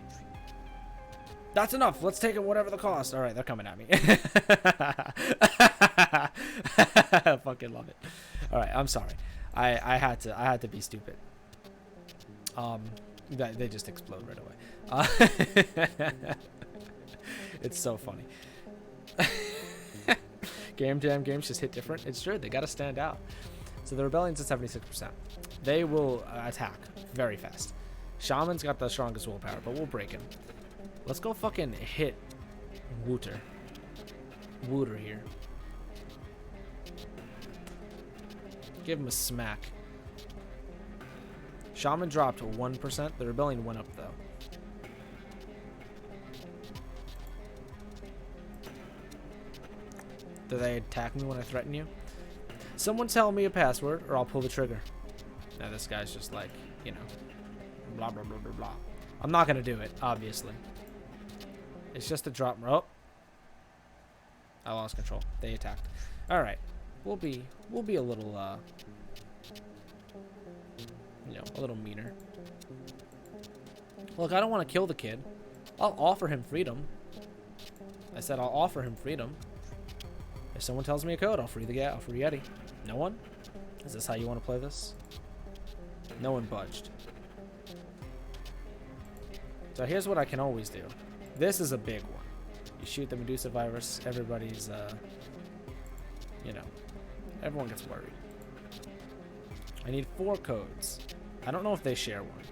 That's enough. Let's take it whatever the cost. All right, they're coming at me. I fucking love it. All right, I'm sorry. I had to be stupid. They just explode right away. It's so funny. Game Jam games just hit different. It's true. They got to stand out. So the rebellion's at 76%. They will attack very fast. Shaman's got the strongest willpower, but we'll break him. Let's go fucking hit Wooter here. Give him a smack. Shaman dropped 1%. The rebellion went up, though. Do they attack me when I threaten you? Someone tell me a password, or I'll pull the trigger. Now this guy's just like, you know, blah, blah, blah, blah, blah. I'm not going to do it, obviously. It's just a drop. Oh. I lost control. They attacked. All right. We'll be a little, you know, a little meaner. Look, I don't want to kill the kid. I'll offer him freedom. I said I'll offer him freedom. If someone tells me a code, I'll free the guy. I'll free Eddie. No one? Is this how you want to play this? No one budged. So here's what I can always do. This is a big one. You shoot the Medusa virus, everybody's, you know, everyone gets worried. I need 4 codes. I don't know if they share one.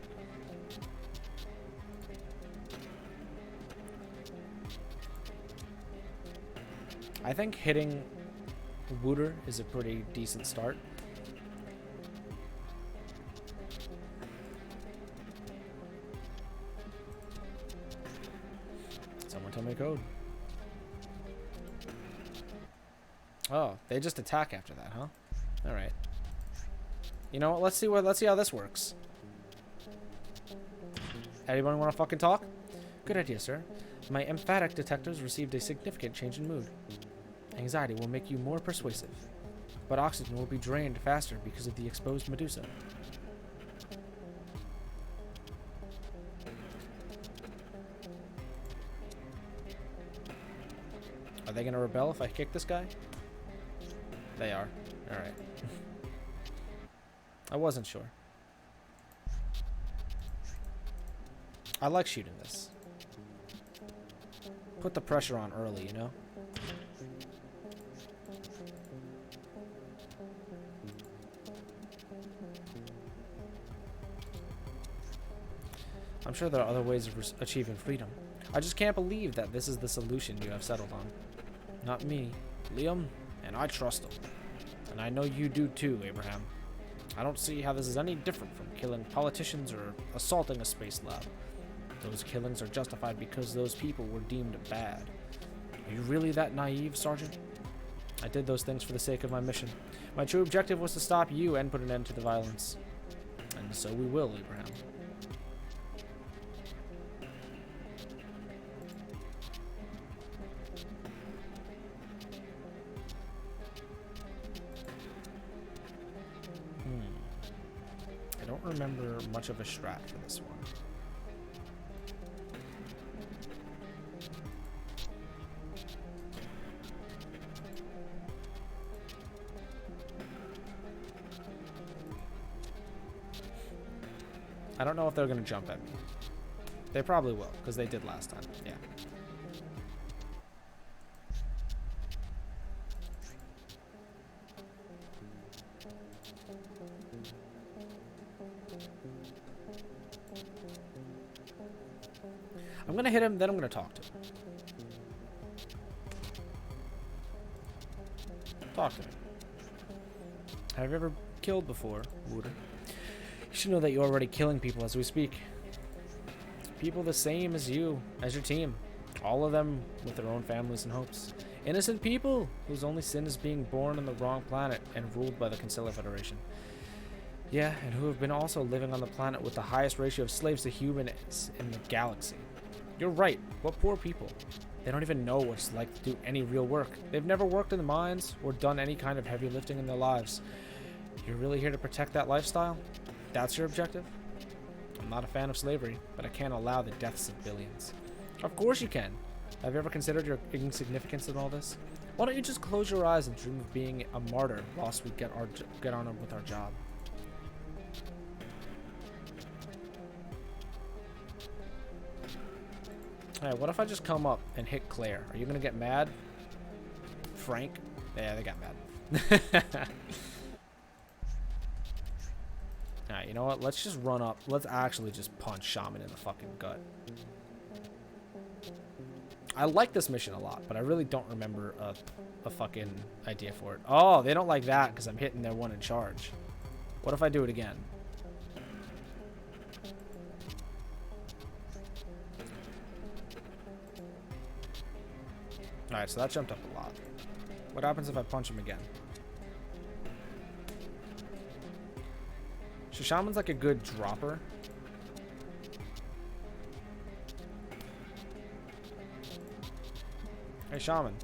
I think hitting Wooter is a pretty decent start. Someone tell me a code. Oh, they just attack after that, huh? All right. You know what? Let's see how this works. Anybody want to fucking talk? Good idea, sir. My emphatic detectors received a significant change in mood. Anxiety will make you more persuasive. but oxygen will be drained faster because of the exposed Medusa. Are they gonna rebel if I kick this guy? They are. Alright. I wasn't sure. I like shooting this. Put the pressure on early, you know? I'm sure there are other ways of achieving freedom. I just can't believe that this is the solution you have settled on. Not me, Liam, and I trust him. And I know you do too, Abraham. I don't see how this is any different from killing politicians or assaulting a space lab. Those killings are justified because those people were deemed bad. Are you really that naive, Sergeant? I did those things for the sake of my mission. My true objective was to stop you and put an end to the violence. And so we will, Abraham. I don't remember much of a strat for this one. I don't know if they're going to jump at me. They probably will, because they did last time. Yeah. I'm going to hit him, then I'm going to talk to him. Talk to me. Have you ever killed before, Wooter? You should know that you're already killing people as we speak. People the same as you, as your team. All of them with their own families and hopes. Innocent people whose only sin is being born on the wrong planet and ruled by the Consular Federation. Yeah, and who have been also living on the planet with the highest ratio of slaves to humans in the galaxy. You're right. What poor people. They don't even know what it's like to do any real work. They've never worked in the mines or done any kind of heavy lifting in their lives. You're really here to protect that lifestyle? That's your objective? I'm not a fan of slavery, but I can't allow the deaths of billions. Of course you can. Have you ever considered your insignificance in all this? Why don't you just close your eyes and dream of being a martyr whilst we get on with our job? Hey, what if I just come up and hit Claire? Are you gonna get mad? Frank? Yeah, they got mad. Alright, you know what? Let's just run up. Let's actually just punch Shaman in the fucking gut. I like this mission a lot, but I really don't remember a fucking idea for it. Oh, they don't like that because I'm hitting their one in charge. What if I do it again? Alright, so that jumped up a lot. What happens if I punch him again? So Shaman's like a good dropper. Hey Shaman.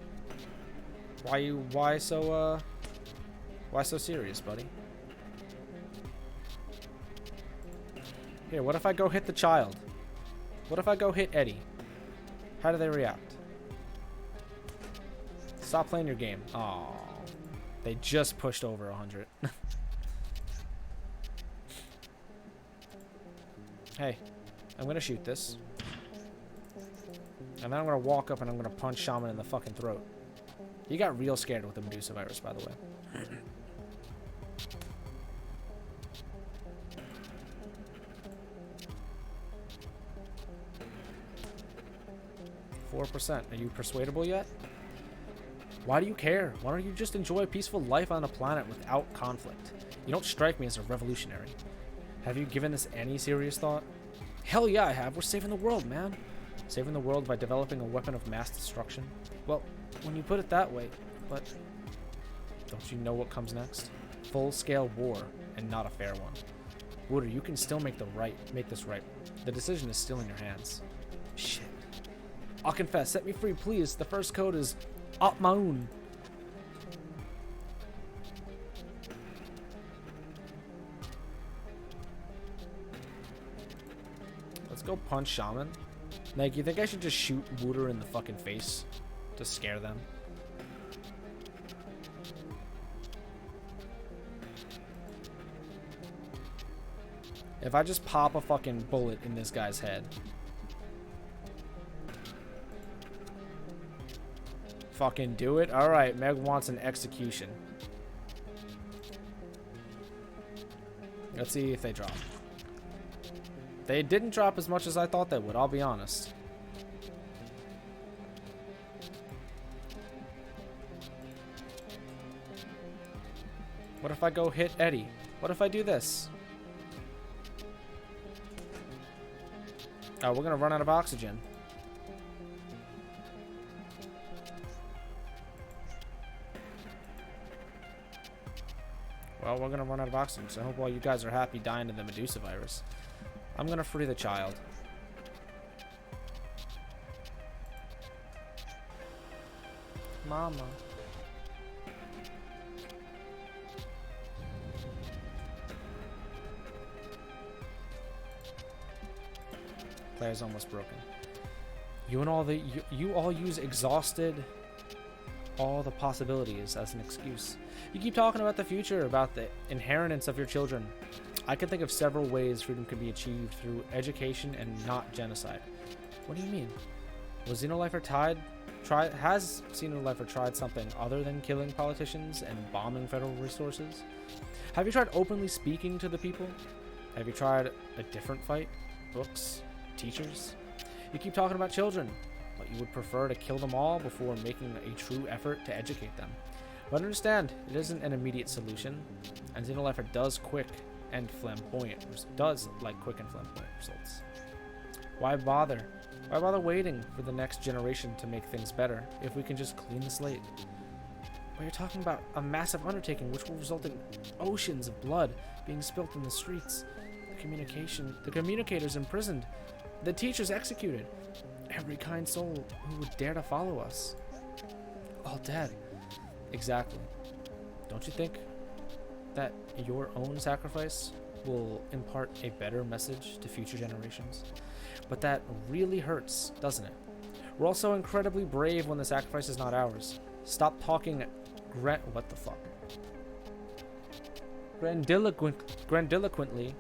Why so serious, buddy? Here, what if I go hit the child? What if I go hit Eddie? How do they react? Stop playing your game. Oh, they just pushed over 100. Hey, I'm gonna shoot this. And then I'm gonna walk up and I'm gonna punch Shaman in the fucking throat. He got real scared with the Medusa virus, by the way. 4%. Are you persuadable yet? Why do you care? Why don't you just enjoy a peaceful life on a planet without conflict? You don't strike me as a revolutionary. Have you given this any serious thought? Hell yeah, I have. We're saving the world, man. Saving the world by developing a weapon of mass destruction? Well, when you put it that way, but don't you know what comes next? Full-scale war, and not a fair one. Wooter, you can still make this right. The decision is still in your hands. Shit. I'll confess. Set me free, please. The first code is Atmaun. go punch Shaman. Like, you think I should just shoot Wooter in the fucking face to scare them? If I just pop a fucking bullet in this guy's head. Fucking do it? Alright, Meg wants an execution. Let's see if they drop. They didn't drop as much as I thought they would, I'll be honest. What if I go hit Eddie? What if I do this? Oh, we're gonna run out of oxygen. Well, we're gonna run out of oxygen, so I hope all you guys are happy dying to the Medusa virus. I'm gonna free the child. Mama. Player's almost broken. You all use exhausted all the possibilities as an excuse. You keep talking about the future, about the inheritance of your children. I can think of several ways freedom can be achieved through education and not genocide. What do you mean? Was Xenolifer has Xenolifer tried something other than killing politicians and bombing federal resources? Have you tried openly speaking to the people? Have you tried a different fight? Books? Teachers? You keep talking about children, but you would prefer to kill them all before making a true effort to educate them. But understand, it isn't an immediate solution, and Xenolifer does like quick and flamboyant results. Why bother? Why bother waiting for the next generation to make things better if we can just clean the slate? But you're talking about a massive undertaking which will result in oceans of blood being spilt in the streets, the communicators imprisoned, the teachers executed, every kind soul who would dare to follow us, all dead. Exactly. Don't you think that your own sacrifice will impart a better message to future generations? But that really hurts, doesn't it? We're also incredibly brave when the sacrifice is not ours. Stop talking what the fuck? Grandiloquently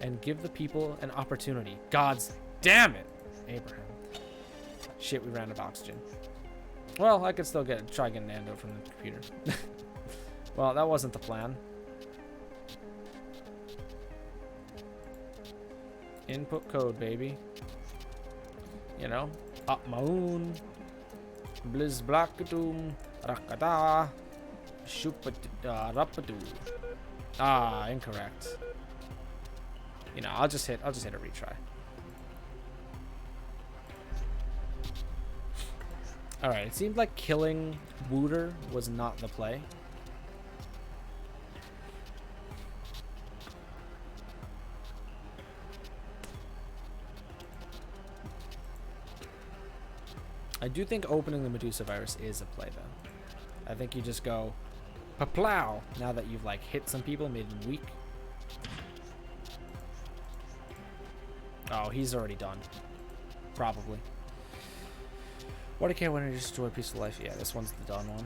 and give the people an opportunity. God's damn it, Abraham. Shit, we ran out of oxygen. Well, I could still try getting an antidote from the computer. Well, that wasn't the plan. Input code, baby. You know, up moon, blizz blackadoom, rakada, rapadu. Ah, incorrect. You know, I'll just hit a retry. Alright, it seemed like killing Wooter was not the play. I do think opening the Medusa virus is a play, though. I think you just go, plow, now that you've, like, hit some people, made them weak. Oh, he's already done. Probably. What I care when I destroy a piece of life? Yeah, this one's the done one.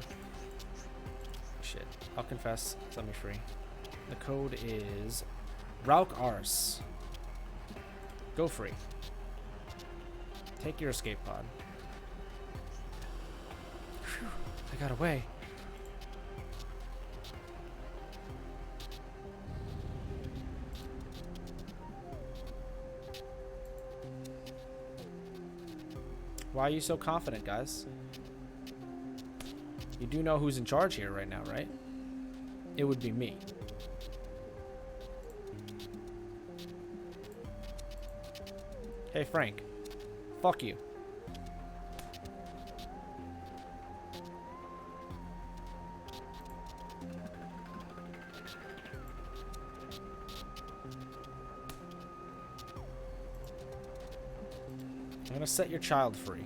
Shit. I'll confess. Set me free. The code is Rauk Ars. Go free. Take your escape pod. Whew, I got away. Why are you so confident, guys? You do know who's in charge here right now, right? It would be me. Hey, Frank. Fuck you. I'm gonna set your child free.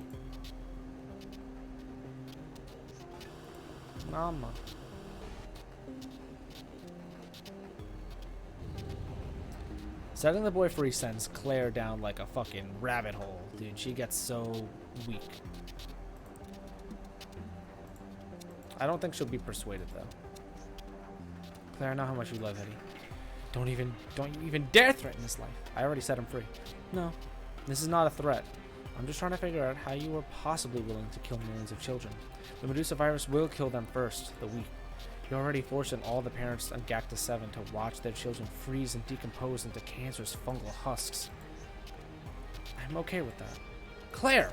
Mama. Setting the boy free sends Claire down like a fucking rabbit hole, dude. She gets so weak. I don't think she'll be persuaded, though. Claire, I know how much you love Eddie. Don't you even dare threaten his life. I already set him free. No, this is not a threat. I'm just trying to figure out how you were possibly willing to kill millions of children. The Medusa virus will kill them first, the weak. You're already forcing all the parents on Gacta 7 to watch their children freeze and decompose into cancerous fungal husks. I'm okay with that. Claire!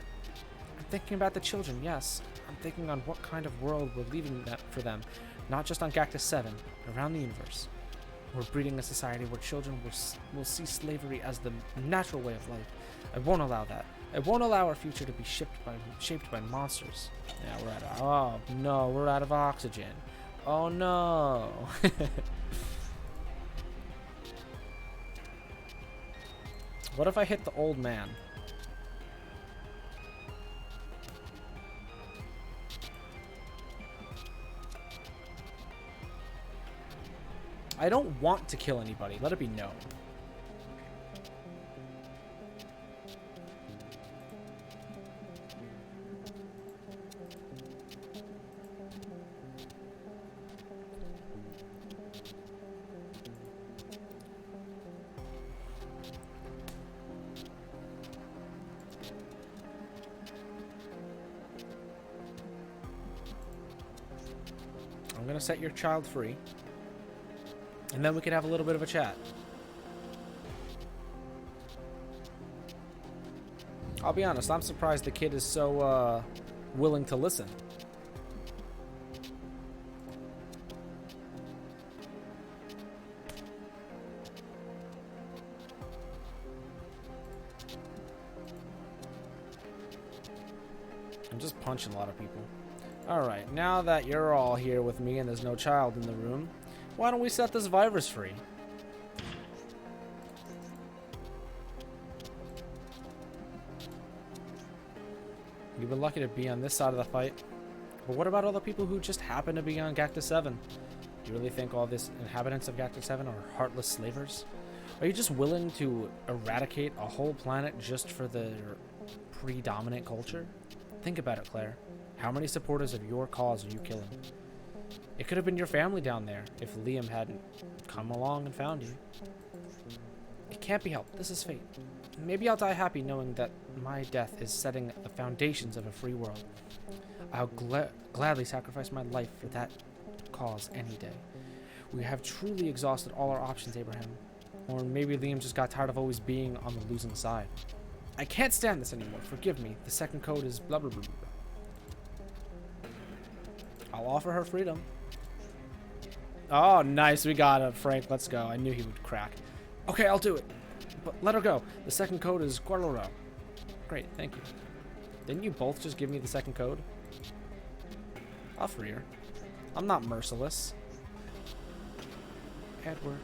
I'm thinking about the children, yes. I'm thinking on what kind of world we're leaving that for them, not just on Gacta 7, around the universe. We're breeding a society where children will see slavery as the natural way of life. I won't allow that. I won't allow our future to be shaped by monsters. Yeah, oh no, we're out of oxygen. Oh no. What if I hit the old man? I don't want to kill anybody. Let it be known. I'm gonna set your child free. And then we can have a little bit of a chat. I'll be honest, I'm surprised the kid is so willing to listen. I'm just punching a lot of people. Alright, now that you're all here with me and there's no child in the room, why don't we set this virus free? You've been lucky to be on this side of the fight. But what about all the people who just happen to be on Gacta 7? Do you really think all these inhabitants of Gacta 7 are heartless slavers? Are you just willing to eradicate a whole planet just for their predominant culture? Think about it, Claire. How many supporters of your cause are you killing? It could have been your family down there if Liam hadn't come along and found you. It can't be helped. This is fate. Maybe I'll die happy knowing that my death is setting the foundations of a free world. I'll gladly sacrifice my life for that cause any day. We have truly exhausted all our options, Abraham. Or maybe Liam just got tired of always being on the losing side. I can't stand this anymore. Forgive me. The second code is blah blah blah blah. I'll offer her freedom. Oh, nice. We got it, Frank. Let's go. I knew he would crack. Okay, I'll do it. But let her go. The second code is Guarloro. Great, thank you. Didn't you both just give me the second code? I'll free her. I'm not merciless. Edward.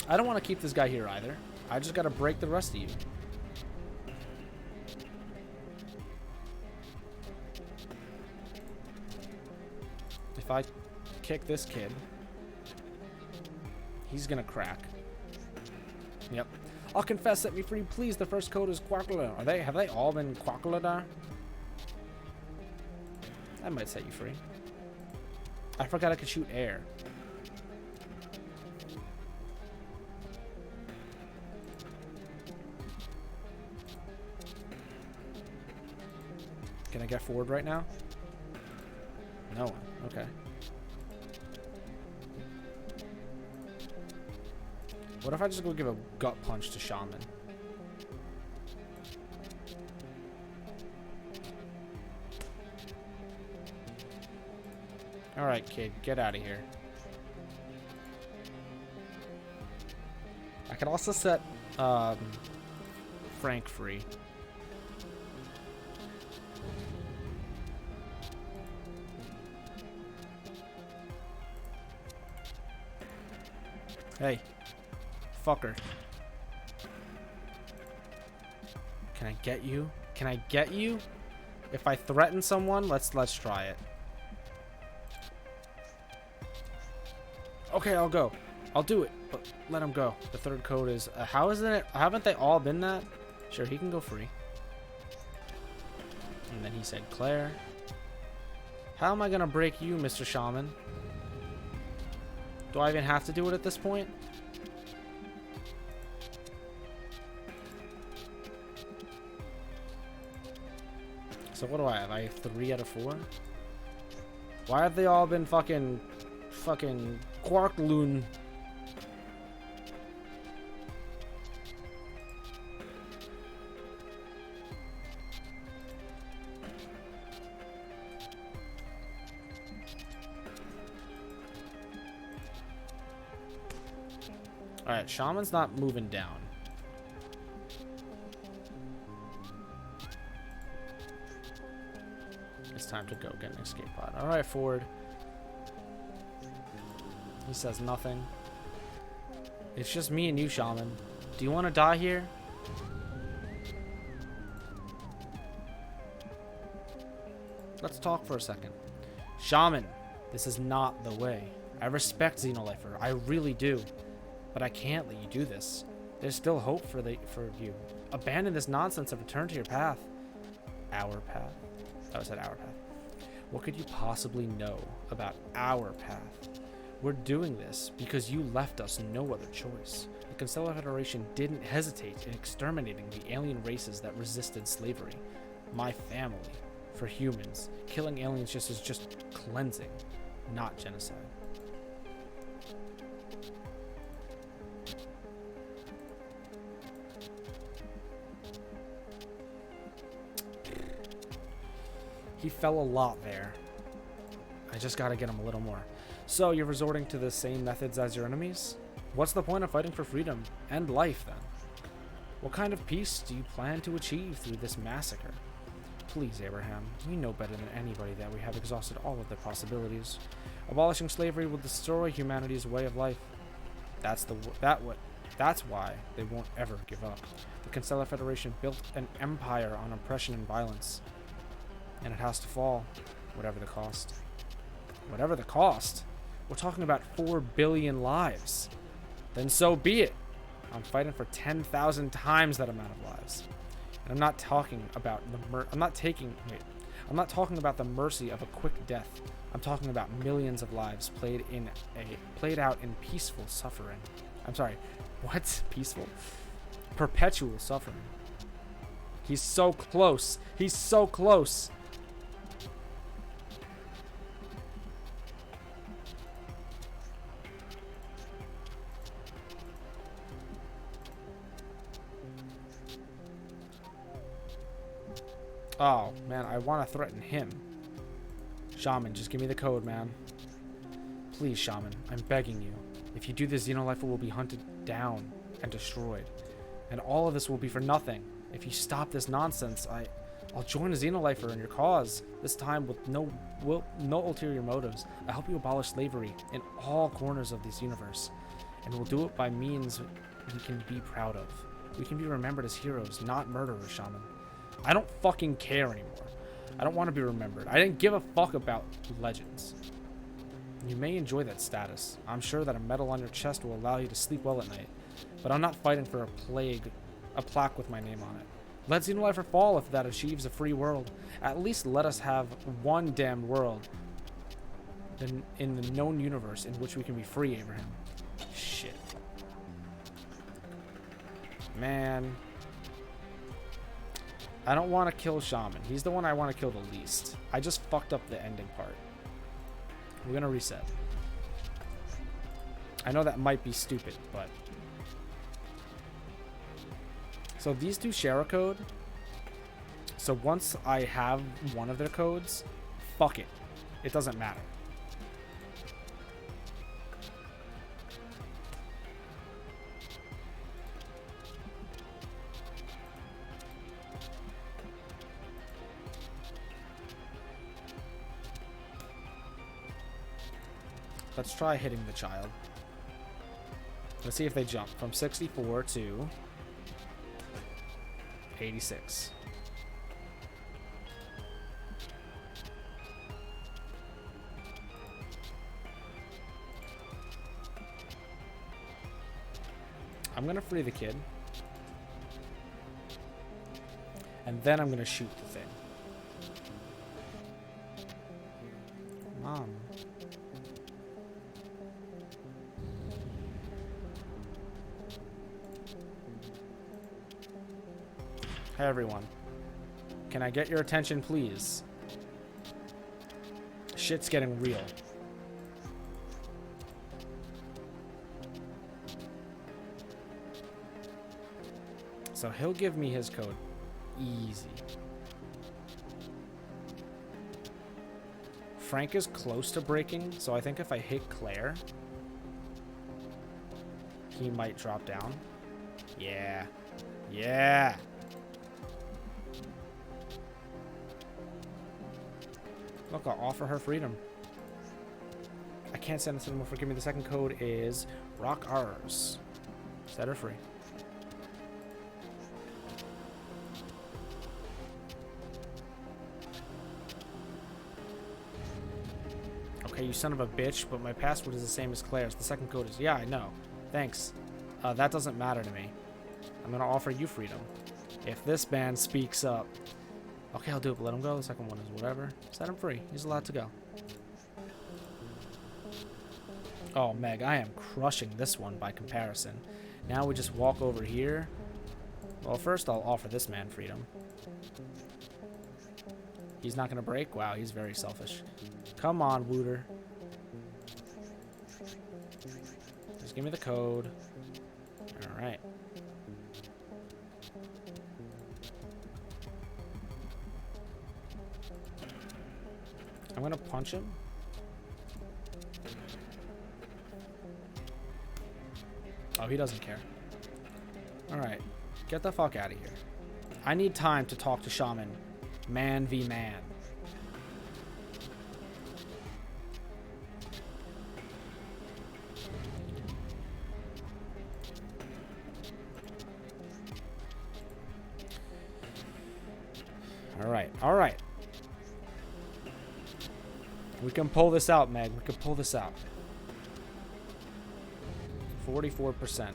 I don't want to keep this guy here either. I just gotta break the rest of you. If I kick this kid, he's gonna crack. Yep. I'll confess, set me free, please. The first code is Quackler. Have they all been Quackler? That might set you free. I forgot I could shoot air. Can I get forward right now? No one. Okay. What if I just go give a gut punch to Shaman? Alright, kid. Get out of here. I could also set Frank free. Hey, fucker. Can I get you? Can I get you? If I threaten someone, let's try it. Okay, I'll go. I'll do it, but let him go. The third code is, how isn't it? Haven't they all been that? Sure, he can go free. And then he said, Claire, how am I gonna break you, Mr. Shaman? Do I even have to do it at this point? So what do I have? I have 3 out of 4? Why have they all been fucking Quarkloon? Alright, Shaman's not moving down. It's time to go get an escape pod. Alright, Ford. He says nothing. It's just me and you, Shaman. Do you want to die here? Let's talk for a second. Shaman, this is not the way. I respect Xenolifer. I really do. But I can't let you do this. There's still hope for you. Abandon this nonsense and return to your path. Our path? I said our path. What could you possibly know about our path? We're doing this because you left us no other choice. The Constellar Federation didn't hesitate in exterminating the alien races that resisted slavery. My family. For humans, killing aliens is just cleansing, not genocide. He fell a lot there. I just gotta get him a little more. So you're resorting to the same methods as your enemies? What's the point of fighting for freedom and life then? What kind of peace do you plan to achieve through this massacre? Please, Abraham, you know better than anybody that we have exhausted all of the possibilities. Abolishing slavery will destroy humanity's way of life. That's why they won't ever give up. The Constellar Federation built an empire on oppression and violence. And it has to fall, whatever the cost. Whatever the cost? We're talking about 4 billion lives. Then so be it. I'm fighting for 10,000 times that amount of lives. And I'm not talking about I'm not talking about the mercy of a quick death. I'm talking about millions of lives played out in peaceful suffering. I'm sorry. What? Peaceful? Perpetual suffering. He's so close. He's so close. Oh, man, I want to threaten him. Shaman, just give me the code, man. Please, Shaman, I'm begging you. If you do this, Xenolifer will be hunted down and destroyed. And all of this will be for nothing. If you stop this nonsense, I'll join a Xenolifer in your cause. This time with no ulterior motives. I hope you abolish slavery in all corners of this universe. And we'll do it by means we can be proud of. We can be remembered as heroes, not murderers, Shaman. I don't fucking care anymore. I don't want to be remembered. I didn't give a fuck about legends. You may enjoy that status. I'm sure that a medal on your chest will allow you to sleep well at night. But I'm not fighting for a plaque with my name on it. Let Xenolifer fall if that achieves a free world. At least let us have one damned world in the known universe in which we can be free, Abraham. Shit. Man. I don't want to kill Shaman. He's the one I want to kill the least. I just fucked up the ending part. We're going to reset. I know that might be stupid, but... So these two share a code. So once I have one of their codes, fuck it. It doesn't matter. Let's try hitting the child. Let's see if they jump from 64 to 86. I'm gonna free the kid. And then I'm gonna shoot the thing. Come on. Hey everyone. Can I get your attention, please? Shit's getting real. So he'll give me his code. Easy. Frank is close to breaking, so I think if I hit Claire, he might drop down. Yeah. Yeah. Look, I'll offer her freedom. I can't send this anymore. Forgive me. The second code is Rock R's. Set her free. Okay, you son of a bitch, but my password is the same as Claire's. The second code is... Yeah, I know. Thanks. That doesn't matter to me. I'm going to offer you freedom. If this man speaks up... Okay, I'll do it, but let him go. The second one is whatever. Set him free. He's allowed to go. Oh, Meg, I am crushing this one by comparison. Now we just walk over here. Well, first I'll offer this man freedom. He's not going to break? Wow, he's very selfish. Come on, Wooter. Just give me the code. All right. I'm going to punch him. Oh, he doesn't care. All right. Get the fuck out of here. I need time to talk to Shaman. Man v man. All right. All right. We can pull this out, Meg. We can pull this out. 44%.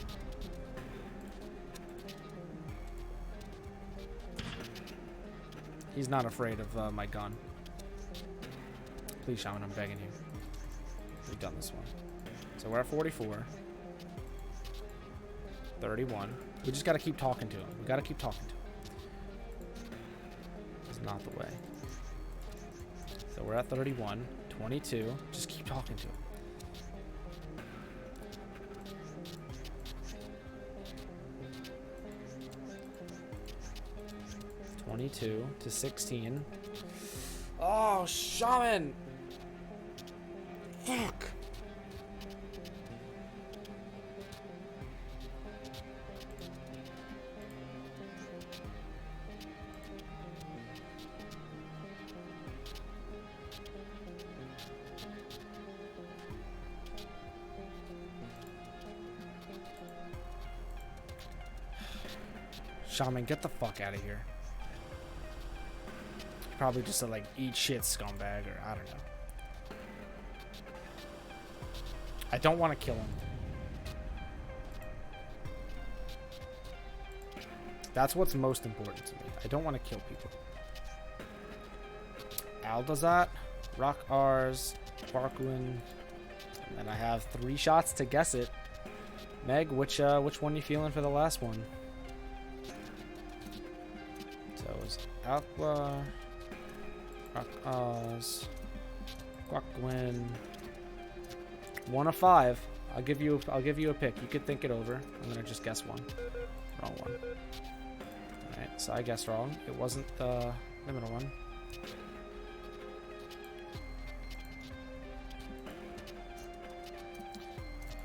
He's not afraid of my gun. Please, Shaman, I'm begging you. We've done this one. So we're at 44. 31. We just got to keep talking to him. We got to keep talking to him. It's not the way. So we're at 31. 22. Just keep talking to him. 22 to 16. Oh, Shaman! Fuck! Shaman, get the fuck out of here. Probably just to like eat shit, scumbag, or I don't know. I don't want to kill him. That's what's most important to me. I don't want to kill people. Aldazat, Rock R's, Barkwin, and then I have 3 shots to guess it. Meg, which one you feeling for the last one? So it was Aqua, Rock Oz, Barkwin. 1 of 5. I'll give you a pick. You could think it over. I'm gonna just guess one. Wrong one. Alright, so I guessed wrong. It wasn't the middle one.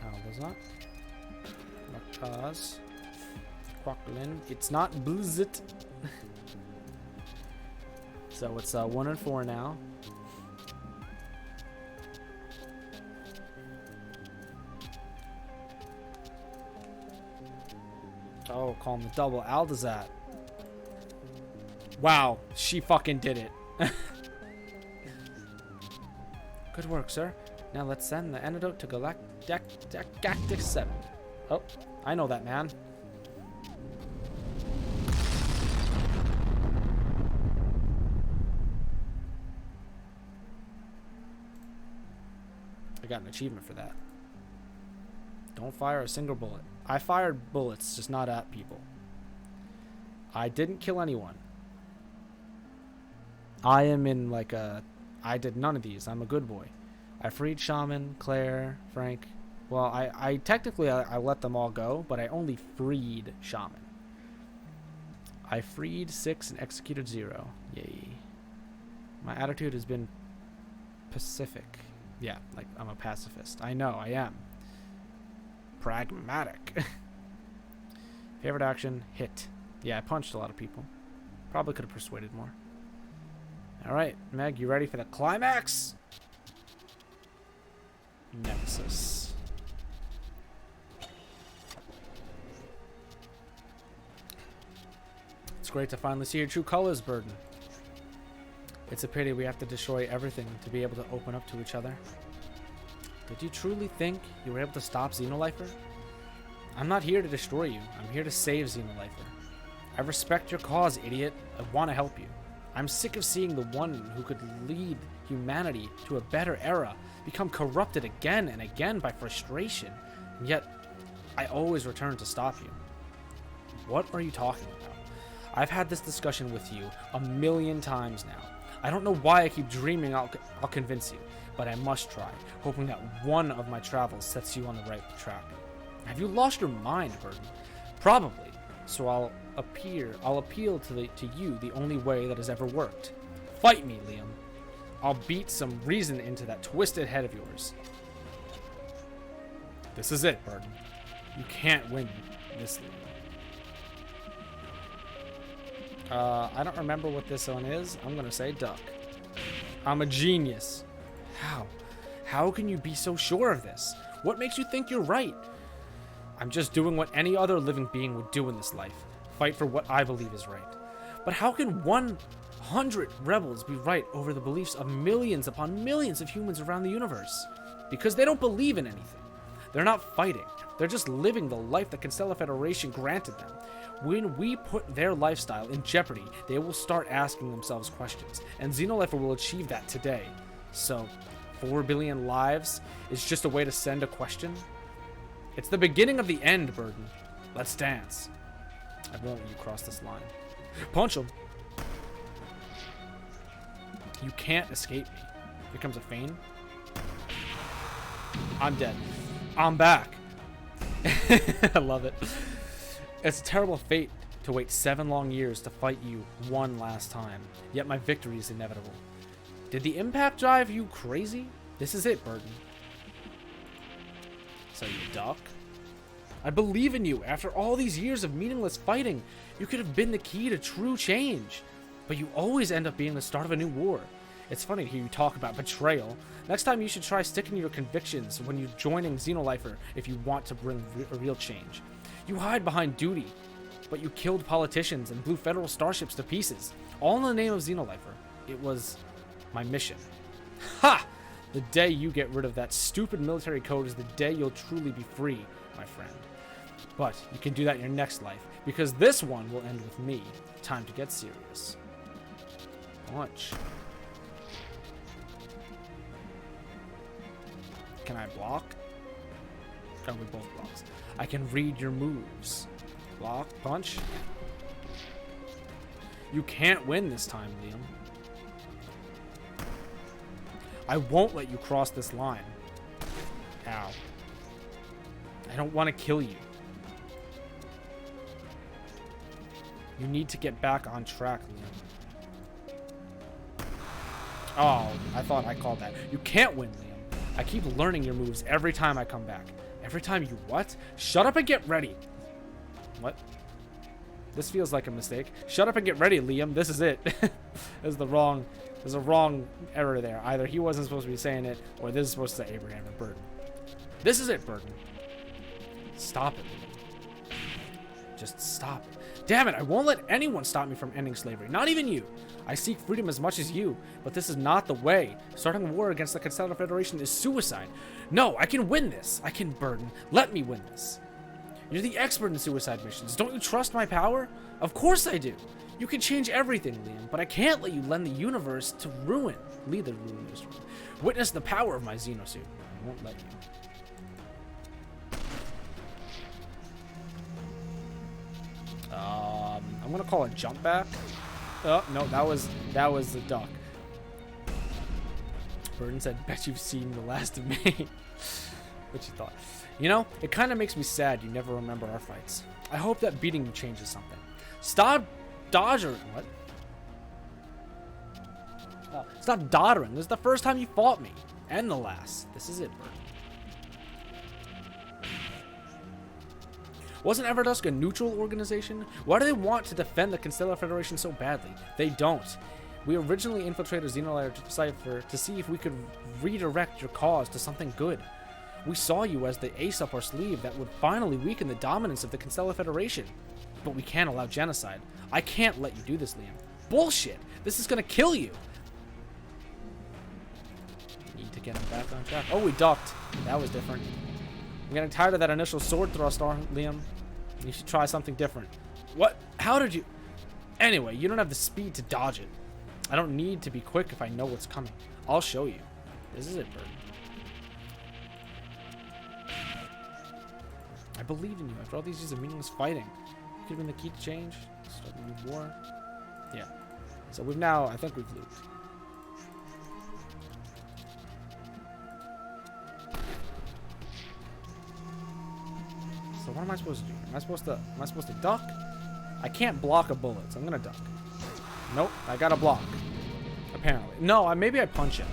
Aldazat, Rakaz, Quaklin. It's not Blizzit. So it's 1 and 4 now. Oh, call him the double. Aldazat. Wow, she fucking did it. Good work, sir. Now let's send the antidote to Galactic 7. Oh, I know that man. I got an achievement for that. Don't fire a single bullet. I fired bullets, just not at people. I didn't kill anyone. I am in like a... I did none of these. I'm a good boy. I freed Shaman, Claire, Frank. Well, I technically I let them all go, but I only freed Shaman. I freed 6 and executed 0. Yay. My attitude has been pacific. Yeah, like I'm a pacifist. I know, I am. Pragmatic. Favorite action, hit. Yeah, I punched a lot of people. Probably could have persuaded more. Alright, Meg, you ready for the climax? Nemesis. It's great to finally see your true colors, Burden. It's a pity we have to destroy everything to be able to open up to each other. Did you truly think you were able to stop Xenolifer? I'm not here to destroy you. I'm here to save Xenolifer. I respect your cause, idiot. I want to help you. I'm sick of seeing the one who could lead humanity to a better era become corrupted again and again by frustration, and yet I always return to stop you. What are you talking about? I've had this discussion with you a million times now. I don't know why I keep dreaming I'll convince you, but I must try, hoping that one of my travels sets you on the right track. Have you lost your mind, Burden? Probably. So I'll appeal to you the only way that has ever worked. Fight me, Liam. I'll beat some reason into that twisted head of yours. This is it, Burden. You can't win this, Liam. I don't remember what this one is. I'm gonna say duck. I'm a genius. How? How can you be so sure of this? What makes you think you're right? I'm just doing what any other living being would do in this life. Fight for what I believe is right. But how can 100 rebels be right over the beliefs of millions upon millions of humans around the universe? Because they don't believe in anything. They're not fighting. They're just living the life the Constellar Federation granted them. When we put their lifestyle in jeopardy, they will start asking themselves questions. And Xenolifer will achieve that today. So, 4 billion lives is just a way to send a question? It's the beginning of the end, Burden. Let's dance. I won't let you cross this line. Punch him. You can't escape me. Here comes a feign. I'm dead. I'm back. I love it. It's a terrible fate to wait 7 long years to fight you one last time. Yet my victory is inevitable. Did the impact drive you crazy? This is it, Burden. So you duck? I believe in you. After all these years of meaningless fighting, you could have been the key to true change. But you always end up being the start of a new war. It's funny to hear you talk about betrayal. Next time you should try sticking to your convictions when you're joining Xenolifer if you want to bring a real change. You hide behind duty, but you killed politicians and blew federal starships to pieces. All in the name of Xenolifer. It was my mission. Ha! The day you get rid of that stupid military code is the day you'll truly be free, my friend. But you can do that in your next life, because this one will end with me. Time to get serious. Punch. Can I block? Oh, we both blocks. I can read your moves. Block, punch. You can't win this time, Liam. I won't let you cross this line. Ow. I don't want to kill you. You need to get back on track, Liam. Oh, I thought I called that. You can't win, Liam. I keep learning your moves every time I come back. Every time you what? Shut up and get ready. What? This feels like a mistake. Shut up and get ready, Liam. This is it. There's a wrong error there. Either he wasn't supposed to be saying it, or this is supposed to say Abraham or Burden. This is it, Burden. Stop it, Liam. Just stop it. Damn it, I won't let anyone stop me from ending slavery. Not even you. I seek freedom as much as you, but this is not the way. Starting a war against the Constellar Federation is suicide. No, I can win this. I can, Burden. Let me win this. You're the expert in suicide missions. Don't you trust my power? Of course I do. You can change everything, Liam, but I can't let you lend the universe to ruin. Lead the universe. Witness the power of my Xenosuit. I won't let you. I'm gonna call it jump back. Oh no, that was the duck. Burden said, "Bet you've seen the last of me." What you thought? You know, it kind of makes me sad you never remember our fights. I hope that beating you changes something. Stop dodging. What? Oh, stop doddering. This is the first time you fought me. And the last. This is it, Burden. Wasn't Everdusk a neutral organization? Why do they want to defend the Constellar Federation so badly? They don't. We originally infiltrated Xenolayer Cypher to see if we could redirect your cause to something good. We saw you as the ace up our sleeve that would finally weaken the dominance of the Constellar Federation. But we can't allow genocide. I can't let you do this, Liam. Bullshit! This is gonna kill you! Need to get him back on track. Oh, we ducked. That was different. I'm getting tired of that initial sword thrust, Liam. You should try something different. What? How did you... Anyway, you don't have the speed to dodge it. I don't need to be quick if I know what's coming. I'll show you. This is it, Burden. I believe in you. After all these years of meaningless fighting, you could have been the key to change. Start a new war. Yeah. So we've now... I think we've looped. So what am I supposed to do? Am I supposed to duck? I can't block a bullet, so I'm gonna duck. Nope, I gotta block. Apparently. No, maybe I punch him.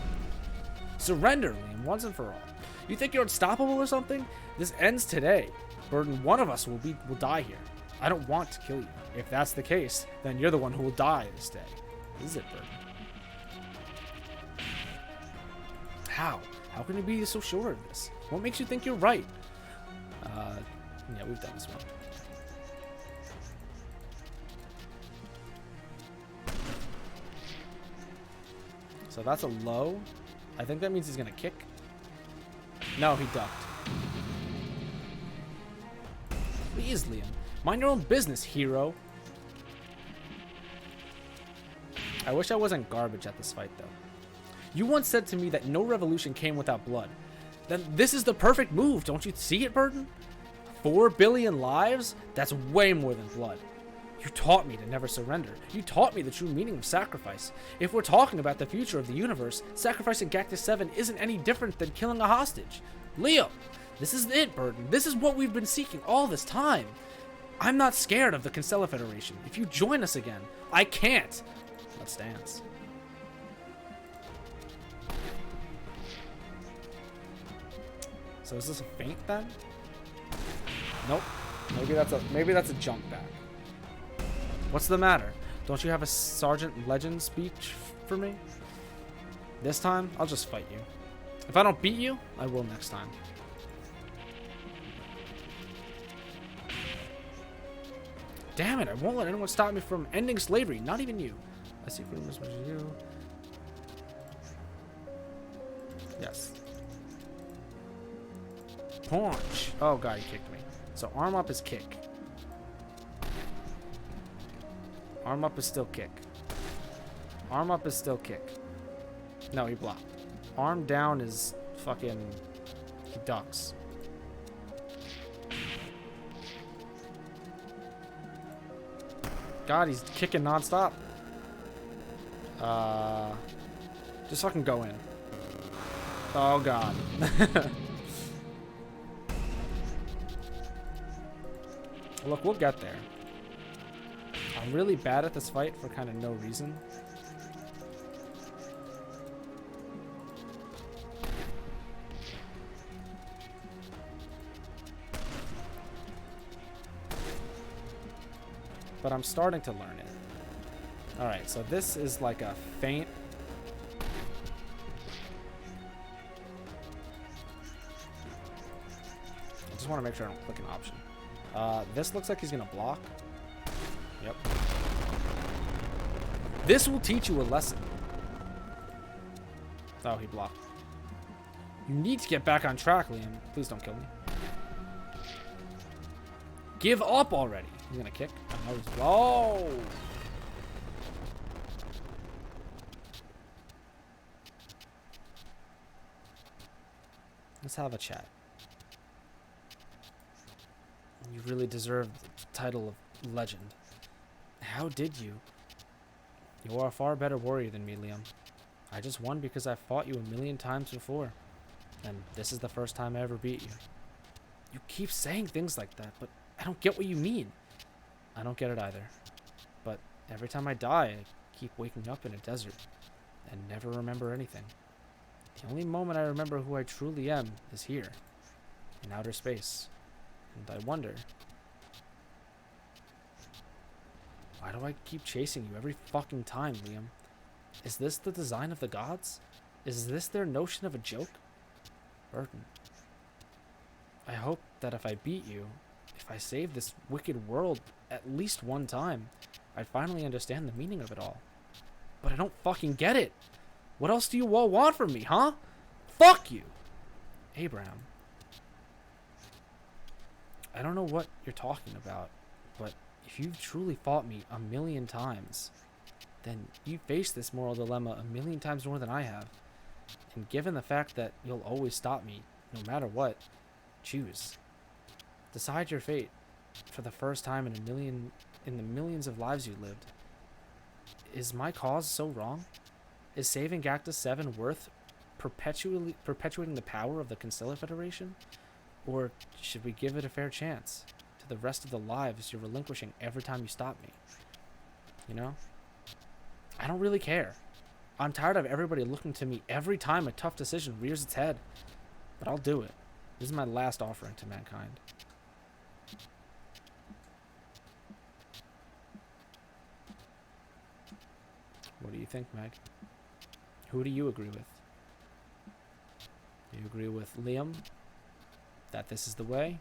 Surrender, Liam, once and for all. You think you're unstoppable or something? This ends today. Burden, one of us will die here. I don't want to kill you. If that's the case, then you're the one who will die this day. This is it, Burden. How? How can you be so sure of this? What makes you think you're right? Yeah, we've done this one. So that's a low. I think that means he's gonna kick. No, he ducked. Please, Liam. Mind your own business, hero. I wish I wasn't garbage at this fight, though. You once said to me that no revolution came without blood. Then this is the perfect move. Don't you see it, Burden? 4 billion lives? That's way more than blood. You taught me to never surrender. You taught me the true meaning of sacrifice. If we're talking about the future of the universe, sacrificing Gactus 7 isn't any different than killing a hostage. Leo, this is it, Burden. This is what we've been seeking all this time. I'm not scared of the Constellar Federation. If you join us again, I can't. Let's dance. So is this a feint then? Nope. Maybe that's a jump back. What's the matter? Don't you have a Sergeant Legend speech for me? This time, I'll just fight you. If I don't beat you, I will next time. Damn it, I won't let anyone stop me from ending slavery, not even you. I see freedom as much as you. Yes. Punch. Oh god, he kicked me. So arm up is kick. Arm up is still kick. Arm up is still kick. No, he blocked. Arm down is fucking... He ducks. God, he's kicking non-stop. Just fucking go in. Oh god. Look, we'll get there. I'm really bad at this fight for kind of no reason. But I'm starting to learn it. Alright, so this is like a feint. I just want to make sure I don't click an option. This looks like he's gonna block. Yep. This will teach you a lesson. Oh, he blocked. You need to get back on track, Liam. Please don't kill me. Give up already. He's gonna kick. Oh. Let's have a chat. You really deserve the title of legend. How did you? You are a far better warrior than me, Liam. I just won because I've fought you a million times before. And this is the first time I ever beat you. You keep saying things like that, but I don't get what you mean. I don't get it either. But every time I die, I keep waking up in a desert and never remember anything. The only moment I remember who I truly am is here, in outer space. And I wonder, why do I keep chasing you every fucking time, Liam? Is this the design of the gods? Is this their notion of a joke? Burden. I hope that if I beat you, if I save this wicked world at least one time, I'd finally understand the meaning of it all. But I don't fucking get it. What else do you all want from me, huh? Fuck you! Abraham. I don't know what you're talking about, but if you've truly fought me a million times, then you face this moral dilemma a million times more than I have. And given the fact that you'll always stop me, no matter what, choose. Decide your fate for the first time in the millions of lives you lived. Is my cause so wrong? Is saving Gactus 7 worth perpetuating the power of the Constellar Federation? Or should we give it a fair chance to the rest of the lives you're relinquishing every time you stop me? You know? I don't really care. I'm tired of everybody looking to me every time a tough decision rears its head. But I'll do it. This is my last offering to mankind. What do you think, Meg? Who do you agree with? Do you agree with Liam, that this is the way?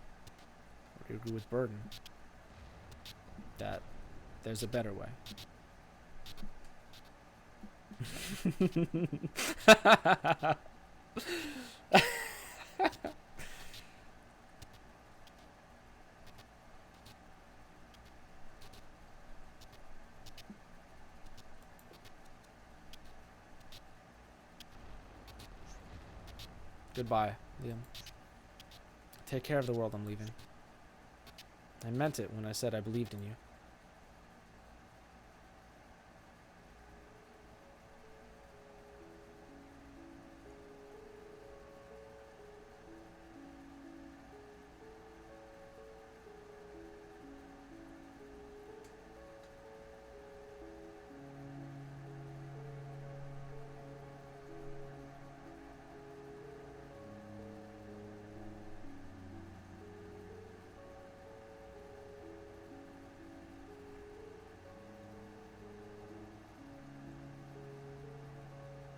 Or do you agree with Burden, that there's a better way? Goodbye, Liam. Take care of the world I'm leaving. I meant it when I said I believed in you.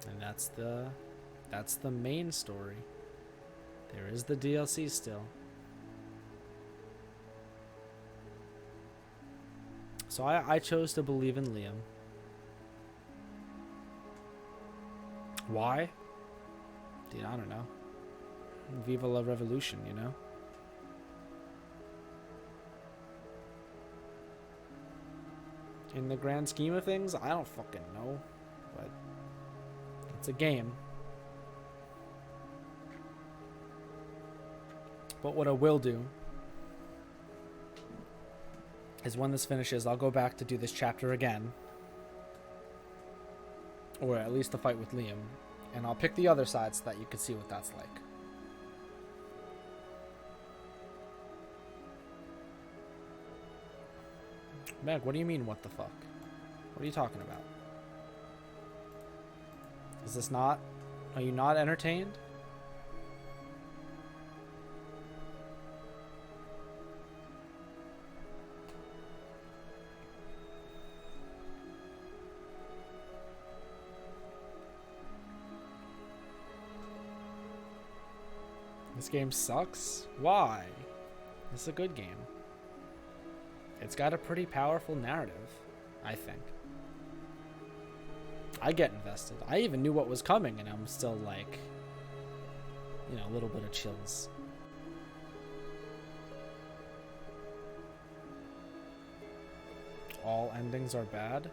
And that's the main story. There is the DLC still. So I chose to believe in Liam. Why? Dude, I don't know. Viva la revolution, you know? In the grand scheme of things, I don't fucking know. But it's a game. But what I will do is when this finishes, I'll go back to do this chapter again. Or at least the fight with Liam. And I'll pick the other side so that you can see what that's like. Meg, what do you mean, what the fuck? What are you talking about? Is this not... Are you not entertained? This game sucks? Why? This is a good game. It's got a pretty powerful narrative, I think. I get invested. I even knew what was coming, and I'm still like, you know, a little bit of chills. all endings are bad.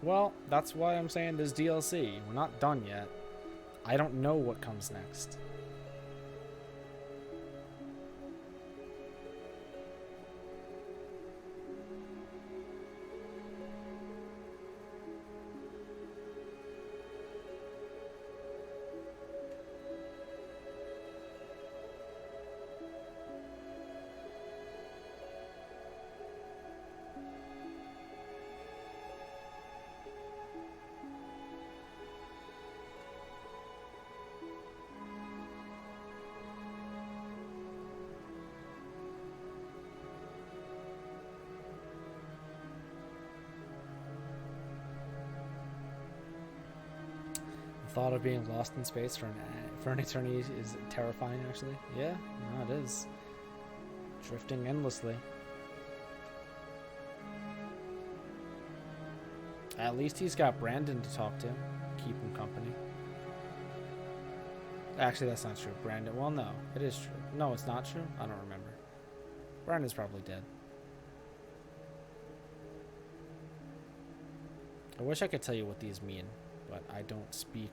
Well, that's why I'm saying there's DLC. We're not done yet. I don't know what comes next. Thought of being lost in space for an eternity is terrifying, actually. Yeah, no, it is. Drifting endlessly. At least he's got Brandon to talk to. Keep him company. Actually, that's not true. Brandon, well, no, it is true. No, it's not true? I don't remember. Brandon's probably dead. I wish I could tell you what these mean, but I don't speak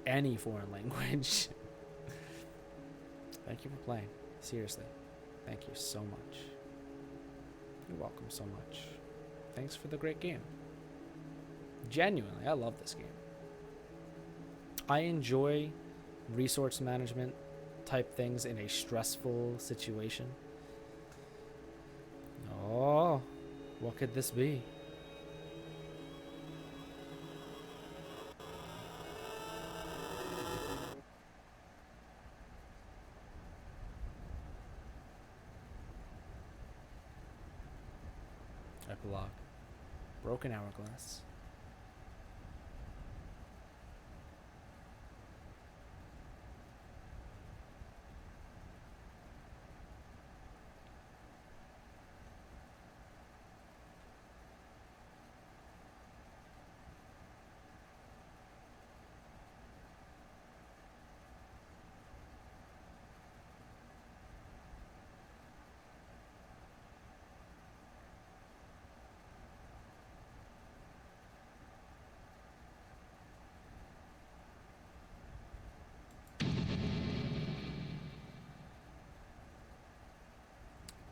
any foreign language. Thank you for playing. Seriously. Thank you so much. You're welcome so much. Thanks for the great game. Genuinely, I love this game. I enjoy resource management type things in a stressful situation. Oh, what could this be? Epilogue. Broken hourglass.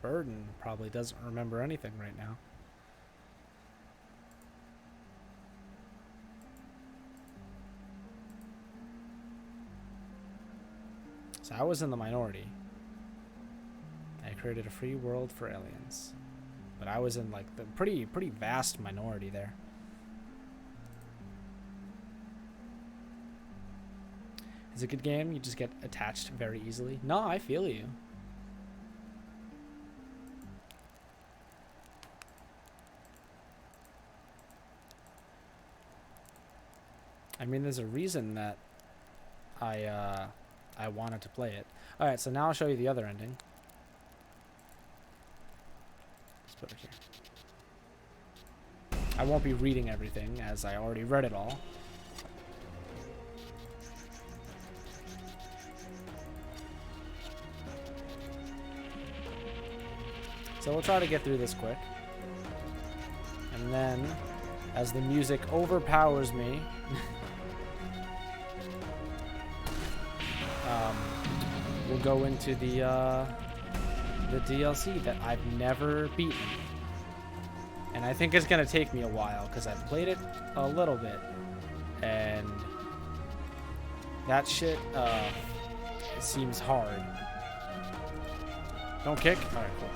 Burden probably doesn't remember anything right now. So I was in the minority. I created a free world for aliens. But I was in like the pretty vast minority there. It's a good game, you just get attached very easily. No, I feel you. I mean, there's a reason that I wanted to play it. All right, so now I'll show you the other ending. Let's put it here. I won't be reading everything, as I already read it all. So we'll try to get through this quick. And then, as the music overpowers me, we'll go into the DLC that I've never beaten. And I think it's going to take me a while, because I've played it a little bit. And that shit, it seems hard. Don't kick? Alright, cool.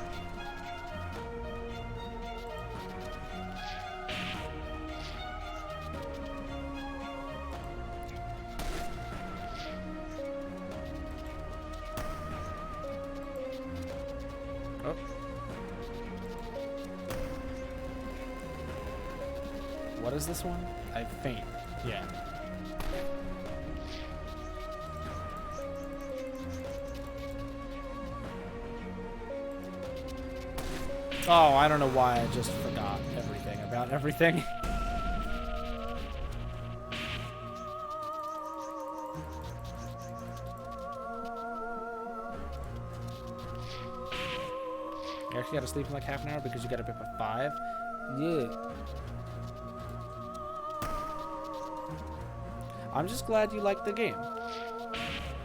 What is this one? I faint. Yeah. Oh, I don't know why I just forgot everything about everything. You actually gotta sleep in like half an hour because you got up at 5. Yeah. I'm just glad you like the game.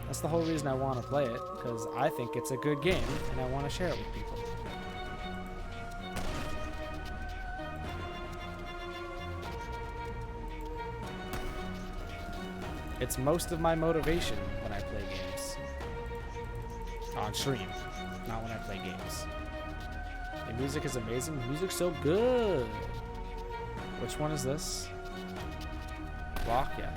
That's the whole reason I want to play it, because I think it's a good game, and I want to share it with people. It's most of my motivation when I play games. On stream, not when I play games. The music is amazing. The music's so good. Which one is this? Rock, yeah.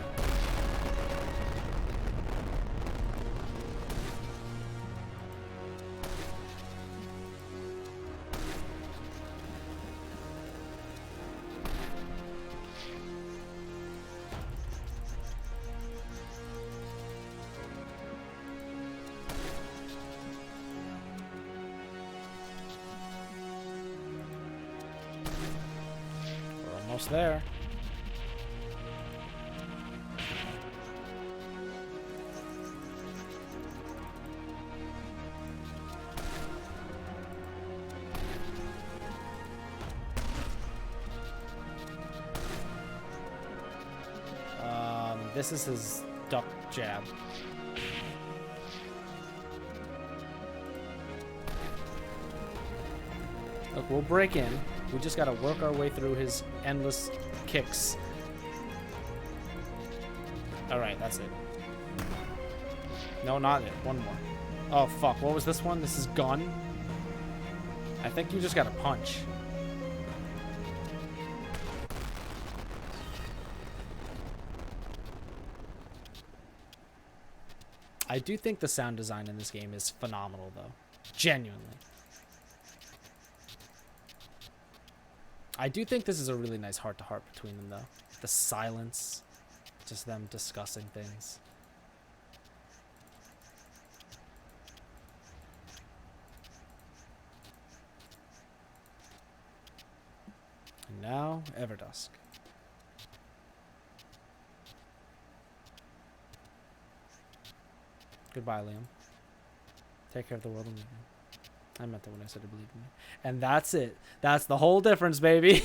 We're almost there. This is his duck jab. Look, we'll break in. We just gotta work our way through his endless kicks. Alright, that's it. No, not it. One more. Oh, fuck. What was this one? This is gun? I think you just gotta punch. I do think the sound design in this game is phenomenal, though. Genuinely. I do think this is a really nice heart-to-heart between them, though. The silence. Just them discussing things. And now, Everdusk. Goodbye, Liam. Take care of the world and leave me. I meant that when I said I believe in you. And that's it. That's the whole difference, baby.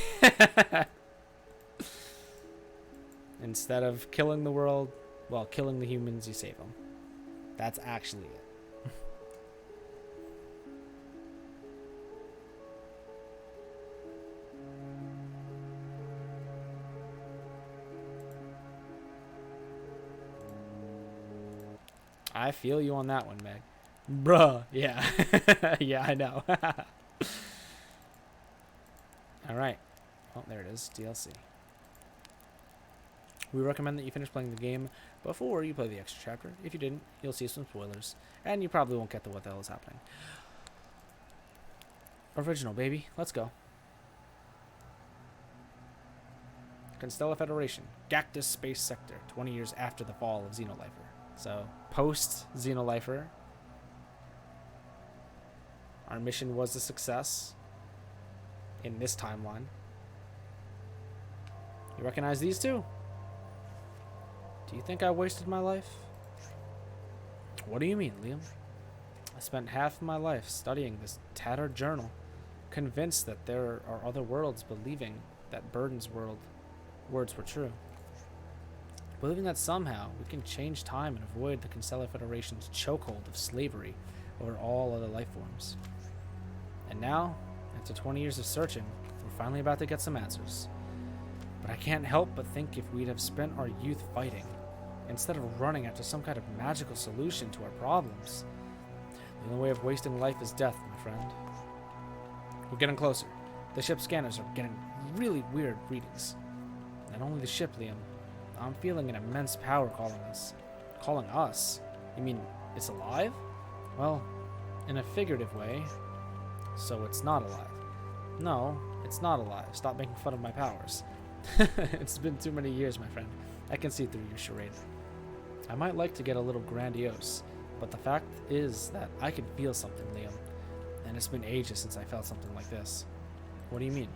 Instead of killing the world, well, killing the humans, you save them. That's actually it. I feel you on that one, Meg. Bruh. Yeah. Yeah, I know. Alright. Oh, there it is. DLC. We recommend that you finish playing the game before you play the extra chapter. If you didn't, you'll see some spoilers. And you probably won't get to what the hell is happening. Original, baby. Let's go. Constellar Federation. Gactus Space Sector. 20 years after the fall of Xenolifer. So, post-Xenolifer. Our mission was a success. In this timeline. You recognize these two? Do you think I wasted my life? What do you mean, Liam? I spent half my life studying this tattered journal, convinced that there are other worlds, believing that Burden's words were true. Believing that somehow we can change time and avoid the Constellar Federation's chokehold of slavery over all other life forms. And now, after 20 years of searching, we're finally about to get some answers. But I can't help but think if we'd have spent our youth fighting, instead of running after some kind of magical solution to our problems, the only way of wasting life is death, my friend. We're getting closer. The ship's scanners are getting really weird readings. Not only the ship, Liam. I'm feeling an immense power calling us. Calling us? You mean it's alive? Well, in a figurative way. So it's not alive. No, it's not alive. Stop making fun of my powers. It's been too many years, my friend. I can see through your charade. I might like to get a little grandiose, but the fact is that I can feel something, Liam. And it's been ages since I felt something like this. What do you mean?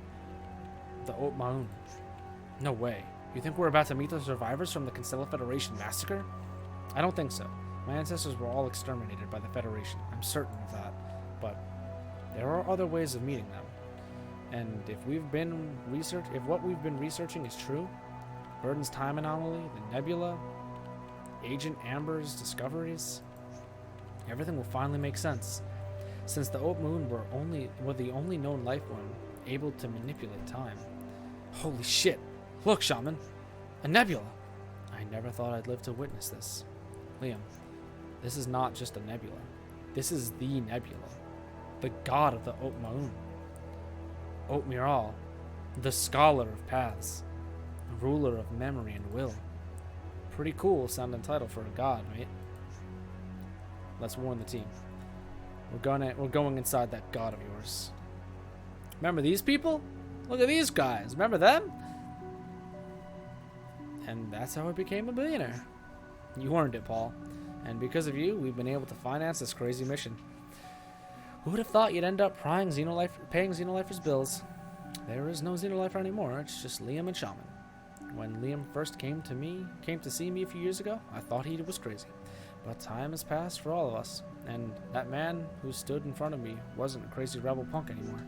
The Haute Maun. No way. You think we're about to meet the survivors from the Constellar Federation massacre? I don't think so. My ancestors were all exterminated by the Federation. I'm certain of that. But there are other ways of meeting them. And if what we've been researching is true, Burden's time anomaly, the nebula, Agent Amber's discoveries, everything will finally make sense. Since the Oat Moon were the only known life form able to manipulate time. Holy shit! Look, Shaman! A nebula! I never thought I'd live to witness this. Liam, this is not just a nebula. This is the nebula. The god of the Oat Moon. Oat Miral, the scholar of paths, ruler of memory and will. Pretty cool sounding title for a god, mate. Let's warn the team. We're going inside that god of yours. Remember these people? Look at these guys. Remember them? And that's how I became a billionaire. You earned it, Paul. And because of you, we've been able to finance this crazy mission. Who would have thought you'd end up paying Xenolifers' bills? There is no Xenolifer anymore. It's just Liam and Shaman. When Liam first came to see me a few years ago, I thought he was crazy. But time has passed for all of us, and that man who stood in front of me wasn't a crazy rebel punk anymore.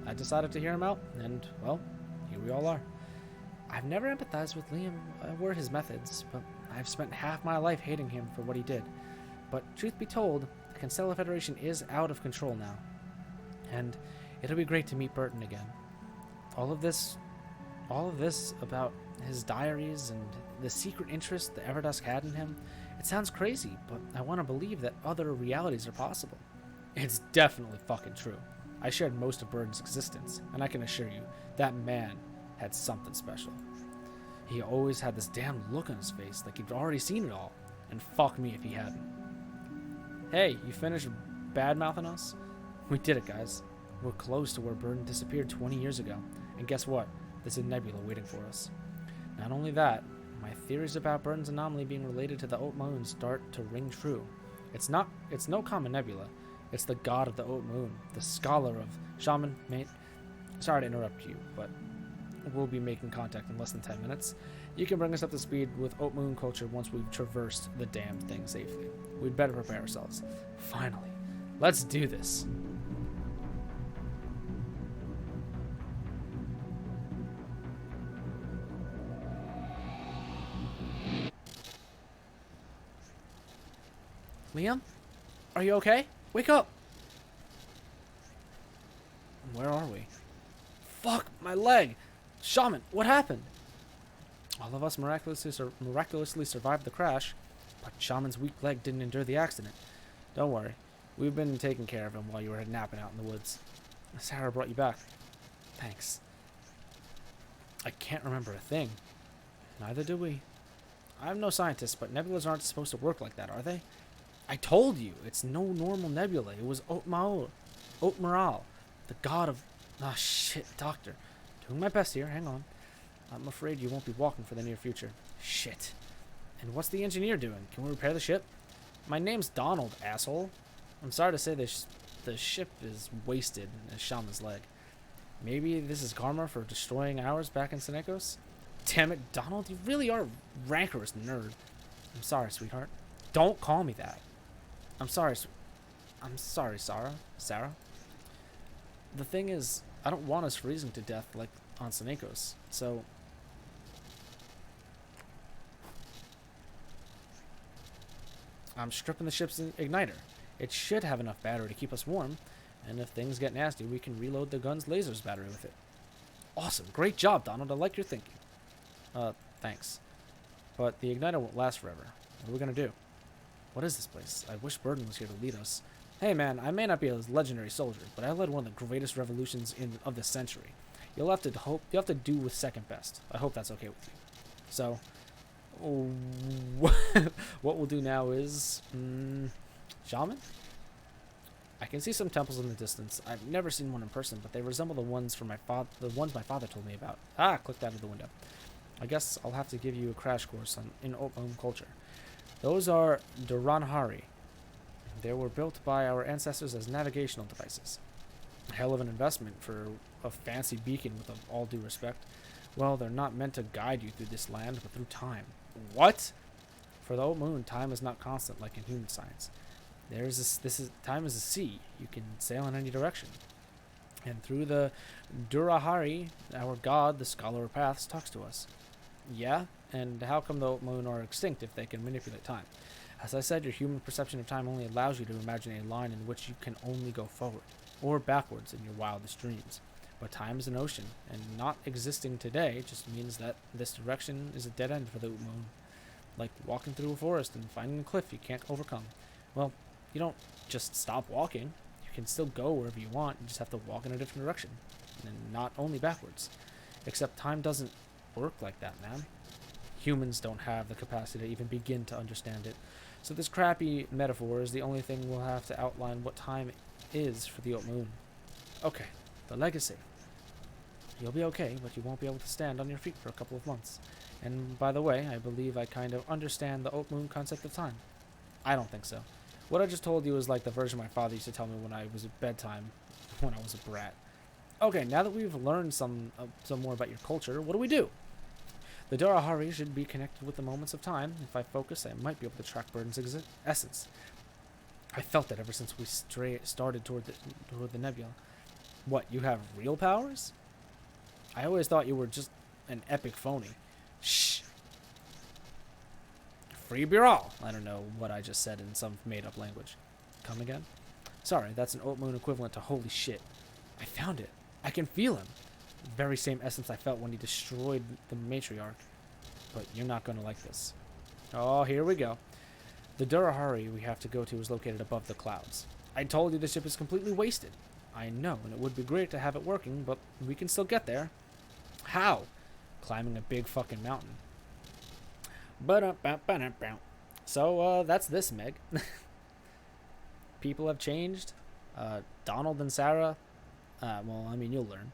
I decided to hear him out, and, well, here we all are. I've never empathized with Liam or his methods, but I've spent half my life hating him for what he did. But truth be told, the Constellar Federation is out of control now. And it'll be great to meet Burton again. All of this about his diaries and the secret interest the Everdusk had in him, it sounds crazy, but I want to believe that other realities are possible. It's definitely fucking true. I shared most of Burton's existence, and I can assure you, that man had something special. He always had this damn look on his face, like he'd already seen it all, and fuck me if he hadn't. Hey, you finished bad-mouthing us? We did it, guys. We're close to where Burton disappeared 20 years ago, and guess what? There's a nebula waiting for us. Not only that, my theories about Burton's anomaly being related to the Oat Moon start to ring true. It's no common nebula. It's the god of the Oat Moon, the scholar of Shaman, mate. Sorry to interrupt you, but we'll be making contact in less than 10 minutes. You can bring us up to speed with Oat Moon culture once we've traversed the damn thing safely. We'd better prepare ourselves. Finally, let's do this. Liam? Are you okay? Wake up! Where are we? Fuck, my leg! Shaman, what happened? All of us miraculously survived the crash, but Shaman's weak leg didn't endure the accident. Don't worry. We've been taking care of him while you were napping out in the woods. Sarah brought you back. Thanks. I can't remember a thing. Neither do we. I'm no scientist, but nebulas aren't supposed to work like that, are they? I told you, it's no normal nebula. It was Oat Miral, the god of... Ah, shit, doctor. Doing my best here, hang on. I'm afraid you won't be walking for the near future. Shit. And what's the engineer doing? Can we repair the ship? My name's Donald, asshole. I'm sorry to say the ship is wasted in Shaman's leg. Maybe this is karma for destroying ours back in Senecos? Damn it, Donald, you really are a rancorous nerd. I'm sorry, sweetheart. Don't call me that. I'm sorry, Sarah. The thing is, I don't want us freezing to death like on Senecos, so... I'm stripping the ship's igniter. It should have enough battery to keep us warm, and if things get nasty, we can reload the gun's laser's battery with it. Awesome. Great job, Donald. I like your thinking. Thanks. But the igniter won't last forever. What are we gonna do? What is this place? I wish Burden was here to lead us. Hey man, I may not be a legendary soldier, but I led one of the greatest revolutions of the century. You'll have to do with second best. I hope that's okay with you. So, what we'll do now is, Shaman? I can see some temples in the distance. I've never seen one in person, but they resemble the ones my father told me about. Ah, clicked out of the window. I guess I'll have to give you a crash course in Oat Moon culture. Those are Duranhari. They were built by our ancestors as navigational devices. A hell of an investment for a fancy beacon with all due respect. Well, they're not meant to guide you through this land, but through time. What? For the Oat Moon, time is not constant like in human science. Time is a sea. You can sail in any direction. And through the Durahari, our god, the Scholar of Paths, talks to us. Yeah? And how come the Oatmoon are extinct if they can manipulate time? As I said, your human perception of time only allows you to imagine a line in which you can only go forward, or backwards in your wildest dreams. But time is an ocean, and not existing today just means that this direction is a dead end for the Oatmoon. Like walking through a forest and finding a cliff you can't overcome. Well, you don't just stop walking. You can still go wherever you want, you just have to walk in a different direction, and not only backwards. Except time doesn't work like that, man. Humans don't have the capacity to even begin to understand it. So this crappy metaphor is the only thing we'll have to outline what time is for the Oatmoon. Okay, the legacy. You'll be okay, but you won't be able to stand on your feet for a couple of months. And by the way, I believe I kind of understand the Oatmoon concept of time. I don't think so. What I just told you is like the version my father used to tell me when I was at bedtime, when I was a brat. Okay, now that we've learned some more about your culture, what do? The Durahari should be connected with the moments of time. If I focus, I might be able to track Burden's essence. I felt that ever since we started toward the nebula. What, you have real powers? I always thought you were just an epic phony. Shh. Free Biral. I don't know what I just said in some made-up language. Come again? Sorry, that's an Oatmoon equivalent to holy shit. I found it. I can feel him. Very same essence I felt when he destroyed the matriarch. But you're not going to like this. Oh, here we go. The Durahari we have to go to is located above the clouds. I told you the ship is completely wasted. I know, and it would be great to have it working, but we can still get there. How? Climbing a big fucking mountain. So, that's this, Meg. People have changed. Donald and Sarah. Well, I mean, you'll learn.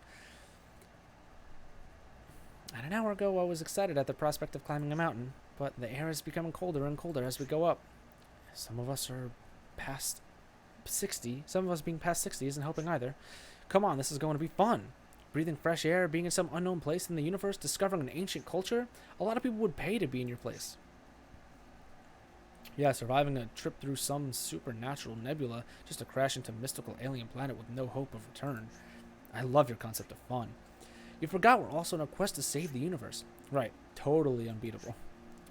And an hour ago, I was excited at the prospect of climbing a mountain, but the air is becoming colder and colder as we go up. Some of us are past 60. Some of us being past 60 isn't helping either. Come on, this is going to be fun. Breathing fresh air, being in some unknown place in the universe, discovering an ancient culture. A lot of people would pay to be in your place. Yeah, surviving a trip through some supernatural nebula just to crash into a mystical alien planet with no hope of return. I love your concept of fun. You forgot we're also on a quest to save the universe. Right, totally unbeatable.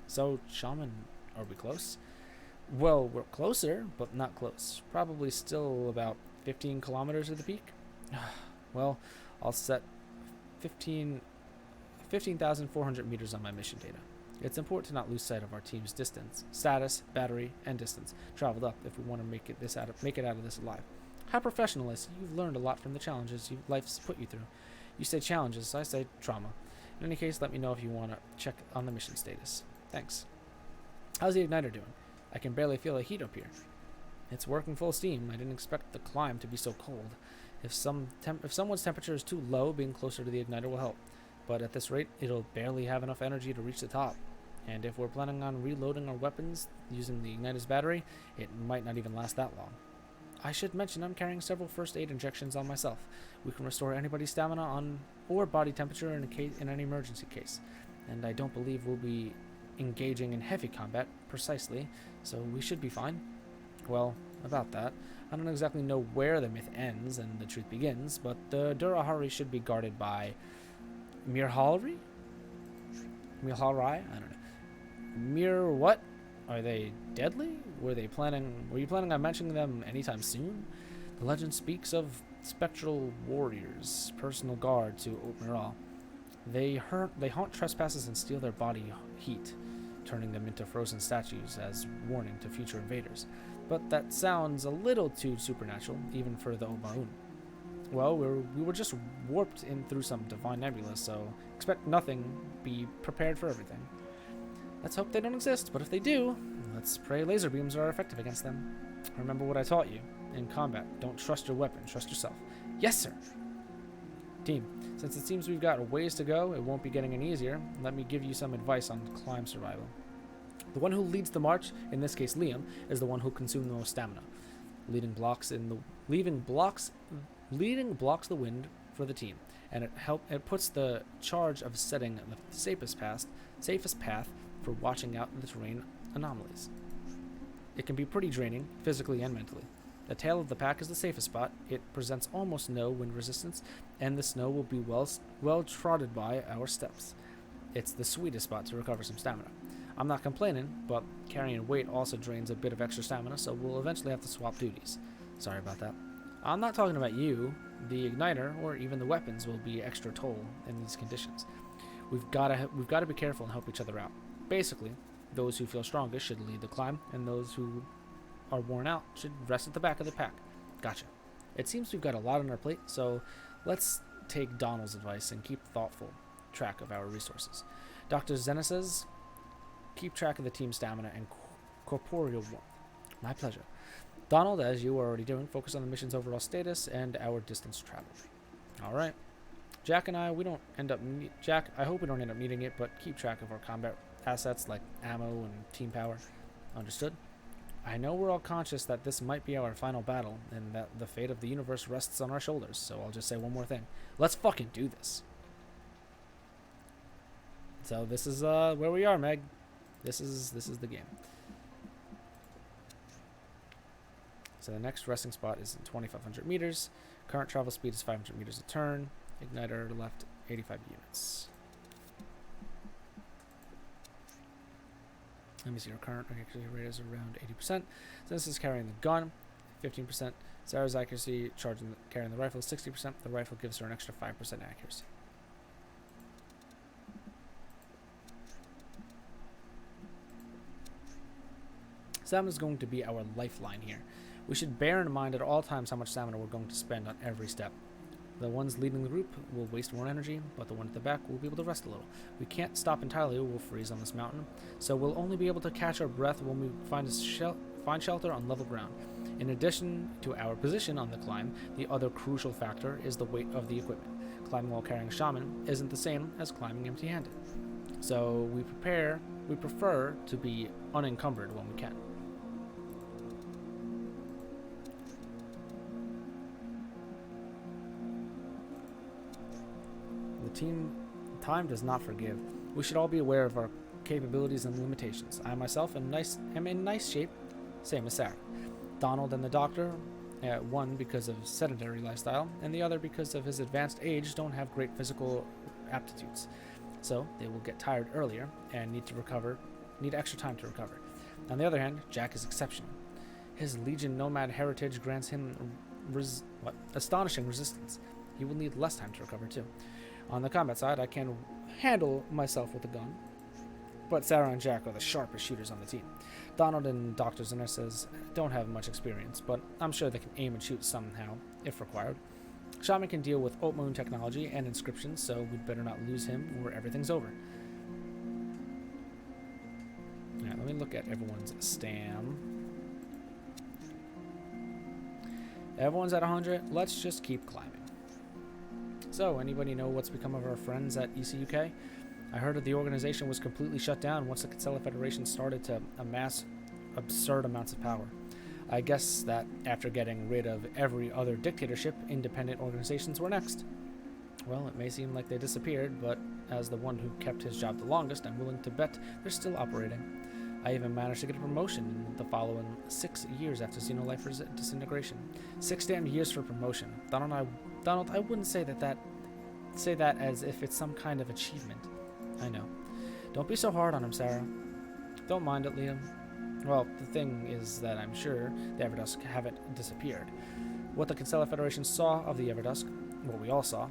So, Shaman, are we close? Well, we're closer, but not close. Probably still about 15 kilometers to the peak. Well, I'll set 15,400 meters on my mission data. It's important to not lose sight of our team's distance, status, battery, and distance traveled up if we want to make it out of this alive. How professional is you've learned a lot from the challenges life's put you through. You say challenges, I say trauma. In any case, let me know if you want to check on the mission status. Thanks. How's the igniter doing? I can barely feel the heat up here. It's working full steam. I didn't expect the climb to be so cold. If someone's temperature is too low, being closer to the igniter will help. But at this rate, it'll barely have enough energy to reach the top. And if we're planning on reloading our weapons using the igniter's battery, it might not even last that long. I should mention I'm carrying several first aid injections on myself. We can restore anybody's stamina or body temperature in an emergency case. And I don't believe we'll be engaging in heavy combat precisely, so we should be fine. Well, about that, I don't exactly know where the myth ends and the truth begins, but the Durahari should be guarded by Mirhalri? Mirhalrai? I don't know. Mir what? Are they deadly? Were you planning on mentioning them anytime soon? The legend speaks of spectral warriors, personal guard to Oatmiral. They haunt trespassers and steal their body heat, turning them into frozen statues as warning to future invaders. But that sounds a little too supernatural, even for the Oatmoon. Well, we were just warped in through some divine nebula, so expect nothing, be prepared for everything. Let's hope they don't exist, but if they do, let's pray laser beams are effective against them. Remember what I taught you. In combat, don't trust your weapon, trust yourself. Yes, sir! Team, since it seems we've got a ways to go, it won't be getting any easier, let me give you some advice on climb survival. The one who leads the march, in this case Liam, is the one who'll consume the most stamina. Leading blocks the wind for the team, and it puts the charge of setting the safest path for watching out the terrain anomalies. It can be pretty draining, physically and mentally. The tail of the pack is the safest spot. It presents almost no wind resistance, and the snow will be well trodden by our steps. It's the sweetest spot to recover some stamina. I'm not complaining, but carrying weight also drains a bit of extra stamina, so we'll eventually have to swap duties. Sorry about that. I'm not talking about you. The igniter, or even the weapons, will be extra toll in these conditions. We've got to be careful and help each other out. Basically, those who feel strongest should lead the climb, and those who are worn out should rest at the back of the pack. Gotcha. It seems we've got a lot on our plate, so let's take Donald's advice and keep thoughtful track of our resources. Dr. Zena says, keep track of the team stamina and corporeal warmth. My pleasure. Donald, as you are already doing, focus on the mission's overall status and our distance traveled. All right. Jack and I, Jack, I hope we don't end up needing it, but keep track of our combat assets like ammo and team power. Understood? I know we're all conscious that this might be our final battle, and that the fate of the universe rests on our shoulders, so I'll just say one more thing. Let's fucking do this. So this is where we are, Meg. This is the game. So the next resting spot is in 2,500 meters. Current travel speed is 500 meters a turn. Igniter left 85 units. Let me see, our current accuracy rate is around 80%. So this is carrying the gun, 15%. Sarah's accuracy carrying the rifle is 60%. The rifle gives her an extra 5% accuracy. Stamina is going to be our lifeline here. We should bear in mind at all times how much stamina we're going to spend on every step. The ones leading the group will waste more energy, but the one at the back will be able to rest a little. We can't stop entirely or we'll freeze on this mountain, so we'll only be able to catch our breath when we find shelter on level ground. In addition to our position on the climb, the other crucial factor is the weight of the equipment. Climbing while carrying a shaman isn't the same as climbing empty-handed, so we prefer to be unencumbered when we can. Time does not forgive. We should all be aware of our capabilities and limitations. I myself am in nice shape, same as Sarah. Donald and the doctor, one because of sedentary lifestyle, and the other because of his advanced age, don't have great physical aptitudes. So they will get tired earlier and need extra time to recover. On the other hand, Jack is exceptional. His Legion nomad heritage grants him astonishing resistance. He will need less time to recover too. On the combat side, I can handle myself with a gun, but Sarah and Jack are the sharpest shooters on the team. Donald and Dr. Zenesses don't have much experience, but I'm sure they can aim and shoot somehow, if required. Shaman can deal with Oat-Moon technology and inscriptions, so we'd better not lose him or everything's over. Alright, let me look at everyone's stam. Everyone's at 100. Let's just keep climbing. So, anybody know what's become of our friends at ECUK? I heard that the organization was completely shut down once the Kinsella Federation started to amass absurd amounts of power. I guess that after getting rid of every other dictatorship, independent organizations were next. Well, it may seem like they disappeared, but as the one who kept his job the longest, I'm willing to bet they're still operating. I even managed to get a promotion in the following 6 years after Xenolifer's disintegration. 6 damn years for promotion. Donald, I wouldn't say that as if it's some kind of achievement. I know. Don't be so hard on him, Sarah. Don't mind it, Liam. Well, the thing is that I'm sure the Everdusk haven't disappeared. What the Kinsella Federation saw of the Everdusk, what we all saw,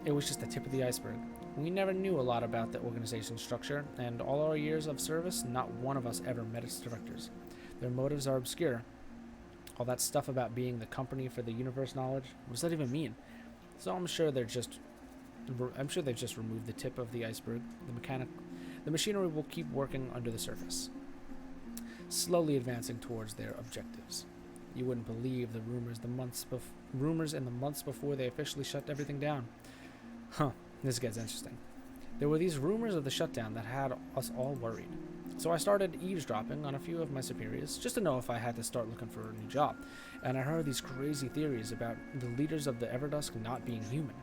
it was just the tip of the iceberg. We never knew a lot about the organization's structure, and all our years of service, not one of us ever met its directors. Their motives are obscure. All that stuff about being the company for the universe knowledge, what does that even mean? So I'm sure they've just removed the tip of the iceberg. The machinery will keep working under the surface, slowly advancing towards their objectives. You wouldn't believe the rumors in the months before they officially shut everything down. Huh, this gets interesting. There were these rumors of the shutdown that had us all worried. So I started eavesdropping on a few of my superiors just to know if I had to start looking for a new job. And I heard these crazy theories about the leaders of the Everdusk not being human.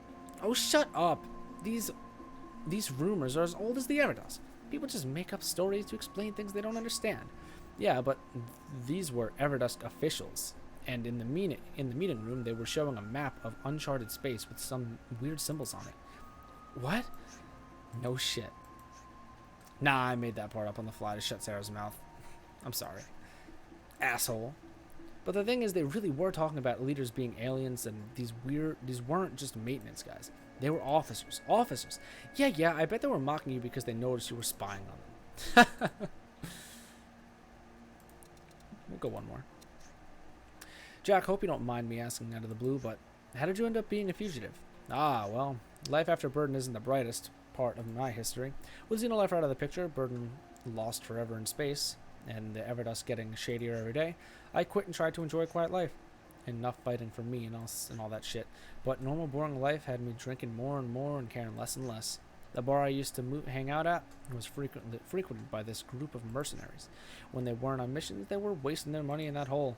Oh, shut up! These rumors are as old as the Everdusk. People just make up stories to explain things they don't understand. Yeah, but these were Everdusk officials. And in the meeting room, they were showing a map of uncharted space with some weird symbols on it. What? No shit. Nah, I made that part up on the fly to shut Sarah's mouth. I'm sorry. Asshole. But the thing is, they really were talking about leaders being aliens, and these weren't just maintenance guys. They were officers. Officers. Yeah, I bet they were mocking you because they noticed you were spying on them. We'll go one more. Jack, hope you don't mind me asking out of the blue, but how did you end up being a fugitive? Ah, well, life after Burden isn't the brightest part of my history. With Xenolife out of the picture, Burden lost forever in space, and the Everdust getting shadier every day, I quit and tried to enjoy a quiet life. Enough fighting for me and all that shit. But normal boring life had me drinking more and more and caring less and less. The bar I used to hang out at was frequented by this group of mercenaries. When they weren't on missions, they were wasting their money in that hole.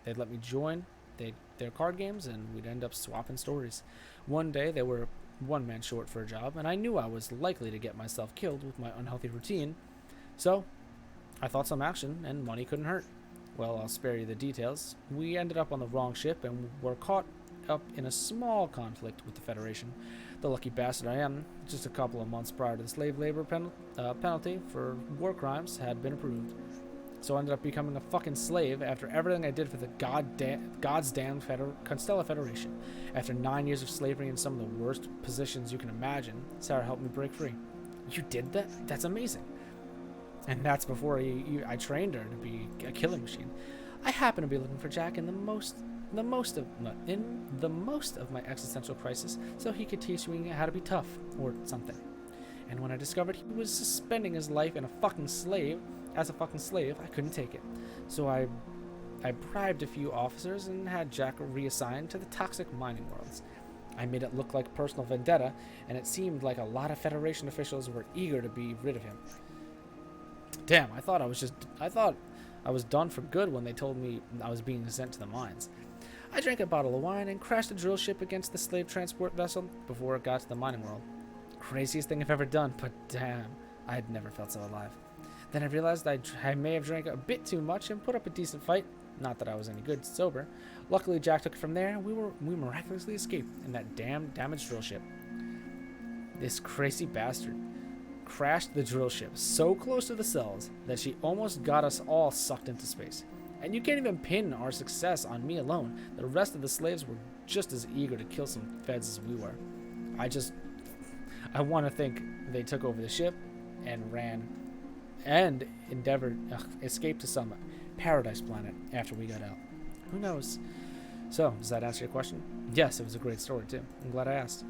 They'd let me join their card games, and we'd end up swapping stories. One day, they were one man short for a job, and I knew I was likely to get myself killed with my unhealthy routine. So, I thought some action, and money couldn't hurt. Well, I'll spare you the details. We ended up on the wrong ship, and were caught up in a small conflict with the Federation. The lucky bastard I am, just a couple of months prior to the slave labor penalty for war crimes had been approved. So I ended up becoming a fucking slave after everything I did for the God's damn Constella Federation. After 9 years of slavery in some of the worst positions you can imagine, Sarah helped me break free. You did that? That's amazing. And that's before I trained her to be a killing machine. I happen to be looking for Jack in the most of my existential crisis, so he could teach me how to be tough or something. And when I discovered he was suspending his life as a fucking slave, I couldn't take it. So I bribed a few officers and had Jack reassigned to the toxic mining worlds. I made it look like personal vendetta, and it seemed like a lot of Federation officials were eager to be rid of him. Damn, I thought I was done for good when they told me I was being sent to the mines. I drank a bottle of wine and crashed a drill ship against the slave transport vessel before it got to the mining world. Craziest thing I've ever done, but damn, I had never felt so alive. Then I realized I may have drank a bit too much and put up a decent fight. Not that I was any good sober. Luckily, Jack took it from there, and we miraculously escaped in that damn damaged drill ship. This crazy bastard crashed the drill ship so close to the cells that she almost got us all sucked into space. And you can't even pin our success on me alone. The rest of the slaves were just as eager to kill some feds as we were. I want to think they took over the ship and escaped to some paradise planet after we got out. Who knows? So, does that answer your question? Yes, it was a great story too. I'm glad I asked.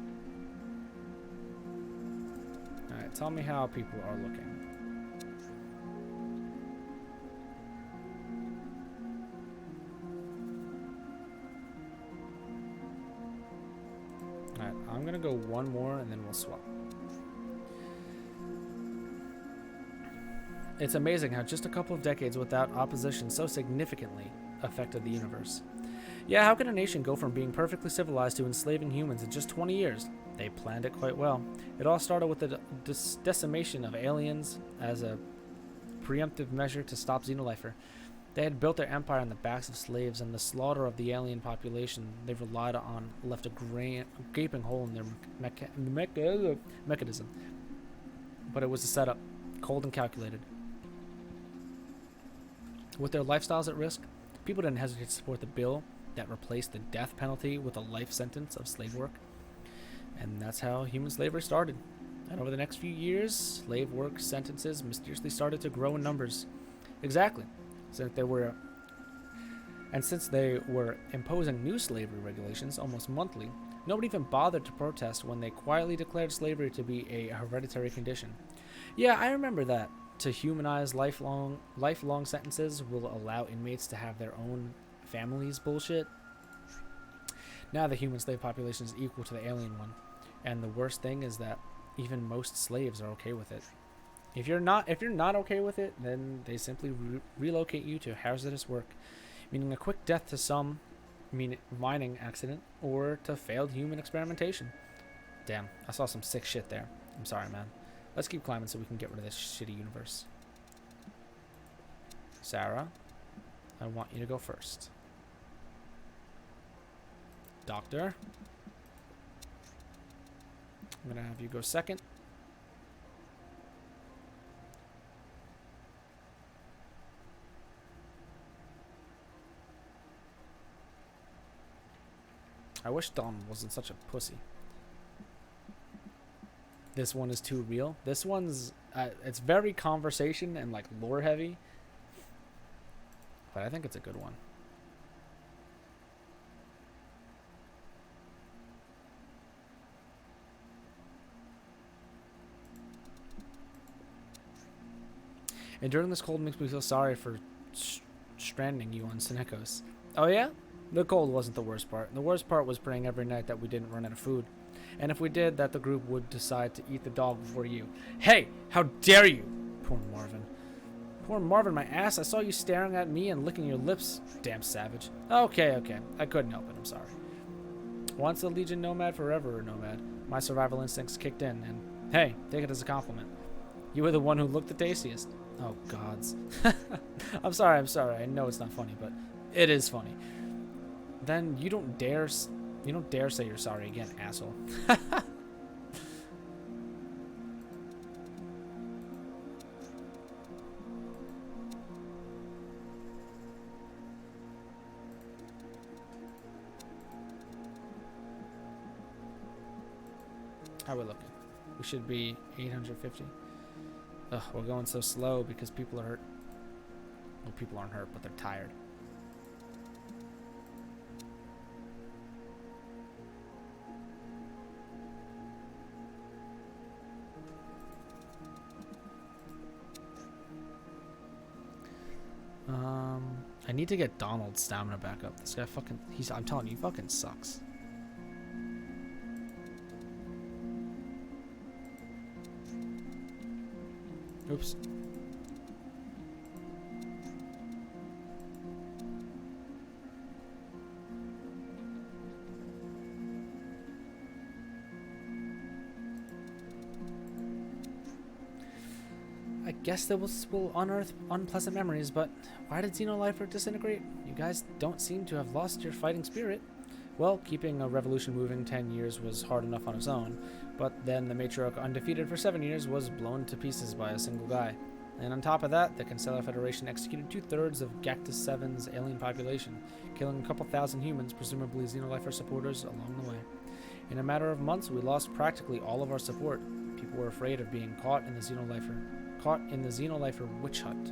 Alright, tell me how people are looking. Alright, I'm gonna go one more and then we'll swap. It's amazing how just a couple of decades without opposition so significantly affected the universe. Yeah, how can a nation go from being perfectly civilized to enslaving humans in just 20 years? They planned it quite well. It all started with the decimation of aliens as a preemptive measure to stop Xenolifer. They had built their empire on the backs of slaves, and the slaughter of the alien population they relied on left a gaping hole in their mechanism. But it was a setup, cold and calculated. With their lifestyles at risk, people didn't hesitate to support the bill that replaced the death penalty with a life sentence of slave work. And that's how human slavery started. And over the next few years, slave work sentences mysteriously started to grow in numbers. Exactly. Since they were imposing new slavery regulations almost monthly, nobody even bothered to protest when they quietly declared slavery to be a hereditary condition. Yeah, I remember that. To humanize lifelong sentences will allow inmates to have their own families bullshit. Now the human slave population is equal to the alien one. And the worst thing is that even most slaves are okay with it. If you're not okay with it, then they simply relocate you to hazardous work, meaning a quick death to some mining accident or to failed human experimentation. Damn, I saw some sick shit there. I'm sorry, man. Let's keep climbing so we can get rid of this shitty universe. Sarah, I want you to go first. Doctor. I'm gonna have you go second. I wish Donald wasn't such a pussy. This one is too real. This one's it's very conversation and like lore heavy, but I think it's a good one. Enduring this cold makes me feel sorry for stranding you on Senecos. Oh yeah? The cold wasn't the worst part. The worst part was praying every night that we didn't run out of food. And if we did, that the group would decide to eat the dog before you. Hey! How dare you! Poor Marvin. Poor Marvin, my ass. I saw you staring at me and licking your lips. Damn savage. Okay. I couldn't help it. I'm sorry. Once a Legion nomad, forever a nomad. My survival instincts kicked in, and hey, take it as a compliment. You were the one who looked the tastiest. Oh, gods. I'm sorry. I know it's not funny, but it is funny. Then you don't dare say you're sorry again, asshole. How are we looking? We should be 850. Ugh, we're going so slow because people are hurt. Well, people aren't hurt, but they're tired. I need to get Donald's stamina back up. This guy fucking, I'm telling you, he fucking sucks. Oops. I guess that will unearth unpleasant memories, but why did Xenolifer disintegrate? You guys don't seem to have lost your fighting spirit. Well, keeping a revolution moving 10 years was hard enough on its own, but then the Matriarch, undefeated for 7 years, was blown to pieces by a single guy. And on top of that, the Constellar Federation executed 2/3 of Gactus 7's alien population, killing a couple thousand humans, presumably Xenolifer supporters, along the way. In a matter of months, we lost practically all of our support. People were afraid of being caught in the Xenolifer witch hunt.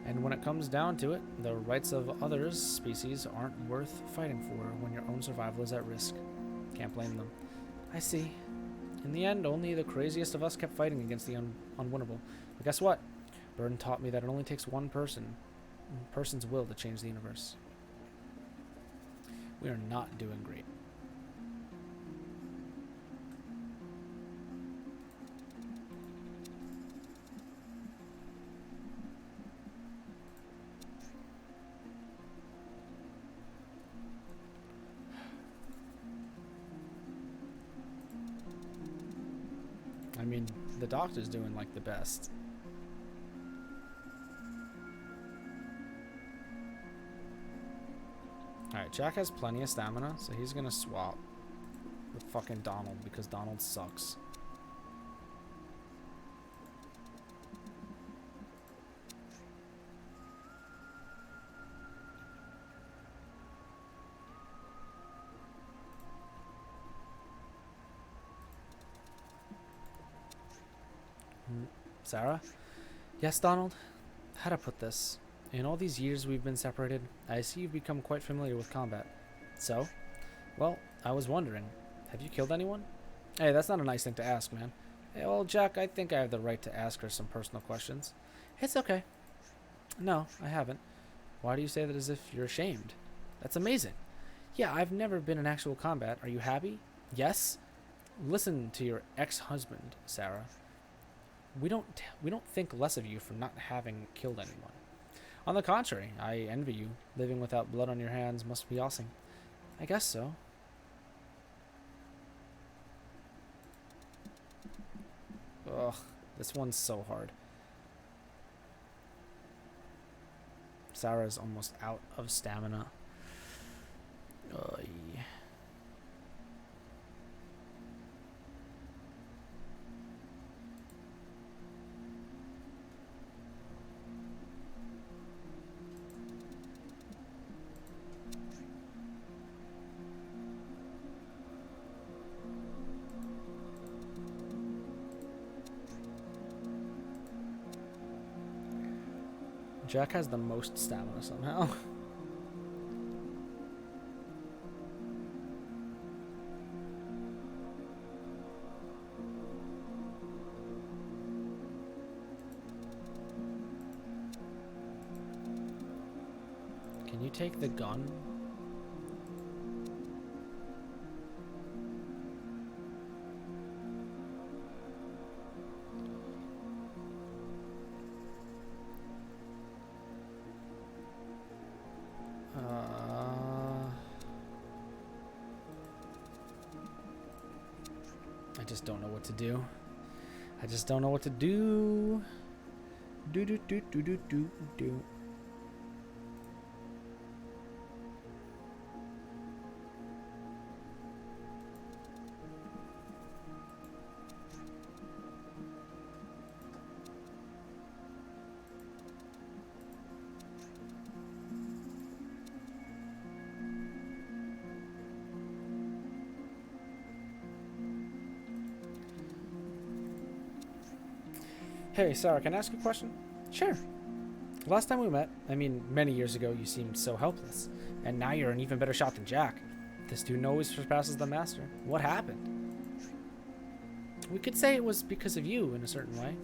And when it comes down to it, the rights of others' species aren't worth fighting for when your own survival is at risk. Can't blame them. I see. In the end, only the craziest of us kept fighting against the unwinnable. But guess what? Burden taught me that it only takes one person's will to change the universe. We are not doing great. I mean, the doctor's doing like the best. Alright, Jack has plenty of stamina, so he's gonna swap with fucking Donald because Donald sucks. Sarah? Yes, Donald? How to put this? In all these years we've been separated, I see you've become quite familiar with combat. So? Well, I was wondering, have you killed anyone? Hey, that's not a nice thing to ask, man. Hey, well, Jack, I think I have the right to ask her some personal questions. It's okay. No, I haven't. Why do you say that as if you're ashamed? That's amazing. Yeah, I've never been in actual combat. Are you happy? Yes? Listen to your ex-husband, Sarah. We don't think less of you for not having killed anyone. On the contrary, I envy you. Living without blood on your hands must be awesome. I guess so. Ugh, this one's so hard. Sarah's almost out of stamina. Jack has the most stamina somehow. Can you take the gun? I just don't know what to do. I just don't know what to do. Do do do do do do do. Hey, Sarah, can I ask you a question? Sure. Last time we met, I mean, many years ago, you seemed so helpless. And now you're an even better shot than Jack. This dude always surpasses the master. What happened? We could say it was because of you in a certain way.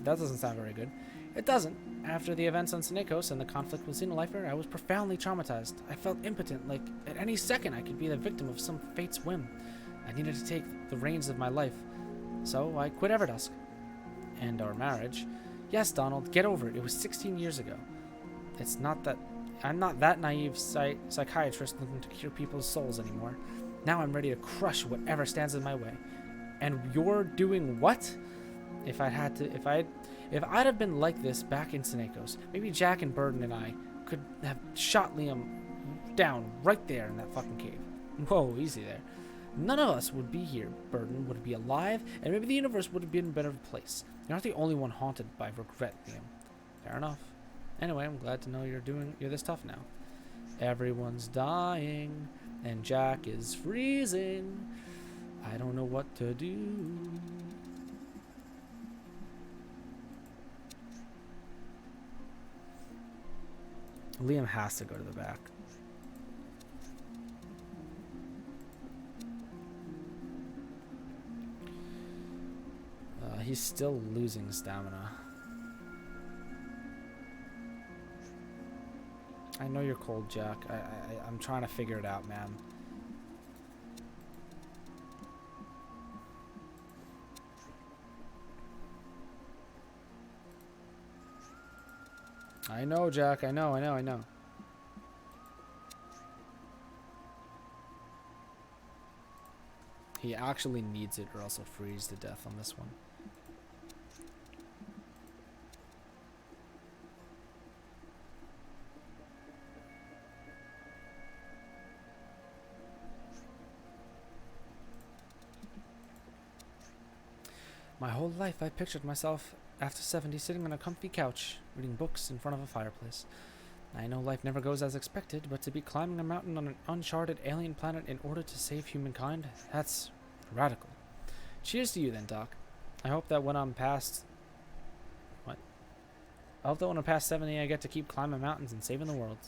That doesn't sound very good. It doesn't. After the events on Synekos and the conflict with Xenolifer, I was profoundly traumatized. I felt impotent, like at any second I could be the victim of some fate's whim. I needed to take the reins of my life. So I quit Everdusk. And our marriage. Yes, Donald, get over it. It was 16 years ago. It's not that... I'm not that naive psychiatrist looking to cure people's souls anymore. Now I'm ready to crush whatever stands in my way. And you're doing what? If I'd have been like this back in Synekos, maybe Jack and Burden and I could have shot Liam down right there in that fucking cave. Whoa, easy there. None of us would be here. Burden would be alive, and maybe the universe would have been a better place. You're not the only one haunted by regret, Liam. Fair enough. Anyway, I'm glad to know you're this tough now. Everyone's dying, and Jack is freezing. I don't know what to do. Liam has to go to the back. He's still losing stamina. I know you're cold, Jack. I'm trying to figure it out, man. I know, Jack. I know. He actually needs it or else he'll freeze to death on this one. My whole life I pictured myself after 70 sitting on a comfy couch, reading books in front of a fireplace. I know life never goes as expected, but to be climbing a mountain on an uncharted alien planet in order to save humankind, that's radical. Cheers to you then, Doc. I hope that when I'm past... What? I hope that when I'm past 70 I get to keep climbing mountains and saving the world.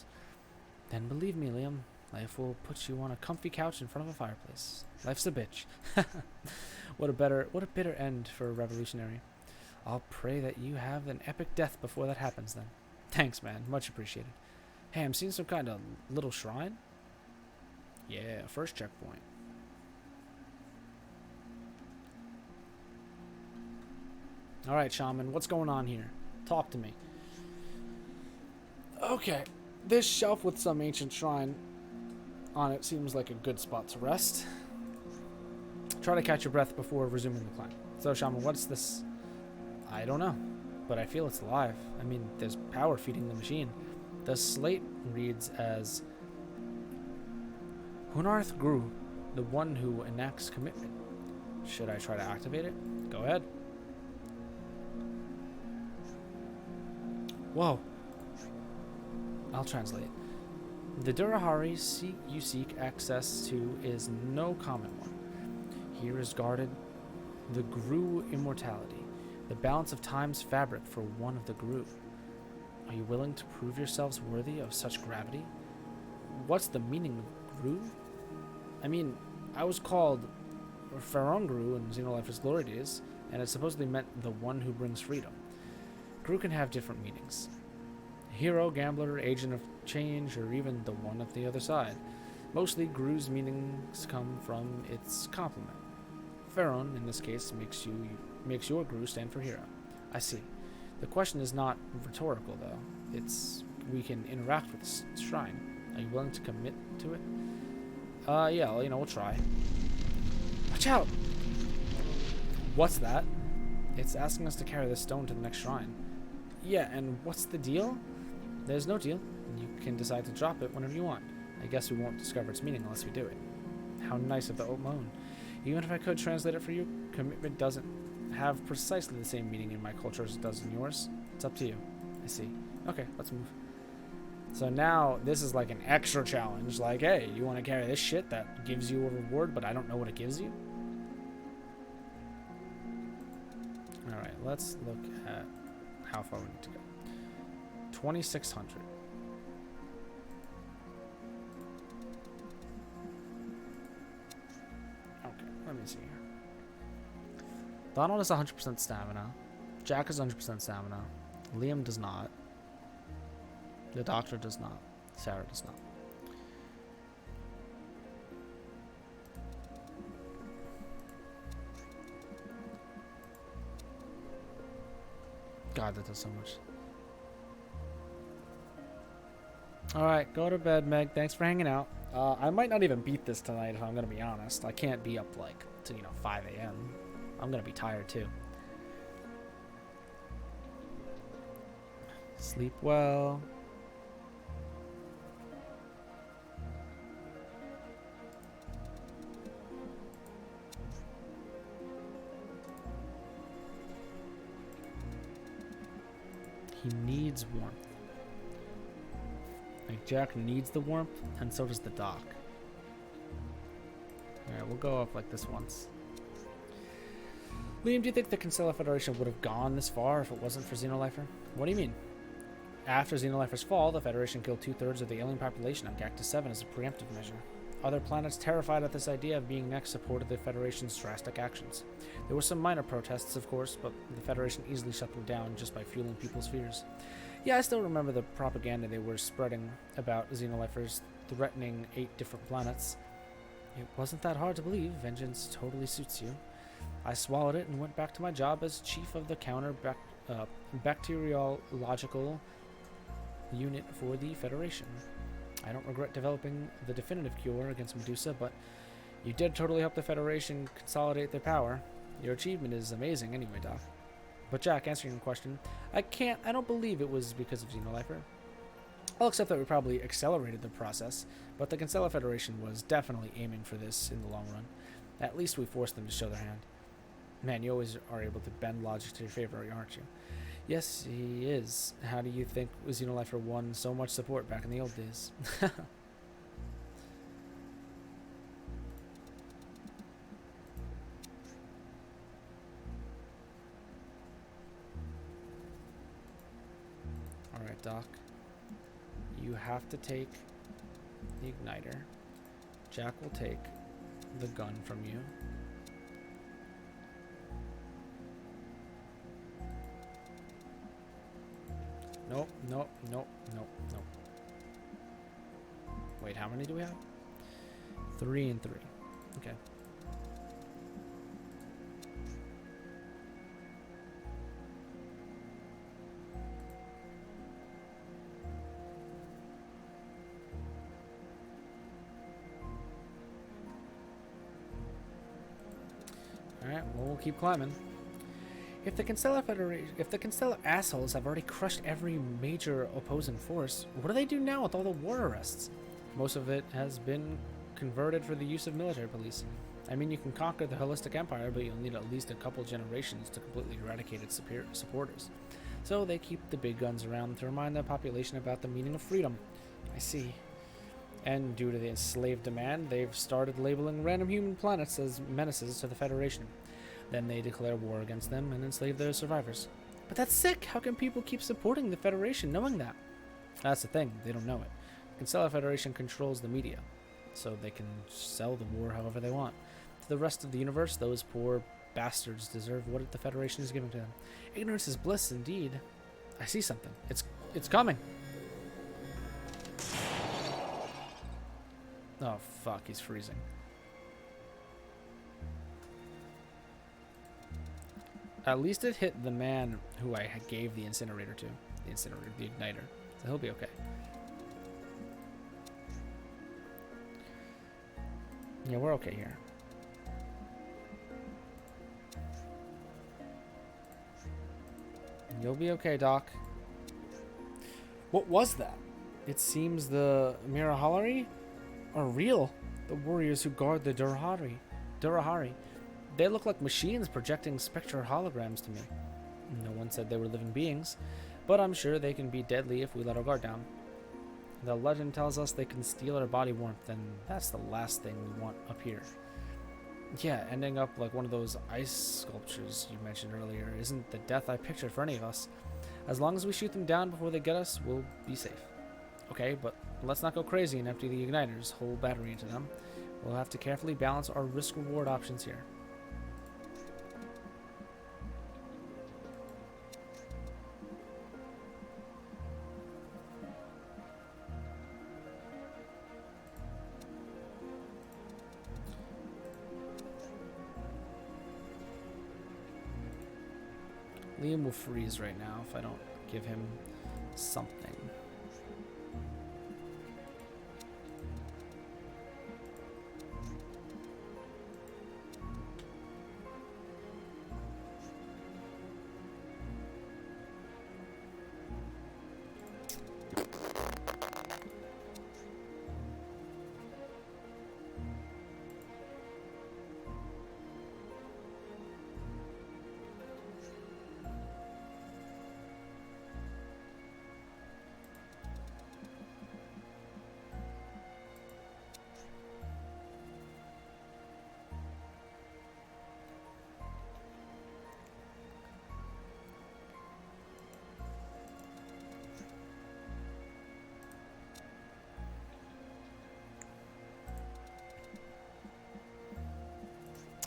Then believe me, Liam, life will put you on a comfy couch in front of a fireplace. Life's a bitch. What a bitter end for a revolutionary. I'll pray that you have an epic death before that happens then. Thanks, man. Much appreciated. Hey, I'm seeing some kind of little shrine. Yeah, first checkpoint. Alright, Shaman, what's going on here? Talk to me. Okay, this shelf with some ancient shrine on it seems like a good spot to rest. Try to catch your breath before resuming the climb. So, Shaman, what's this? I don't know, but I feel it's alive. I mean, there's power feeding the machine. The slate reads as Hunarth Gru, the one who enacts commitment. Should I try to activate it? Go ahead. Whoa. I'll translate. The Durahari you seek access to is no common one. Here is guarded the Gru immortality, the balance of time's fabric for one of the Gru. Are you willing to prove yourselves worthy of such gravity? What's the meaning of Gru? I mean, I was called Pharaon Gru in Xenolifer's glory days, and it supposedly meant the one who brings freedom. Gru can have different meanings. Hero, gambler, agent of change, or even the one at the other side. Mostly, Gru's meanings come from its complement. Pharaon, in this case, makes your Gru stand for hero. I see. The question is not rhetorical, though. It's we can interact with this shrine. Are you willing to commit to it? Yeah, well, we'll try. Watch out! What's that? It's asking us to carry this stone to the next shrine. Yeah, and what's the deal? There's no deal. You can decide to drop it whenever you want. I guess we won't discover its meaning unless we do it. How nice of the Omoon. Even if I could translate it for you, commitment doesn't have precisely the same meaning in my culture as it does in yours. It's up to you. I see. Okay, let's move. So now this is like an extra challenge. Like, hey, you want to carry this shit that gives you a reward, but I don't know what it gives you? Alright, let's look at how far we need to go. 2,600. Okay, let me see here. Donald is 100% stamina. Jack is 100% stamina. Liam does not. The doctor does not. Sarah does not. God, that does so much. Alright, go to bed, Meg. Thanks for hanging out. I might not even beat this tonight, if I'm going to be honest. I can't be up, like, to, 5 a.m. I'm going to be tired, too. Sleep well. He needs warmth. Like, Jack needs the warmth, and so does the doc. Alright, we'll go up like this once. Liam, do you think the Constellar Federation would have gone this far if it wasn't for Xenolifer? What do you mean? After Xenolifer's fall, the Federation killed 2/3 of the alien population on Cactus 7 as a preemptive measure. Other planets, terrified at this idea of being next, supported the Federation's drastic actions. There were some minor protests, of course, but the Federation easily shut them down just by fueling people's fears. Yeah, I still remember the propaganda they were spreading about Xenolifers threatening 8 different planets. It wasn't that hard to believe. Vengeance totally suits you. I swallowed it and went back to my job as chief of the bacteriological unit for the Federation. I don't regret developing the definitive cure against Medusa, but you did totally help the Federation consolidate their power. Your achievement is amazing anyway, Doc. But Jack, answering your question, I don't believe it was because of Xenolifer. I'll accept that we probably accelerated the process, but the Constellar Federation was definitely aiming for this in the long run. At least we forced them to show their hand. Man, you always are able to bend logic to your favor, aren't you? Yes, he is. How do you think Xenolifer won so much support back in the old days? Alright, Doc. You have to take the igniter. Jack will take the gun from you. Nope, nope, nope, nope, nope. Wait, how many do we have? 3 and 3. Okay. Alright, well, we'll keep climbing. If the Constellar assholes have already crushed every major opposing force, what do they do now with all the war arrests? Most of it has been converted for the use of military police. I mean, you can conquer the holistic empire, but you'll need at least a couple generations to completely eradicate its supporters. So they keep the big guns around to remind the population about the meaning of freedom. I see. And due to the enslaved demand, they've started labeling random human planets as menaces to the Federation. Then they declare war against them and enslave their survivors. But that's sick. How can people keep supporting the Federation knowing that? That's the thing. They don't know it. The Constellar Federation controls the media, so they can sell the war however they want. To the rest of the universe, those poor bastards deserve what the Federation is giving to them. Ignorance is bliss indeed. I see something. It's coming. Oh, fuck. He's freezing. At least it hit the man who I gave the incinerator to. The incinerator, the igniter. So he'll be okay. Yeah, we're okay here. You'll be okay, Doc. What was that? It seems the Mirahalari are real. The warriors who guard the Durahari. They look like machines projecting spectral holograms to me. No one said they were living beings, but I'm sure they can be deadly if we let our guard down. The legend tells us they can steal our body warmth, and that's the last thing we want up here. Yeah, ending up like one of those ice sculptures you mentioned earlier isn't the death I pictured for any of us. As long as we shoot them down before they get us, we'll be safe. Okay, but let's not go crazy and empty the igniter's whole battery into them. We'll have to carefully balance our risk-reward options here. Liam will freeze right now if I don't give him something.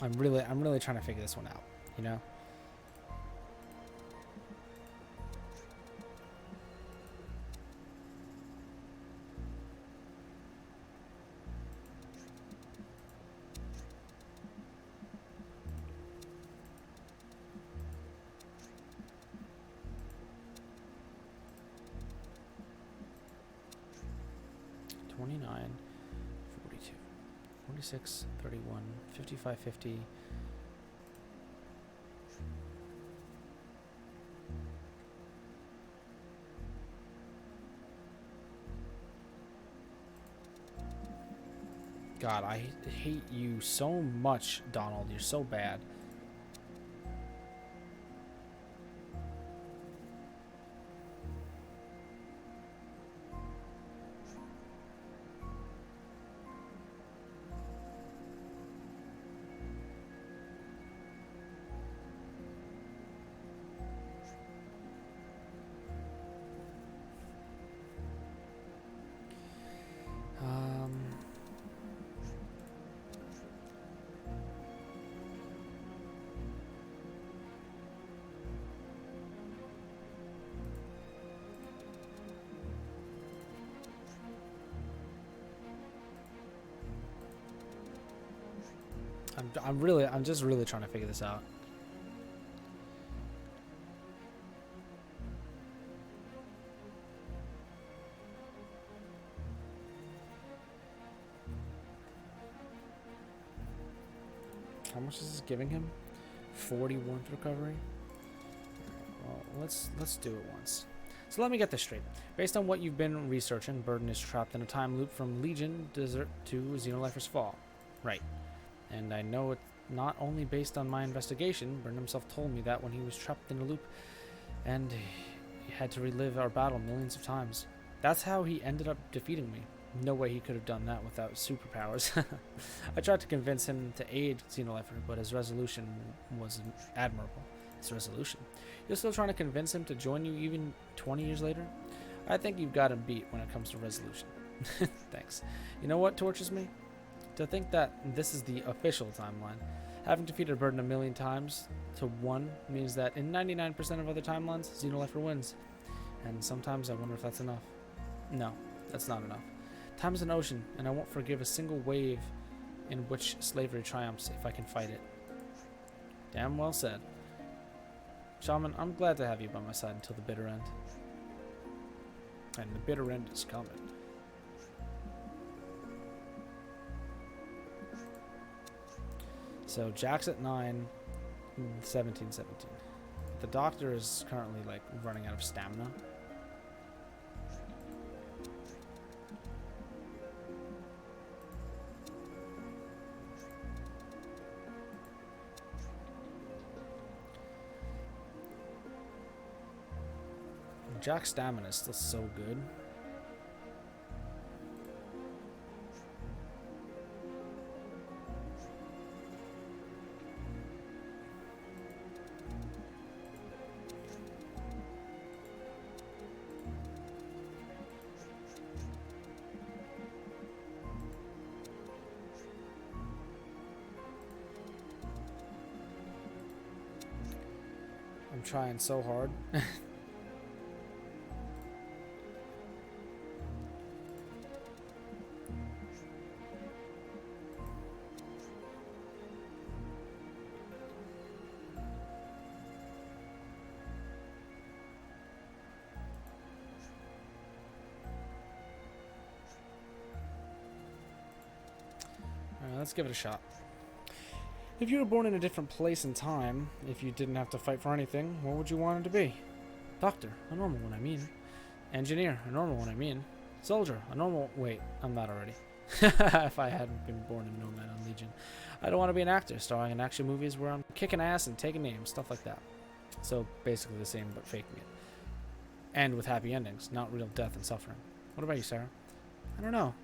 I'm really trying to figure this one out, you know? $29, 42, 46, 31, 55, 50. God, I hate you so much, Donald. You're so bad. I'm just really trying to figure this out. How much is this giving him? 40 warmth recovery. Well, let's do it once. So let me get this straight. Based on what you've been researching, Burden is trapped in a time loop from Legion Desert to Xenolifers Fall. Right. And I know it's not only based on my investigation. Burden himself told me that when he was trapped in a loop and he had to relive our battle millions of times. That's how he ended up defeating me. No way he could have done that without superpowers. I tried to convince him to aid Xenolifer, but his resolution was admirable. It's Resolution. You're still trying to convince him to join you even 20 years later? I think you've got him beat when it comes to Resolution. Thanks. You know what tortures me? To think that this is the official timeline. Having defeated Burden a million times to 1 means that in 99% of other timelines, Xenolifer wins. And sometimes I wonder if that's enough. No, that's not enough. Time is an ocean, and I won't forgive a single wave in which slavery triumphs if I can fight it. Damn well said. Shaman, I'm glad to have you by my side until the bitter end. And the bitter end is coming. So Jack's at 9, 17. The doctor is currently like running out of stamina. Jack's stamina is still so good. I'm trying so hard. Alright, let's give it a shot. If you were born in a different place and time, if you didn't have to fight for anything, what would you want it to be? Doctor, a normal one, I mean. Engineer, a normal one, I mean. Soldier, a normal... Wait, I'm not already. If I hadn't been born in Nomad on Legion. I don't want to be an actor starring in action movies where I'm kicking ass and taking names, stuff like that. So, basically the same, but faking it. And with happy endings, not real death and suffering. What about you, Sarah? I don't know.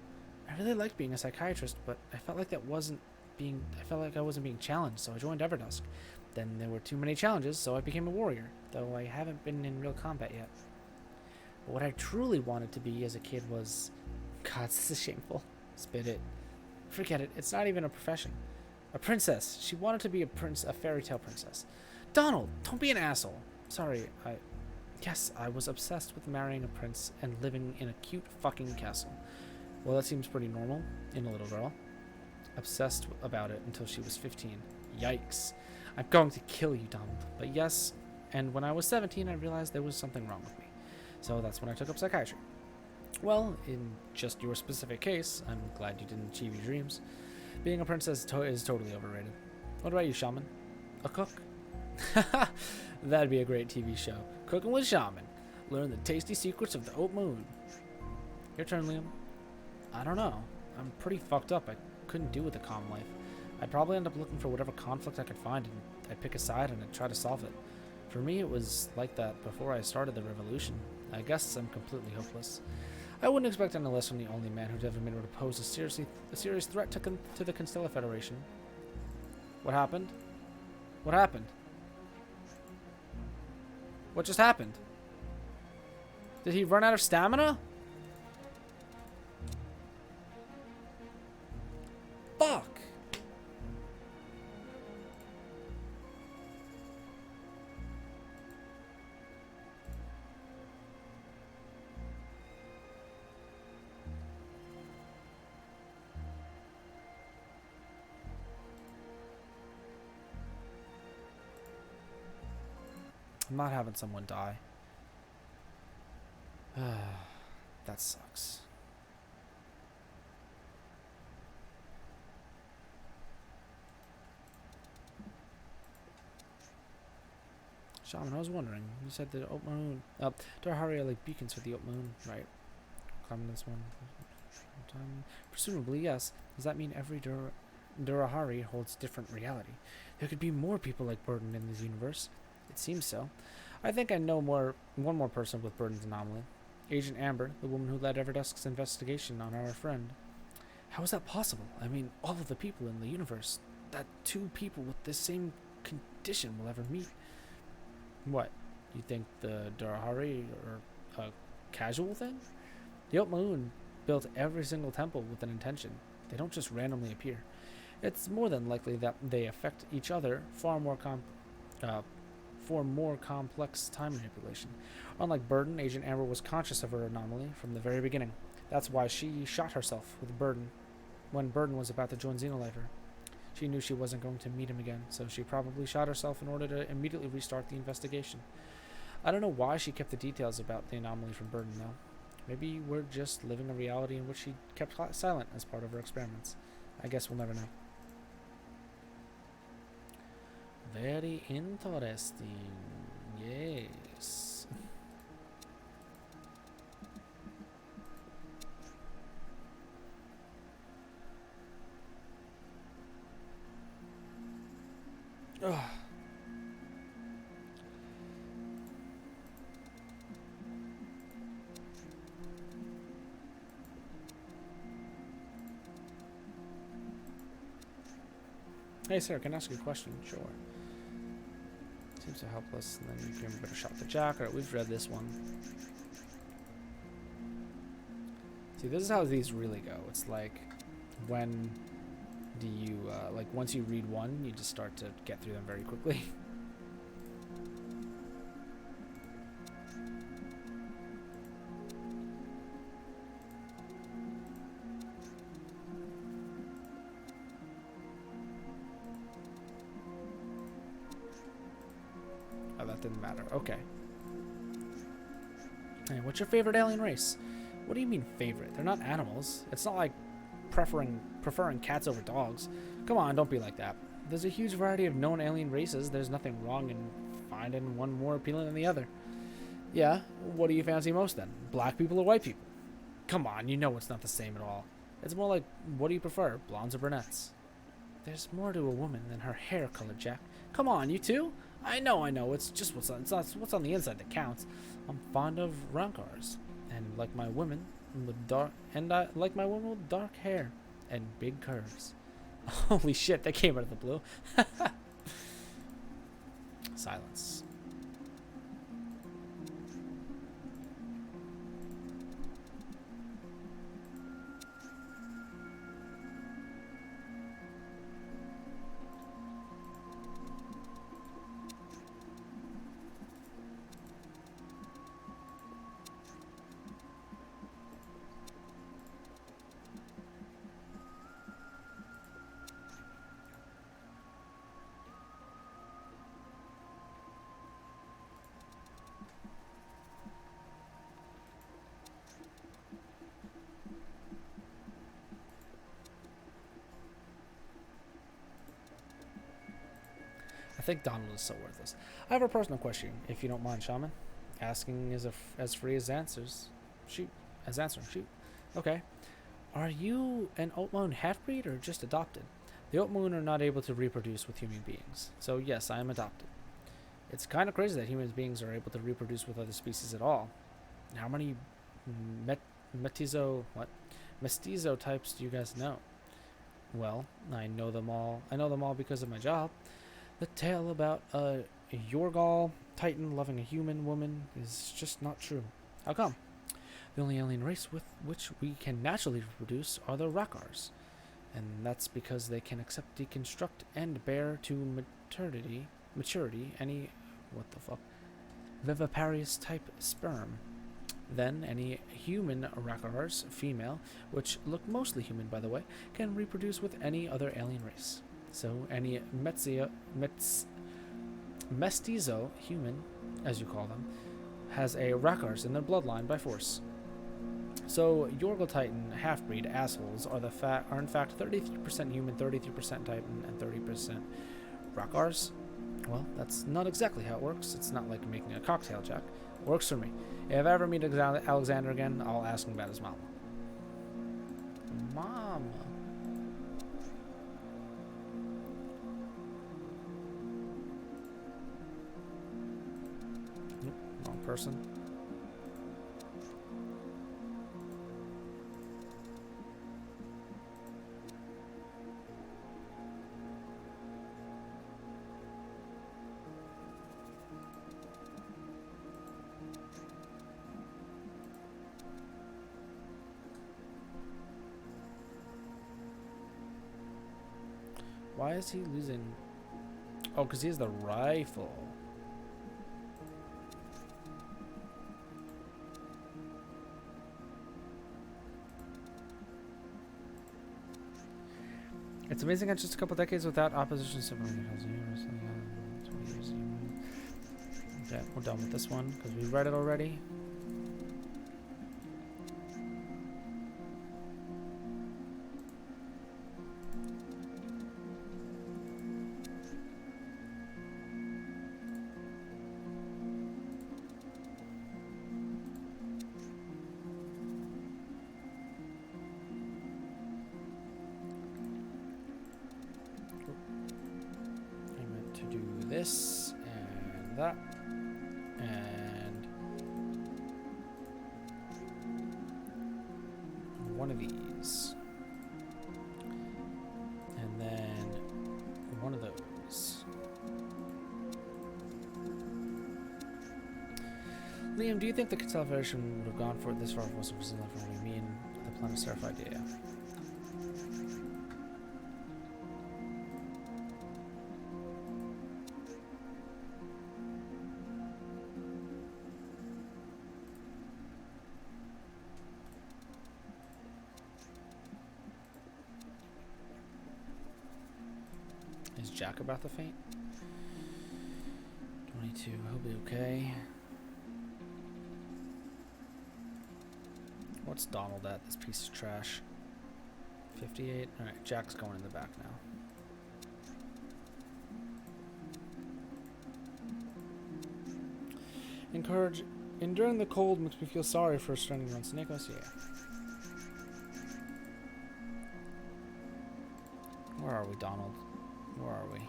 I really liked being a psychiatrist, but I felt like I wasn't being challenged, so I joined Everdusk. Then there were too many challenges, so I became a warrior, though I haven't been in real combat yet. But what I truly wanted to be as a kid was... God, this is shameful. Spit it. Forget it, it's not even a profession. A princess. She wanted to be a fairy tale princess. Donald, don't be an asshole. Sorry, Yes, I was obsessed with marrying a prince and living in a cute fucking castle. Well, that seems pretty normal in a little girl. Obsessed about it until she was 15. Yikes. I'm going to kill you, Donald. But yes, and when I was 17, I realized there was something wrong with me. So that's when I took up psychiatry. Well, in just your specific case, I'm glad you didn't achieve your dreams. Being a princess is totally overrated. What about you, Shaman? A cook? That'd be a great TV show. Cooking with Shaman. Learn the tasty secrets of the Oat Moon. Your turn, Liam. I don't know. I'm pretty fucked up. I couldn't do with a calm life. I'd probably end up looking for whatever conflict I could find, and I'd pick a side and I'd try to solve it. For me, it was like that before I started the revolution. I guess I'm completely hopeless. I wouldn't expect any less from the only man who'd ever been able to pose a serious threat to the Constellar Federation. What happened? What happened? What just happened? Did he run out of stamina? Fuck! I'm not having someone die. That sucks. Shaman, I was wondering. You said the Oat Moon. Durahari are like beacons for the Oat Moon, right? Climbing this one. Presumably, yes. Does that mean every Durahari holds different reality? There could be more people like Burden in this universe. It seems so. I think I know one more person with Burden's anomaly. Agent Amber, the woman who led Everdusk's investigation on our friend. How is that possible? I mean, all of the people in the universe. That two people with the same condition will ever meet. What? You think the Durahari are a casual thing? The Moon built every single temple with an intention. They don't just randomly appear. It's more than likely that they affect each other for more complex time manipulation. Unlike Burden, Agent Amber was conscious of her anomaly from the very beginning. That's why she shot herself with Burden when Burden was about to join Xenolifer. She knew she wasn't going to meet him again, so she probably shot herself in order to immediately restart the investigation. I don't know why she kept the details about the anomaly from Burden, though. Maybe we're just living a reality in which she kept silent as part of her experiments. I guess we'll never know. Very interesting. Yes. Ugh. Hey, sir, can I ask you a question? Sure. Seems to help us, and then you can better shot the Jack. Alright, we've read this one. See, this is how these really go. It's like, when do you, like, once you read one, you just start to get through them very quickly. Oh, that didn't matter. Okay. Hey, what's your favorite alien race? What do you mean favorite? They're not animals. It's not like preferring cats over dogs. Come on, don't be like that. There's a huge variety of known alien races. There's nothing wrong in finding one more appealing than the other. Yeah, what do you fancy most then? Black people or white people? Come on, you know it's not the same at all. It's more like, what do you prefer, blondes or brunettes? There's more to a woman than her hair color, Jack. Come on, you too? I know. It's just what's on the inside that counts. I'm fond of rancars, and like my women with dark hair and big curves. Holy shit, that came out of the blue. Silence. I think Donald is so worthless. I have a personal question, if you don't mind, Shaman. Asking is as free as answers. Shoot. As answering. Shoot. Okay. Are you an Oatmoon half-breed or just adopted? The Oatmoon are not able to reproduce with human beings, so yes, I am adopted. It's kind of crazy that human beings are able to reproduce with other species at all. How many mestizo types do you guys know? Well, I know them all. I know them all because of my job. The tale about a Yorgal Titan loving a human woman is just not true. How come? The only alien race with which we can naturally reproduce are the Rakars. And that's because they can accept, deconstruct, and bear to maturity any, viviparous type sperm. Then any human Rakars, female, which look mostly human by the way, can reproduce with any other alien race. So any mestizo human, as you call them, has a Rakars in their bloodline by force. So Yorgal Titan half-breed assholes are in fact 33% human, 33% Titan, and 30% Rakars. Well, that's not exactly how it works. It's not like making a cocktail, Jack. Works for me. If I ever meet Alexander again, I'll ask him about his mama. Mama. Nope, wrong person. Why is he losing? Oh, because he has the rifle. It's amazing that just a couple decades without opposition. Okay, we're done with this one because we read it already. This and that and one of these and then one of those. Liam, do you think the Constellar Federation would have gone for it this far if it wasn't for Zinla for me and the Planet Starfire idea? Is Jack about to faint? 22, he'll be okay. What's Donald at, this piece of trash? 58? Alright, Jack's going in the back now. Encourage. Enduring the cold makes me feel sorry for stranding on Nikos. Yeah. Where are we, Donald? Where are we?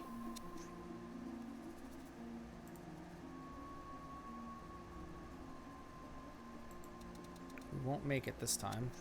We won't make it this time.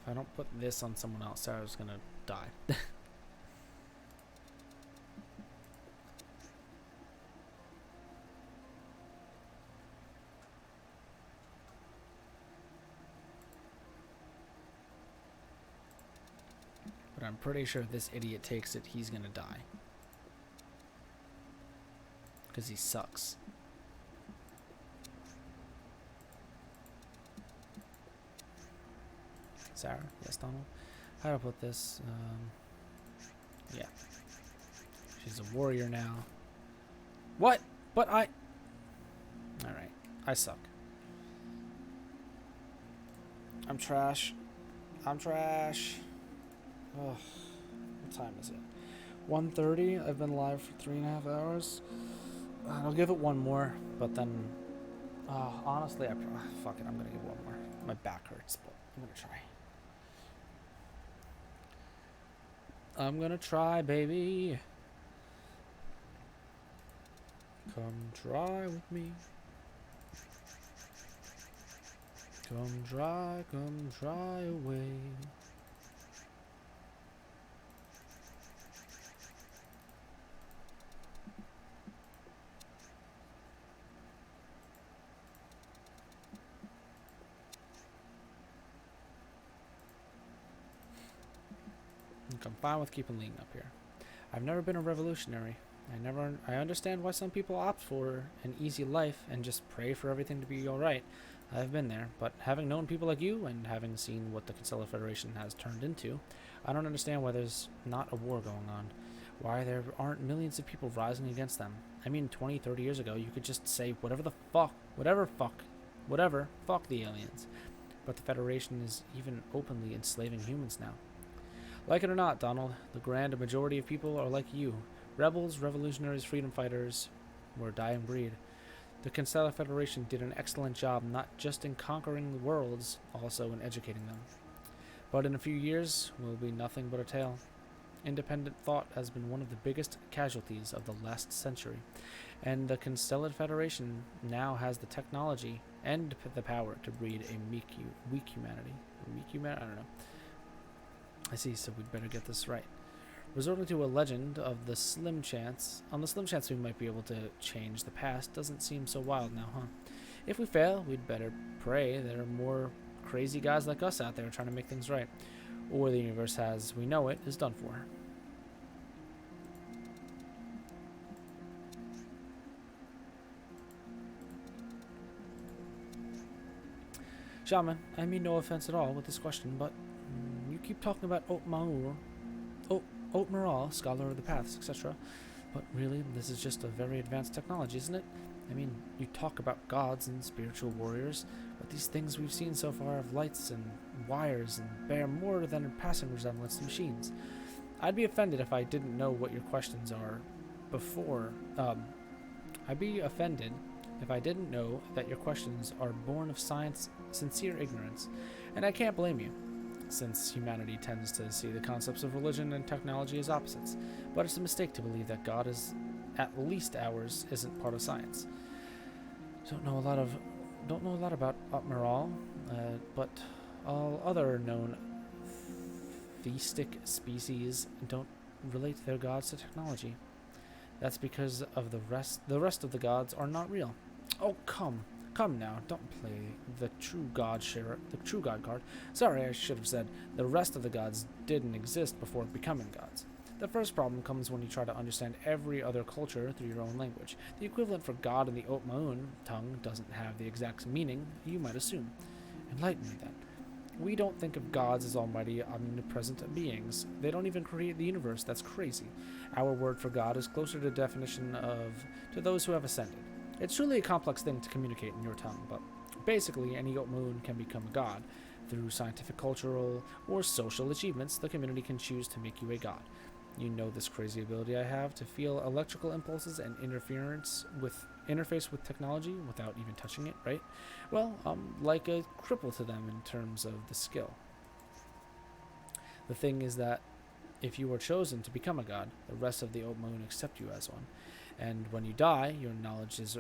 If I don't put this on someone else, Sarah's gonna die. But I'm pretty sure if this idiot takes it, he's gonna die. Because he sucks. Sarah, yes, Donald. How do I put this? Yeah. She's a warrior now. What? But I... Alright. I suck. I'm trash. I'm trash. Oh, what time is it? 1:30. I've been live for 3.5 hours. I'll give it one more, but then... honestly, fuck it. I'm gonna give one more. My back hurts, but I'm gonna try. I'm gonna try, baby. Come try with me. Come try away. I'm fine with keeping Lean up here. I've never been a revolutionary. I understand why some people opt for an easy life and just pray for everything to be alright. I've been there, but having known people like you and having seen what the Constellar Federation has turned into, I don't understand why there's not a war going on. Why there aren't millions of people rising against them. I mean, 20, 30 years ago, you could just say fuck the aliens. But the Federation is even openly enslaving humans now. Like it or not, Donald, the grand majority of people are like you. Rebels, revolutionaries, freedom fighters. We're a dying breed. The Constellar Federation did an excellent job not just in conquering the worlds, also in educating them. But in a few years, we'll be nothing but a tale. Independent thought has been one of the biggest casualties of the last century, and the Constelled Federation now has the technology and the power to breed a weak humanity. I don't know. I see, so we'd better get this right. Resorting to a legend of the slim chance we might be able to change the past doesn't seem so wild now, huh? If we fail, we'd better pray there are more crazy guys like us out there trying to make things right, or the universe as we know it is done for. Shaman, I mean no offense at all with this question, but you keep talking about Otmaral, scholar of the paths, etc. But really, this is just a very advanced technology, isn't it? I mean, you talk about gods and spiritual warriors, but these things we've seen so far have lights and wires and bear more than a passing resemblance to machines. I'd be offended if I didn't know what your questions are before. I'd be offended if I didn't know that your questions are born of science, sincere ignorance, and I can't blame you, since humanity tends to see the concepts of religion and technology as opposites. But it's a mistake to believe that God is at least ours isn't part of science. Don't know a lot about Otmaral, but all other known theistic species don't relate their gods to technology. That's because of the rest of the gods are not real. Oh, come now, don't play the true god card. Sorry, I should have said the rest of the gods didn't exist before becoming gods. The first problem comes when you try to understand every other culture through your own language. The equivalent for God in the Otmaun tongue doesn't have the exact meaning you might assume. Enlighten me then. We don't think of gods as almighty, omnipresent beings. They don't even create the universe. That's crazy. Our word for God is closer to definition to those who have ascended. It's truly a complex thing to communicate in your tongue, but basically any Otmaun can become a god. Through scientific, cultural, or social achievements, the community can choose to make you a god. You know this crazy ability I have to feel electrical impulses and interface with technology without even touching it, right? Well, I'm like a cripple to them in terms of the skill. The thing is that if you are chosen to become a god, the rest of the Otmaun accept you as one. And when you die, your knowledge is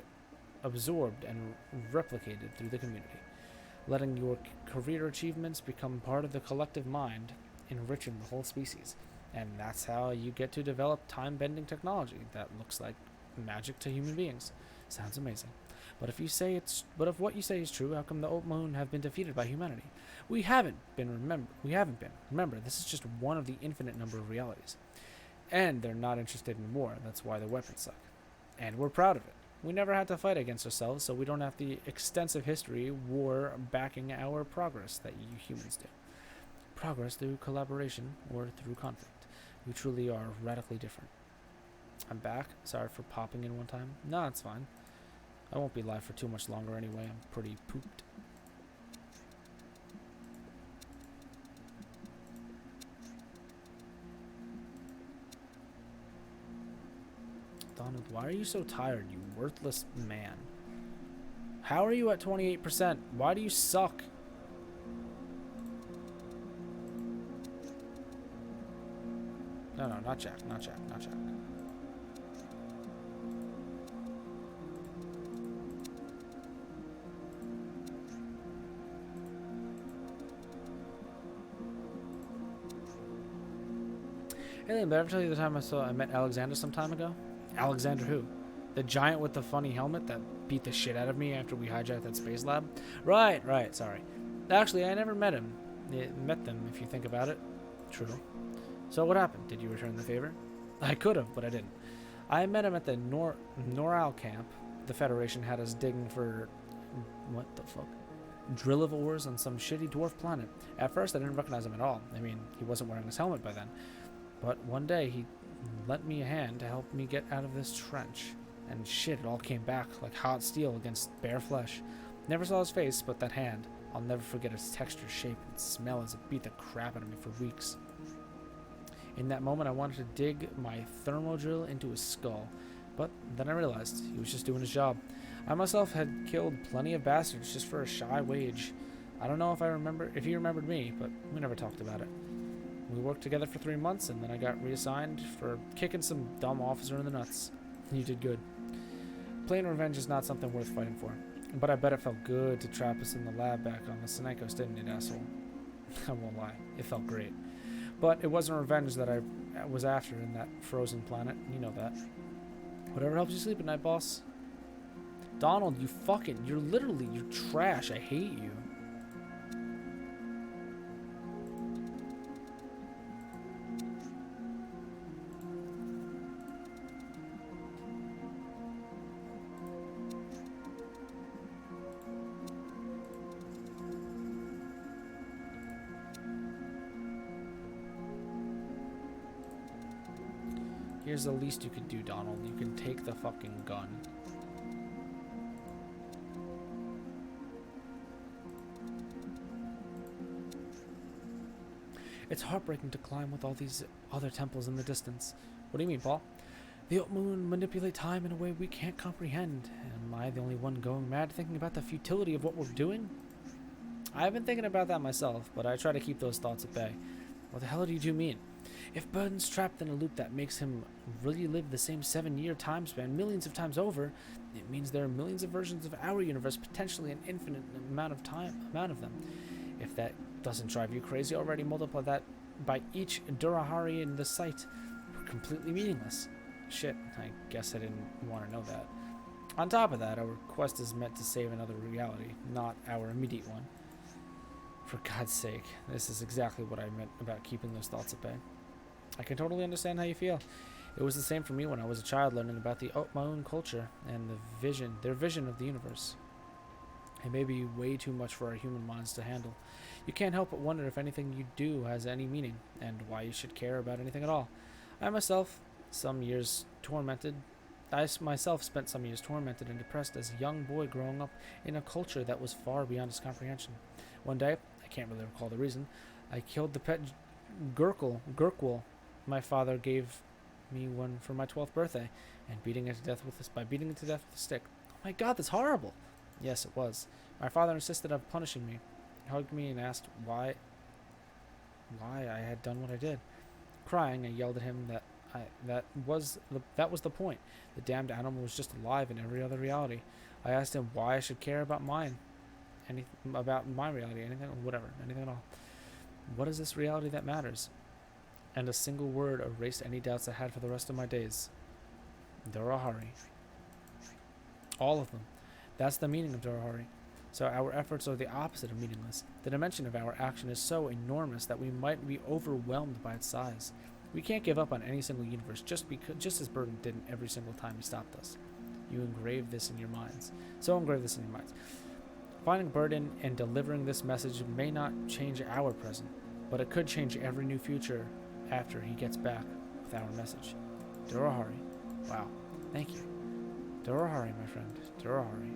absorbed and replicated through the community, letting your career achievements become part of the collective mind, enriching the whole species. And that's how you get to develop time-bending technology that looks like magic to human beings. Sounds amazing. But if what you say is true, how come the Otmaun have been defeated by humanity? We haven't been. Remember, this is just one of the infinite number of realities. And they're not interested in war. That's why their weapons suck. And we're proud of it. We never had to fight against ourselves, so we don't have the extensive history war backing our progress that you humans do. Progress through collaboration or through conflict. We truly are radically different. I'm back. Sorry for popping in one time. No, it's fine. I won't be live for too much longer anyway. I'm pretty pooped. Donald, why are you so tired, you worthless man? How are you at 28%? Why do you suck? No, not Jack. Alien, did I ever tell you the time I met Alexander some time ago? Alexander who? The giant with the funny helmet that beat the shit out of me after we hijacked that space lab? Right, sorry. Actually, I never met him. Met them, if you think about it. True. So what happened? Did you return the favor? I could have, but I didn't. I met him at the Noral camp. The Federation had us digging for... what the fuck? Drill of ores on some shitty dwarf planet. At first, I didn't recognize him at all. I mean, he wasn't wearing his helmet by then. But one day, he lent me a hand to help me get out of this trench. And shit, it all came back like hot steel against bare flesh. Never saw his face, but that hand. I'll never forget its texture, shape, and smell as it beat the crap out of me for weeks. In that moment, I wanted to dig my thermo drill into his skull. But then I realized he was just doing his job. I myself had killed plenty of bastards just for a shy wage. I don't know if he remembered me, but we never talked about it. We worked together for 3 months, and then I got reassigned for kicking some dumb officer in the nuts. You did good. Plain revenge is not something worth fighting for. But I bet it felt good to trap us in the lab back on the Senecos, didn't it, asshole? I won't lie. It felt great. But it wasn't revenge that I was after in that frozen planet. You know that. Whatever helps you sleep at night, boss. Donald, you're trash. I hate you. Here's the least you could do, Donald. You can take the fucking gun. It's heartbreaking to climb with all these other temples in the distance. What do you mean, Paul? The Oat Moon manipulate time in a way we can't comprehend. Am I the only one going mad thinking about the futility of what we're doing? I've been thinking about that myself, but I try to keep those thoughts at bay. What the hell do you mean? If Burden's trapped in a loop that makes him really live the same 7-year time span millions of times over, it means there are millions of versions of our universe, potentially an infinite amount of them. If that doesn't drive you crazy already, multiply that by each Durahari in the site. We're completely meaningless. Shit, I guess I didn't want to know that. On top of that, our quest is meant to save another reality, not our immediate one. For God's sake, this is exactly what I meant about keeping those thoughts at bay. I can totally understand how you feel. It was the same for me when I was a child learning about the Oatmoon culture and their vision of the universe. It may be way too much for our human minds to handle. You can't help but wonder if anything you do has any meaning, and why you should care about anything at all. I myself spent some years tormented and depressed as a young boy growing up in a culture that was far beyond his comprehension. One day, I can't really recall the reason, I killed the pet Gurkwal my father gave me one for my 12th birthday, and beating it to death with a stick. Oh my God, that's horrible! Yes, it was. My father insisted on punishing me. He hugged me and asked why I had done what I did. Crying, I yelled at him that was the point. The damned animal was just alive in every other reality. I asked him why I should care about my reality, anything at all. What is this reality that matters? And a single word erased any doubts I had for the rest of my days. Durahari. All of them. That's the meaning of Durahari. So our efforts are the opposite of meaningless. The dimension of our action is so enormous that we might be overwhelmed by its size. We can't give up on any single universe just as Burden didn't every single time he stopped us. You engrave this in your minds. So engrave this in your minds. Finding Burden and delivering this message may not change our present, but it could change every new future after he gets back with our message. Durahari. Wow. Thank you. Durahari, my friend. Durahari.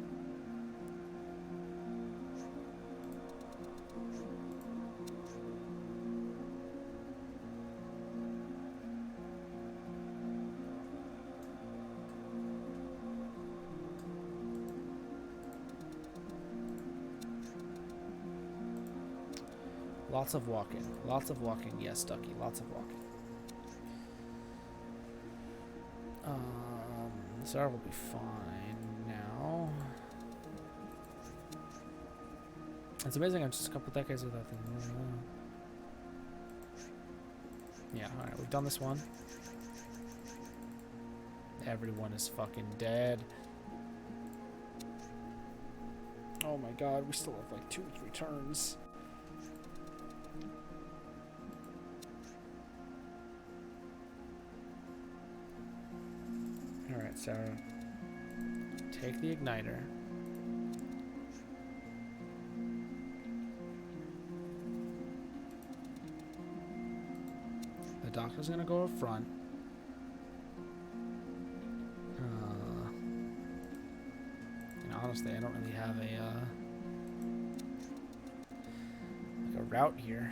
Lots of walking. Lots of walking. Yes, Ducky. Lots of walking. Sarah will be fine now. It's amazing I'm just a couple decades without them. Yeah, alright, we've done this one. Everyone is fucking dead. Oh my God, we still have like 2 or 3 turns. Alright, Sarah. Take the igniter. The doctor's gonna go up front. And honestly, I don't really have a route here.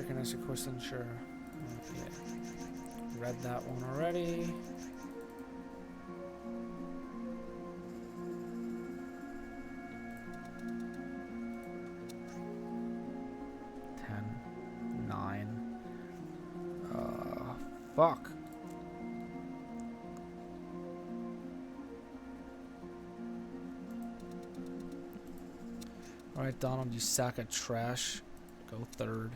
Check and answer question, sure. Okay. Read that one already. Fuck. Alright, Donald, you sack of trash. Go third.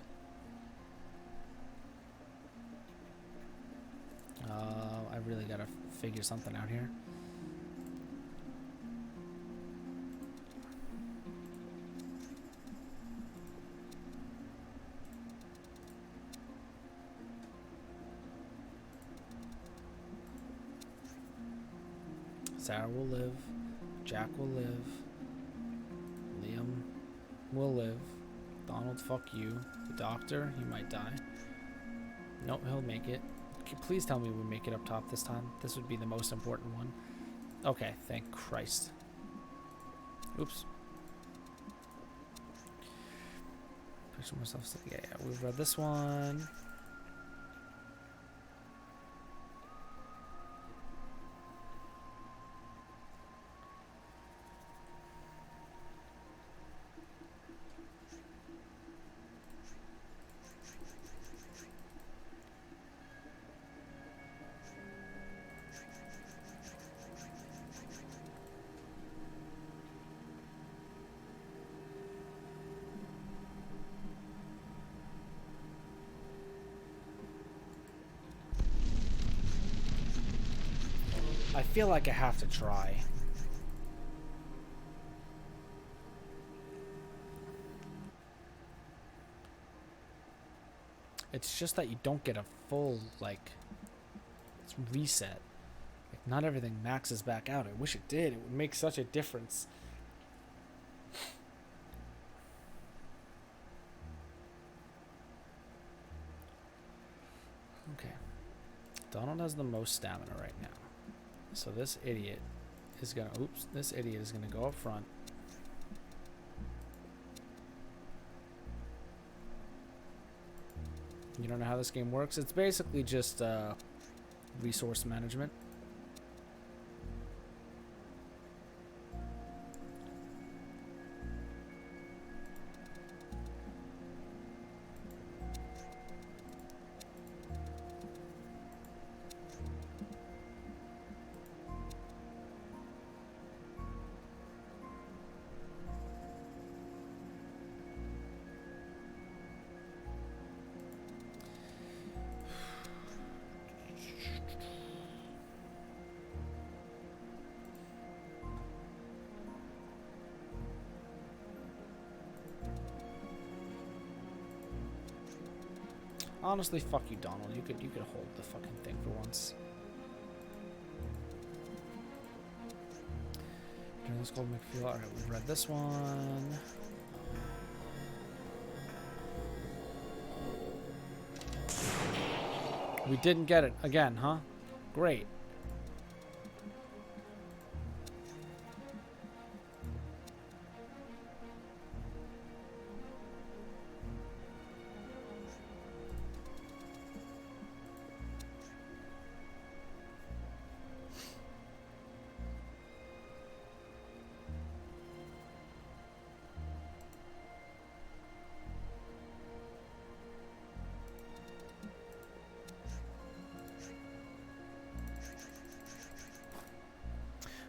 I really gotta figure something out here. Sarah will live. Jack will live. Liam will live. Donald, fuck you. The doctor, he might die. Nope, he'll make it. Please tell me we make it up top this time. This would be the most important one. Okay, thank Christ. Oops. Picture myself. Yeah, we've read this one. I feel like I have to try. It's just that you don't get a full, like, reset. Like, not everything maxes back out. I wish it did. It would make such a difference. Okay. Donald has the most stamina right now. So this idiot is gonna, oops, this idiot is gonna go up front. You don't know how this game works? It's basically just resource management. Honestly, fuck you, Donald. You could hold the fucking thing for once. Let's go McFeel. Alright, we've read this one. We didn't get it again, huh? Great.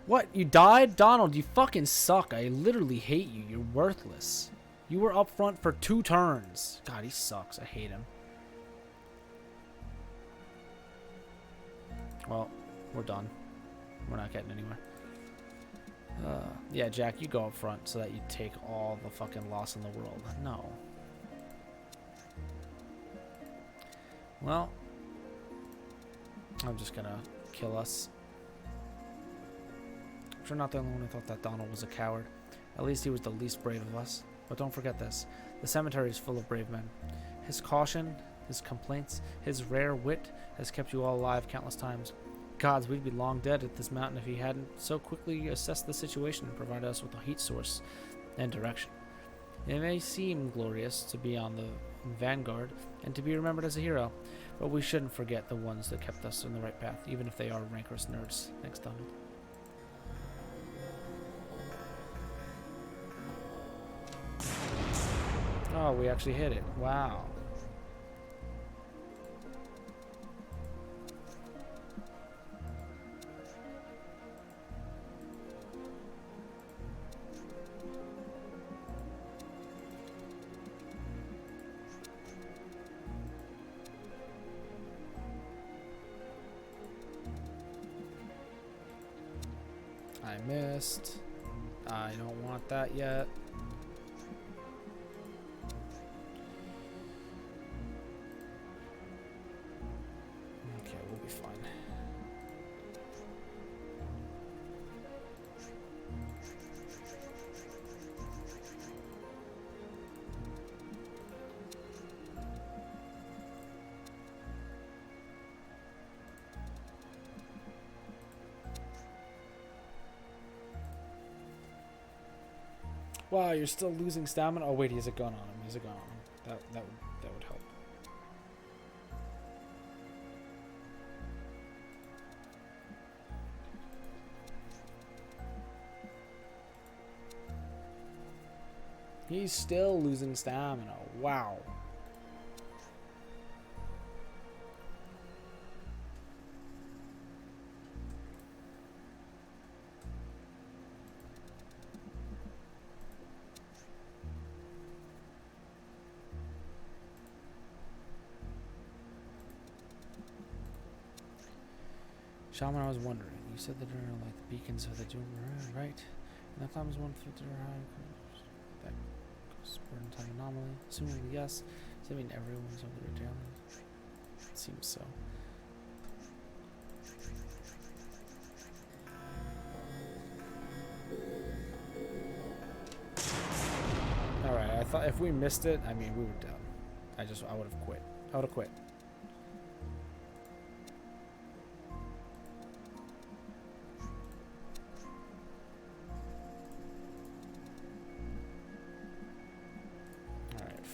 What? You died? Donald, you fucking suck. I literally hate you. You're worthless. You were up front for 2 turns. God, he sucks. I hate him. Well, we're done. We're not getting anywhere. Yeah, Jack, you go up front so that you take all the fucking loss in the world. No. Well, I'm just gonna kill us. You're not the only one who thought that Donald was a coward. At least he was the least brave of us. But don't forget this. The cemetery is full of brave men. His caution, his complaints, his rare wit has kept you all alive countless times. Gods, we'd be long dead at this mountain if he hadn't so quickly assessed the situation and provided us with a heat source and direction. It may seem glorious to be on the vanguard and to be remembered as a hero. But we shouldn't forget the ones that kept us on the right path, even if they are rancorous nerds. Thanks, Donald. Oh, we actually hit it. Wow. I missed. I don't want that yet. Okay, we'll be fine. Wow, you're still losing stamina? Oh wait, he has a gun on him. He has a gun on him. That would help. He's still losing stamina. Wow. Shaman, I was wondering. You said that they're like the beacons of the doom, right? And that time was one filter high. That goes in time anomaly. Assuming yes. Does that mean everyone's over there down? It seems so. Alright, I thought if we missed it, I mean we were done. I would have quit. I would have quit.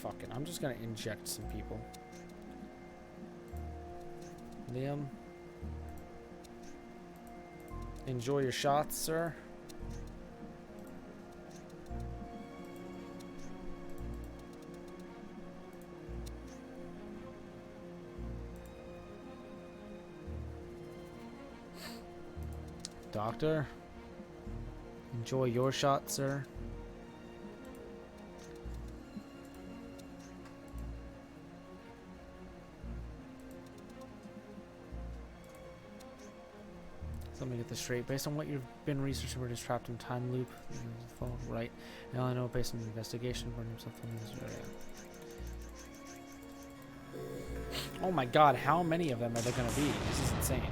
Fuck it. I'm just gonna inject some people. Liam. Enjoy your shots, sir. Doctor. Enjoy your shot, sir. Let me get this straight. Based on what you've been researching, we're just trapped in time loop. Right. Now I know based on the investigation, burn himself in this area. Oh my god, how many of them are there gonna be? This is insane.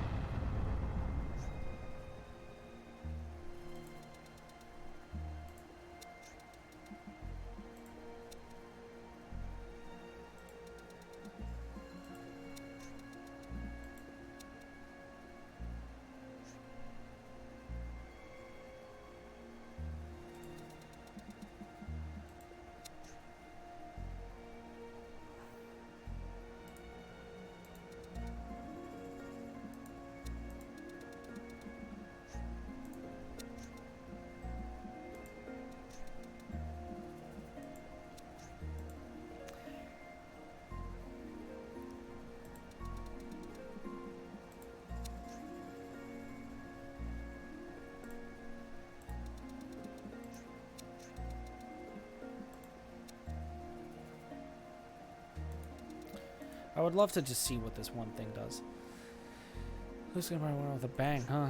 I would love to just see what this one thing does. Who's gonna run around with a bang, huh?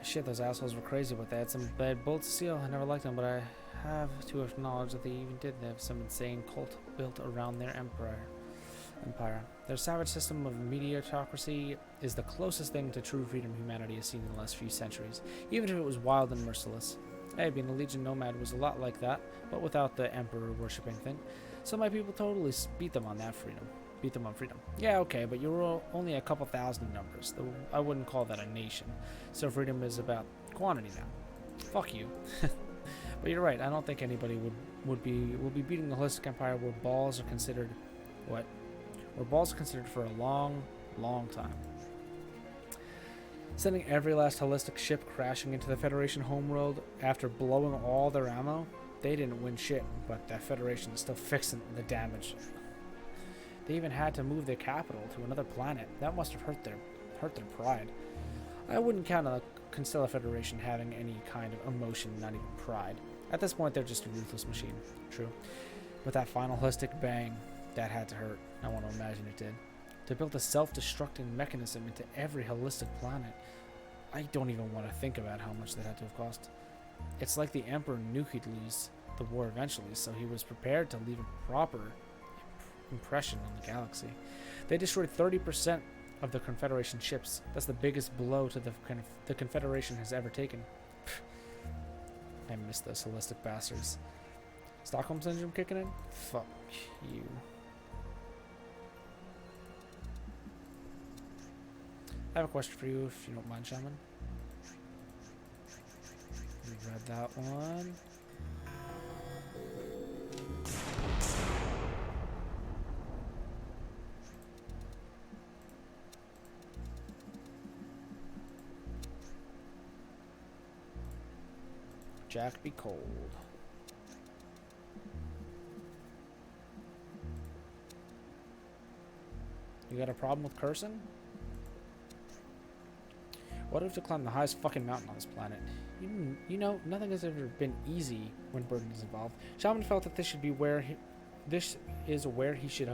Shit, those assholes were crazy, but they had some bad bullets to steal. I never liked them, but I have to acknowledge that they even did. They have some insane cult built around their empire. Their savage system of meritocracy is the closest thing to true freedom humanity has seen in the last few centuries, even if it was wild and merciless. Hey, being a Legion nomad was a lot like that, but without the emperor worshipping thing. So my people totally beat them on that freedom. Beat them on freedom. Yeah, okay, but you were only a couple thousand in numbers. I wouldn't call that a nation. So freedom is about quantity now. Fuck you. But you're right. I don't think anybody will be beating the Holistic Empire where balls are considered What? Were balls considered for a long, long time. Sending every last holistic ship crashing into the Federation homeworld after blowing all their ammo, they didn't win shit, but the Federation is still fixing the damage. They even had to move their capital to another planet. That must have hurt their pride. I wouldn't count on the Constellar Federation having any kind of emotion, not even pride. At this point, they're just a ruthless machine. True. But that final holistic bang, that had to hurt. I want to imagine it did. To build a self-destructing mechanism into every holistic planet, I don't even want to think about how much that had to have cost. It's like the Emperor knew he'd lose the war eventually, so he was prepared to leave a proper impression on the galaxy. They destroyed 30% of the Confederation ships. That's the biggest blow to the Confederation has ever taken. I miss those holistic bastards. Stockholm Syndrome kicking in? Fuck you. I have a question for you, if you don't mind, Shaman. We've read that one. Jack be cold. You got a problem with cursing? What if to climb the highest fucking mountain on this planet? You know, nothing has ever been easy when burden is involved. Shaman felt that this should be where this is where we should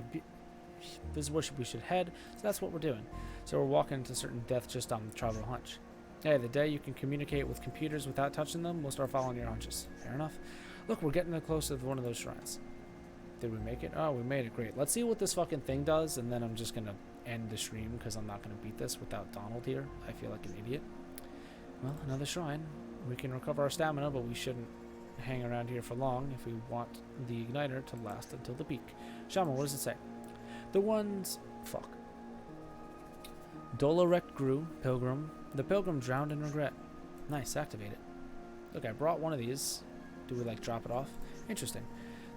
head, so that's what we're doing. So we're walking into certain death just on the tribal hunch. Hey, the day you can communicate with computers without touching them, we'll start following your hunches. Fair enough. Look, we're getting close to one of those shrines. Did we make it? Oh, we made it. Great. Let's see what this fucking thing does, and then I'm just gonna end the stream because I'm not gonna beat this without Donald here. I feel like an idiot. Well, another shrine. We can recover our stamina, but we shouldn't hang around here for long if we want the igniter to last until the peak. Shaman, what does it say? The ones... Fuck. Dolorect grew, Pilgrim. The Pilgrim drowned in regret. Nice, activate it. Look, I brought one of these. Do we, like, drop it off? Interesting.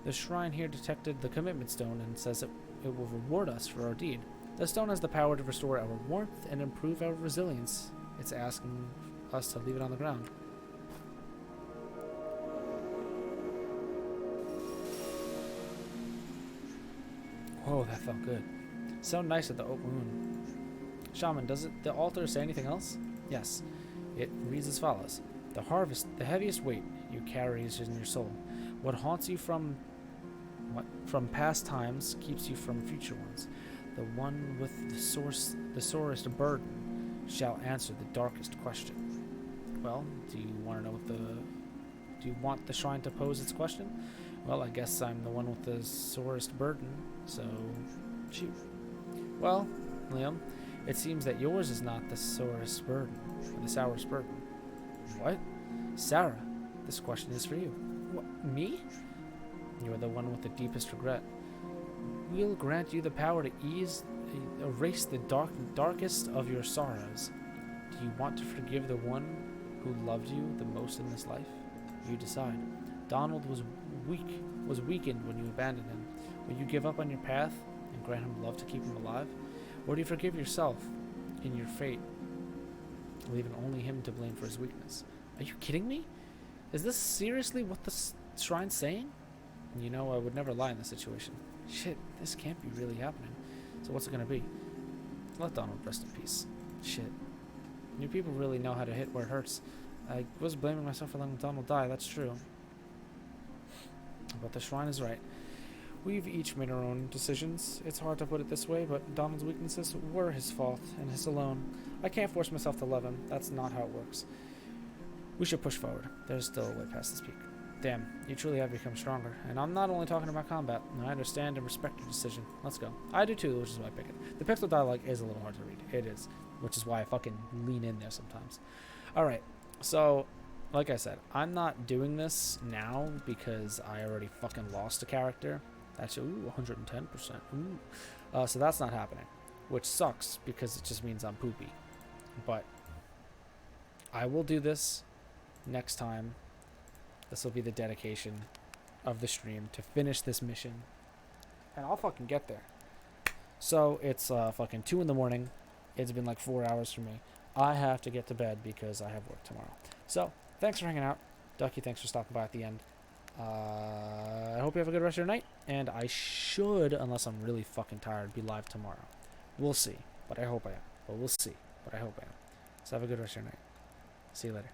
The shrine here detected the commitment stone and says it will reward us for our deed. The stone has the power to restore our warmth and improve our resilience. It's asking us to leave it on the ground. Whoa, that felt good. So nice at the oak moon. Shaman, does the altar say anything else? Yes. It reads as follows. The heaviest weight you carry is in your soul. What haunts you from past times keeps you from future ones. The one with the sorest burden shall answer the darkest question. Well, do you want the shrine to pose its question? Well, I guess I'm the one with the sorest burden, so shoot. Well, Liam, it seems that yours is not the sorest burden, or the sourest burden. What? Sarah, this question is for you. What, me? You are the one with the deepest regret. We'll grant you the power to erase the darkest of your sorrows. Do you want to forgive the one who loved you the most in this life? You decide. Donald was weakened when you abandoned him. Will you give up on your path and grant him love to keep him alive? Or do you forgive yourself in your fate, leaving only him to blame for his weakness? Are you kidding me? Is this seriously what the shrine's saying? You know, I would never lie in this situation. Shit, this can't be really happening. So what's it gonna be? Let Donald rest in peace. Shit. You people really know how to hit where it hurts. I was blaming myself for letting Donald die, that's true. But the shrine is right. We've each made our own decisions. It's hard to put it this way, but Donald's weaknesses were his fault, and his alone. I can't force myself to love him. That's not how it works. We should push forward. There's still a way past this peak. Damn, you truly have become stronger. And I'm not only talking about combat. I understand and respect your decision. Let's go. I do too, which is why I pick it. The pixel dialogue is a little hard to read. It is. Which is why I fucking lean in there sometimes. Alright, so, like I said, I'm not doing this now because I already fucking lost a character. That's, ooh, 110%. Ooh. So that's not happening. Which sucks because it just means I'm poopy. But I will do this next time. This will be the dedication of the stream to finish this mission. And I'll fucking get there. So it's fucking 2 in the morning. It's been like 4 hours for me. I have to get to bed because I have work tomorrow. So thanks for hanging out. Ducky, thanks for stopping by at the end. I hope you have a good rest of your night. And I should, unless I'm really fucking tired, be live tomorrow. We'll see. But I hope I am. But we'll see. But I hope I am. So have a good rest of your night. See you later.